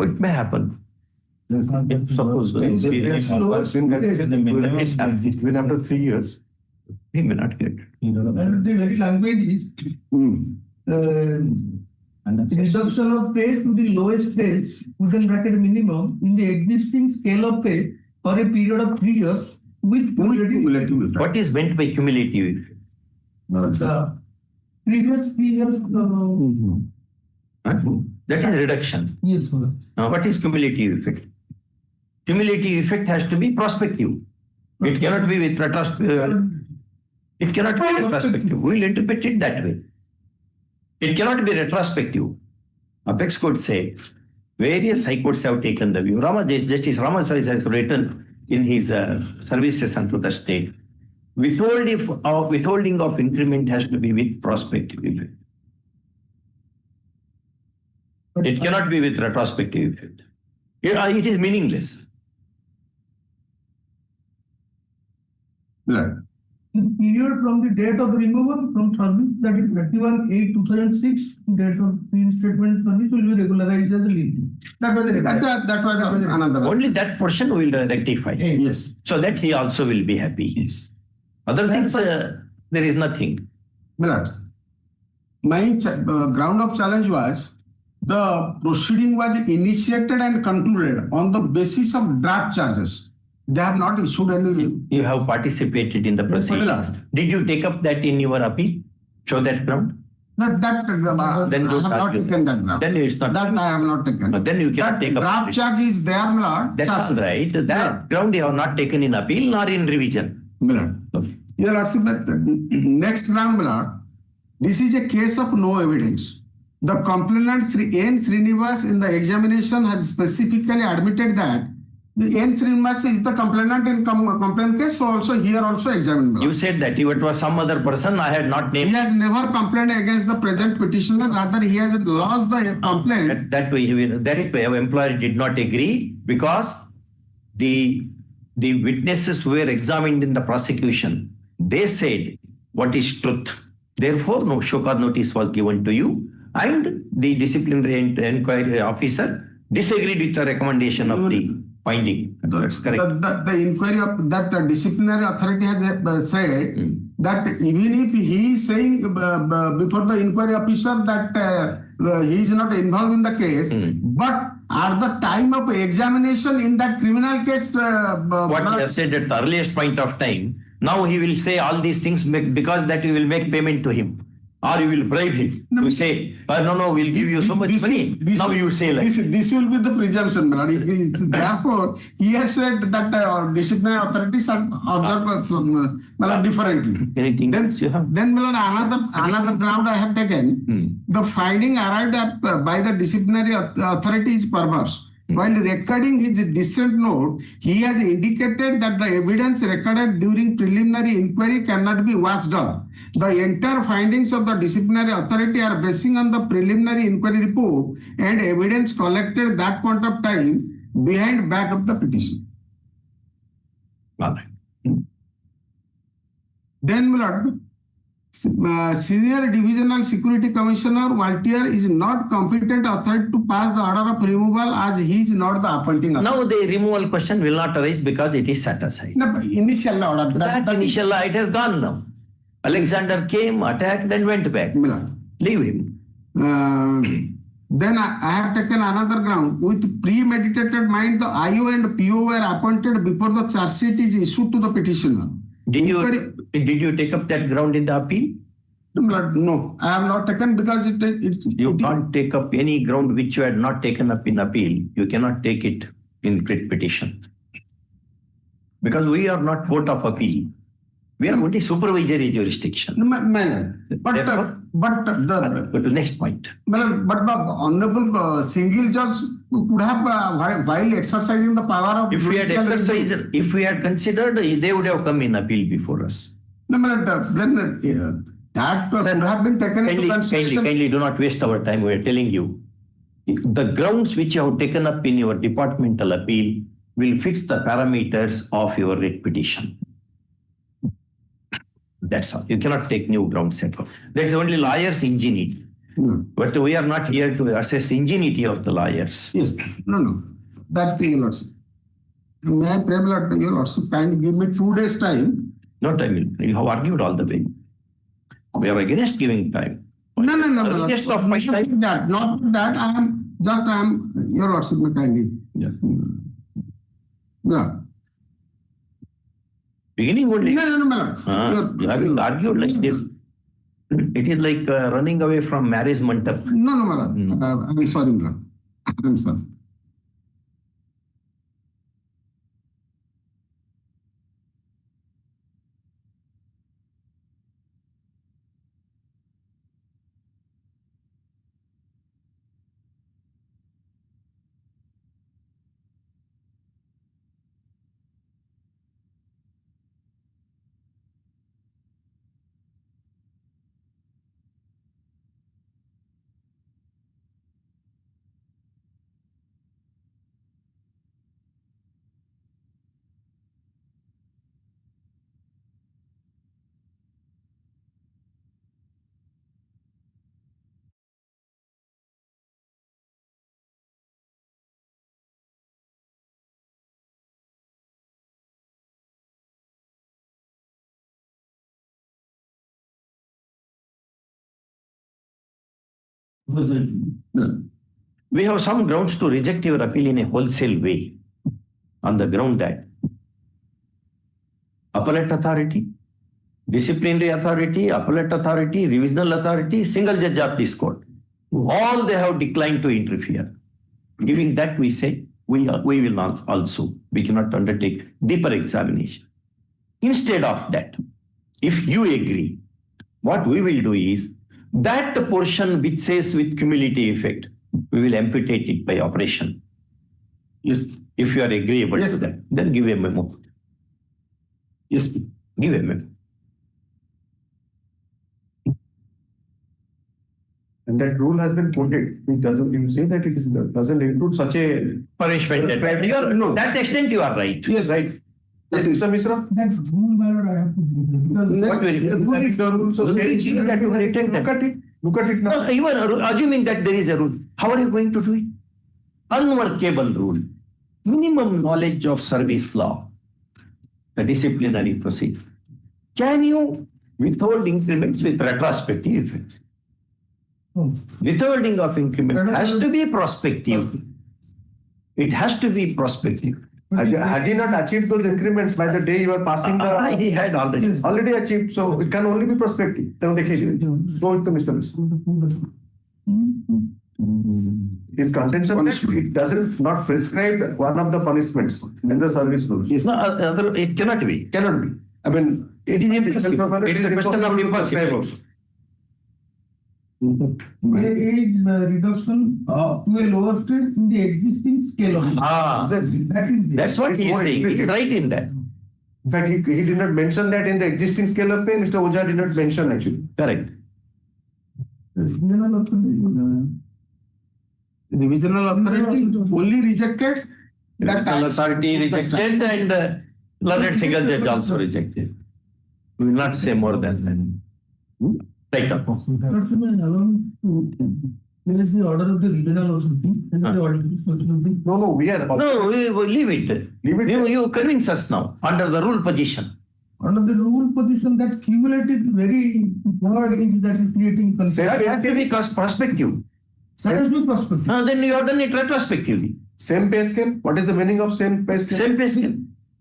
It may happen. Suppose Even after 3 years. he may not get it. And the very language is reduction of pay to the lowest stage within bracket minimum in the existing scale of pay for a period of 3 years with cumulative effect. What is meant by cumulative? the previous 3 years. That is reduction. Yes, sir. Now, what is cumulative effect? Cumulative effect has to be prospective. It cannot be with retrospective. It cannot be retrospective. We will interpret it that way. It cannot be retrospective. Apex could say various high courts have taken the view. Justice Ramaswamy has written in his services unto the state. Withholding of increment has to be with prospective effect. It cannot be with retrospective effect. It is meaningless. Right. The period from the date of removal from service, that is 31/8/2006, date of reinstatement service will be regularized as a leave. That was the That was another. Only that portion will rectify. Yes. So that he also will be happy. Yes. Other things, there is nothing. Milord, my ground of challenge was the proceeding was initiated and concluded on the basis of draft charges. They have not issued any. You have participated in the proceedings. Lord. Did you take up that in your appeal? Show that ground? That Then I have not taken that ground. Then it's not. That I have not taken. No, then you cannot take up. Draft charge is there, Milord. That's all right. That ground you have not taken in appeal nor in revision. Milord. Your Lordship, next ground, Milord. This is a case of no evidence. The complainant N. Srinivas in the examination has specifically admitted that the N. Srinivas is the complainant in complaint case, so also here also examined. You said that if it was some other person, I had not named. He has never complained against the present petitioner, rather he has lost the complaint. That employer did not agree because the witnesses who were examined in the prosecution, they said what is truth. Therefore, no show cause notice was given to you, and the disciplinary inquiry officer disagreed with the recommendation of the finding. That's correct. The inquiry of that disciplinary authority has said that even if he is saying before the inquiry officer that he is not involved in the case, but at the time of examination in that criminal case, what he has said at the earliest point of time, now he will say all these things because that you will make payment to him. Or you will bribe him to say, no, we'll give you so much money. Now you say like this will be the presumption, therefore, he has said that disciplinary authorities are observed differently. Anything then another ground I have taken, the finding arrived at by the disciplinary authority is perverse. While recording his dissent note, he has indicated that the evidence recorded during preliminary inquiry cannot be washed off. The entire findings of the disciplinary authority are basing on the preliminary inquiry report and evidence collected that point of time behind back of the petition. all right. Then, Lord, Senior Divisional Security Commissioner Waltier is not competent authority to pass the order of removal as he is not the appointing authority. Now the removal question will not arise because it is set aside. No, initial order. That initial it has gone now. Alexander came, attacked, and went back. Leave him. Then I have taken another ground. With premeditated mind, the IO and PO were appointed before the charge sheet is issued to the petitioner. Did you take up that ground in the appeal? No, I have not taken because you can't take up any ground which you had not taken up in appeal. You cannot take it in writ petition. Because we are not court of appeal. We are only supervisory jurisdiction. But go to next point. But the honorable single judge could have, while exercising the power of... If we had considered, they would have come in appeal before us. Then that could have been taken into consideration. Kindly do not waste our time. We are telling you. The grounds which you have taken up in your departmental appeal will fix the parameters of your writ petition. That's all. You cannot take new grounds at all. That's only lawyers' ingenuity. But we are not here to assess ingenuity of the lawyers. Yes. No. That your lordship. May I pray, your lordship, kindly give me 2 days time. No time. You have argued all the way. We are against giving time. No. Just of my time. Not that. I am your lordship, may kindly. Yeah. Beginning only. No. You have argued like this. It is like running away from marriage mandap. No, I'm sorry, madam. I'm sorry. We have some grounds to reject your appeal in a wholesale way on the ground that appellate authority, disciplinary authority, appellate authority, revisional authority, single judge of this court, all they have declined to interfere. Giving that, we say we will not also, we cannot undertake deeper examination. Instead of that, if you agree, what we will do is that portion which says with cumulative effect, we will amputate it by operation. Yes. If you are agreeable to that, then give a memo. Yes. Give a memo. And that rule has been quoted. It doesn't. You say that it doesn't include such a punishment. No, that extent you are right. Yes, right. Yes, Mr. Misra. That rule where I have to. What will Look at it now. No, you are assuming that there is a rule. How are you going to do it? Unworkable rule. Minimum knowledge of service law, the disciplinary procedure. Can you withhold increments with retrospective effect? Withholding of increment has to be prospective. It has to be prospective. Had he not achieved those increments by the day you are passing the... He had already achieved, so it can only be prospective. Show it to Mr. His contention that it doesn't not prescribe one of the punishments in the service rule. Yes. No, it cannot be. Cannot be. I mean, it is impossible. It's a question of impossible. Age reduction to a lower stage in the existing scale of That's what he is saying. He is right in that. In fact, he did not mention that in the existing scale of pay. Mr. Oja did not mention actually. Correct. Revisional authority only rejected. Revisional authority rejected and learned single judge also rejected. We will not say more than that. Right up. There is the order of the regional or something. No, we are. No, we leave it. You convince us now under the rule position. Under the rule position, that cumulative very word is that is creating concern. That has to be prospective. That has to be prospective. Then you have done it retrospectively. Same pay scale? What is the meaning of same pay scale? Same pay scale.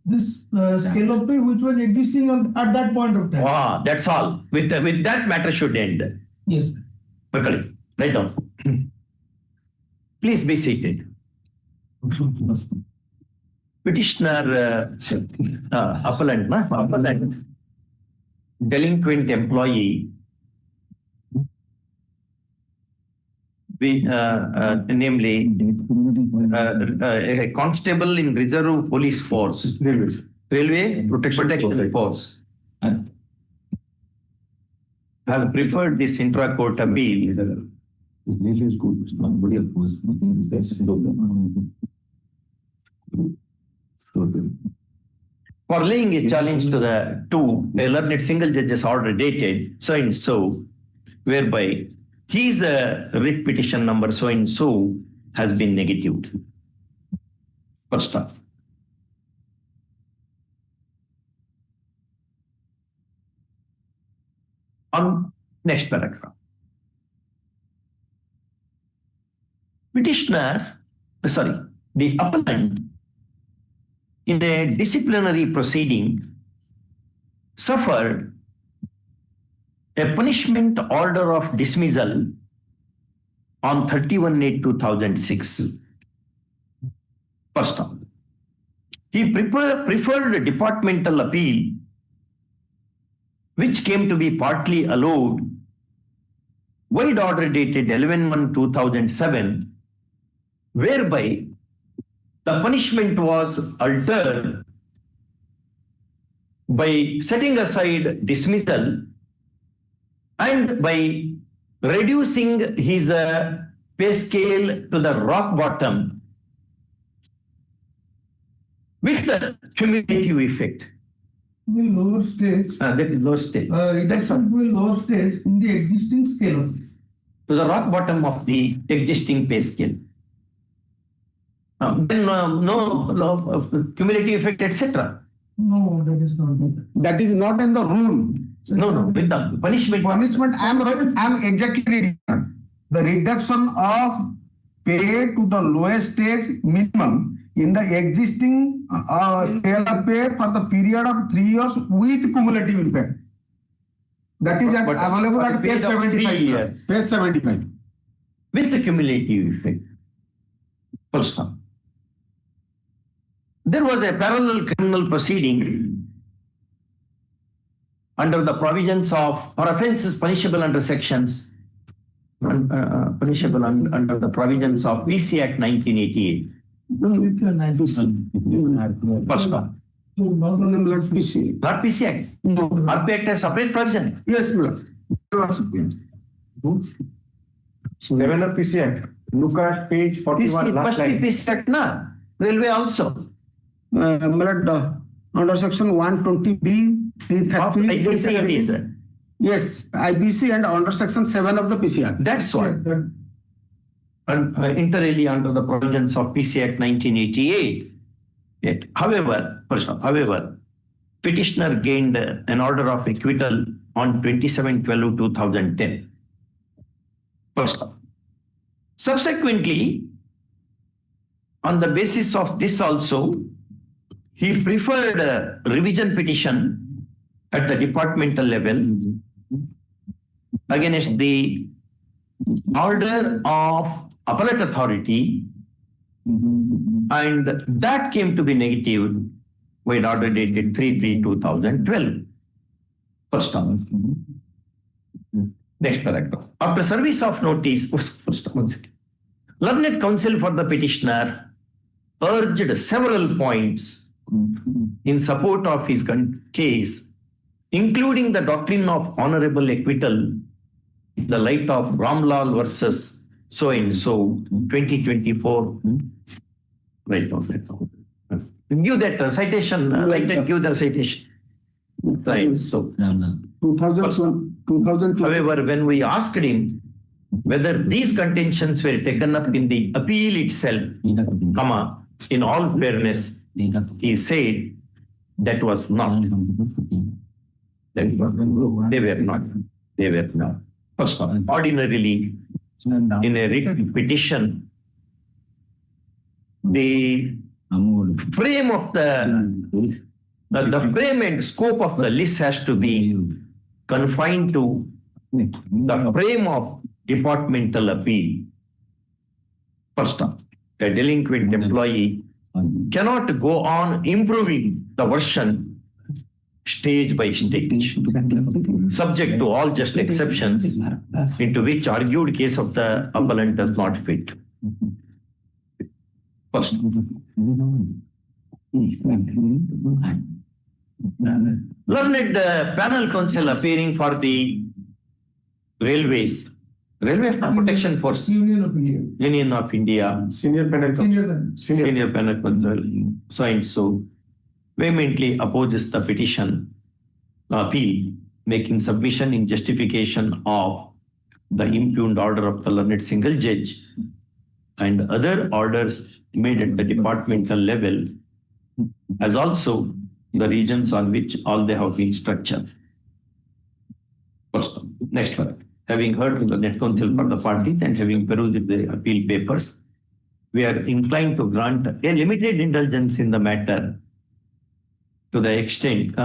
This scale of pay which was existing at that point of time. Ah, that's all. With that matter should end. Yes. Quickly, write down. Please be seated. Petitioner, appellant, delinquent employee, namely a constable in Reserve Police Force, Railway Protection Force, has preferred this intra-court appeal. His name is good. Nobody opposed. For laying a challenge to the a learned single judge's order dated so and so, whereby his writ petition number so and so has been negatived. First off. On next paragraph. The appellant in a disciplinary proceeding suffered a punishment order of dismissal on 31/8/2006. First off, he preferred a departmental appeal which came to be partly allowed, wide order dated 11/1/2007, whereby the punishment was altered by setting aside dismissal and by reducing his pay scale to the rock bottom with the cumulative effect. In lower stage. That is lower stage. That's what will lower stage in the existing scale. To the rock bottom of the existing pay scale. Then no cumulative effect, etc. No, that is not that. That is not in the rule. No, with the punishment. Punishment, I'm exactly reading. The reduction of pay to the lowest stage minimum in the existing scale of pay for the period of 3 years with cumulative effect. That is available at page 75. Page 75. With the cumulative effect. Full stop. There was a parallel criminal proceeding under the provisions of, for offences punishable under sections, punishable under the provisions of PC Act 1988. First one. Not PC. Not PC Act. RP Act has separate provision. Yes, ma'am. 7 of PC Act. Look at page 41. Must be PC Act, na? Railway also. Under section 120B, 330. Yes, IBC and under section 7 of the PC Act. That's what. Inter alia under the provisions of PC Act 1988. Yet, however, petitioner gained an order of acquittal on 27/12/2010. First off. Subsequently, on the basis of this also, he preferred a revision petition at the departmental level against the order of appellate authority, and that came to be negative with order dated 3/3/2012. First off. Next paragraph. After service of notice, learned counsel for the petitioner urged several points in support of his case, including the doctrine of honorable acquittal in the light of Ramlal versus so and so 2024. Right now, give that citation. Give the citation. Right. So, 2000. However, when we asked him whether these contentions were taken up in the appeal itself, in all fairness, he said that was not. They were not. They were not. First of all, ordinarily, in a written petition, the frame of the frame and scope of the list has to be confined to the frame of departmental appeal. First off, a delinquent employee cannot go on improving the version stage by stage, subject to all just exceptions into which argued case of the appellant does not fit. First, learned panel counsel appearing for the Railway Protection Force, Union of India, Senior panel counsel. Senior panel counsel, so and so, vehemently opposes the petition appeal, making submission in justification of the impugned order of the learned single judge and other orders made at the departmental level, as also the regions on which all they have been structured. First, next one. Having heard from the net counsel for the parties and having perused the appeal papers, we are inclined to grant a limited indulgence in the matter to the extent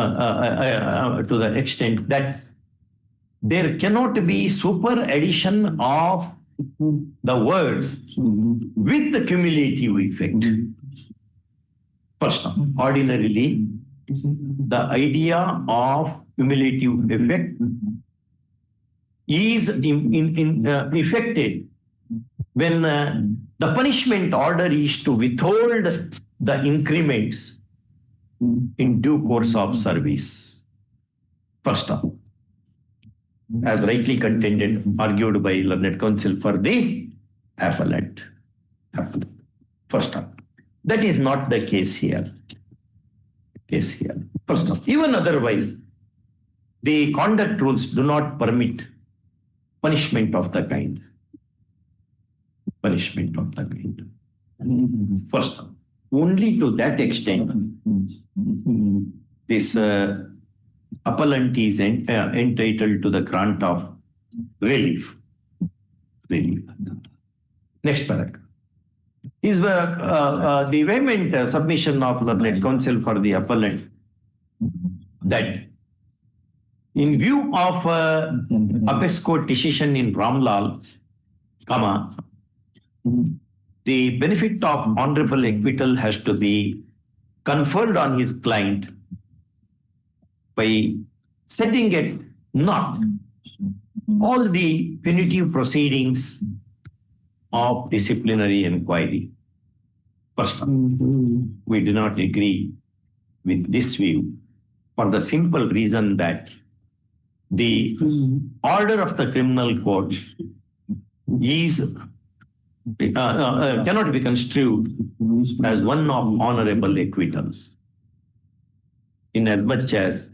that there cannot be super addition of the words with the cumulative effect. First, ordinarily, the idea of cumulative effect is effected when the punishment order is to withhold the increments in due course of service. First off, as rightly contended, argued by learned counsel for the appellant. First off, that is not the case here. First off, even otherwise, the conduct rules do not permit punishment of the kind. First, only to that extent, this appellant is entitled to the grant of relief. Next paragraph. Is the vehement submission of learned counsel for the appellant that in view of Apex Court decision in Ramlal, the benefit of honorable acquittal has to be conferred on his client by setting at naught all the punitive proceedings of disciplinary inquiry. First, we do not agree with this view for the simple reason that the order of the criminal court is cannot be construed as one of honorable acquittal, in as much as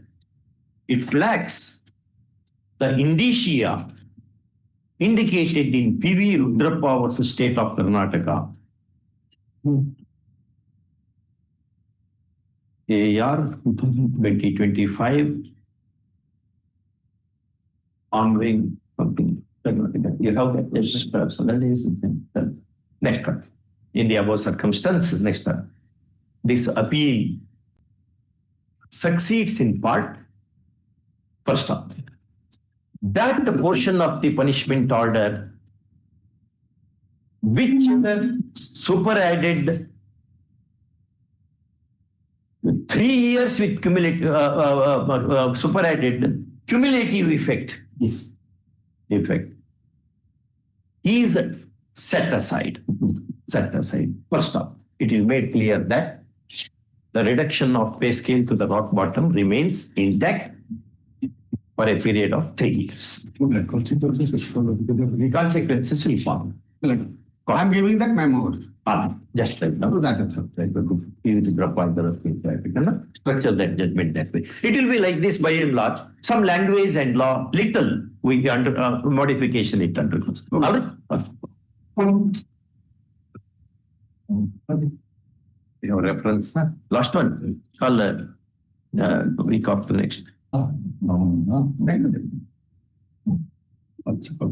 it lacks the indicia indicated in P.V. Rudrappa versus State of Karnataka, AR 2025, ongoing something. You have that. Yes, perhaps that is next one. In the above circumstances, next one. This appeal succeeds in part. First off, that portion of the punishment order which superadded 3 years with superadded cumulative effect is set aside. First off, it is made clear that the reduction of pay scale to the rock bottom remains intact for a period of 3 years. Consequences will follow. I'm giving that memo. Just like now. To that effect. Structure that judgment that way. It will be like this by and large. Some language and law, little we modification it undergoes. All right? Your reference. Last one. Call week after next. अच्छा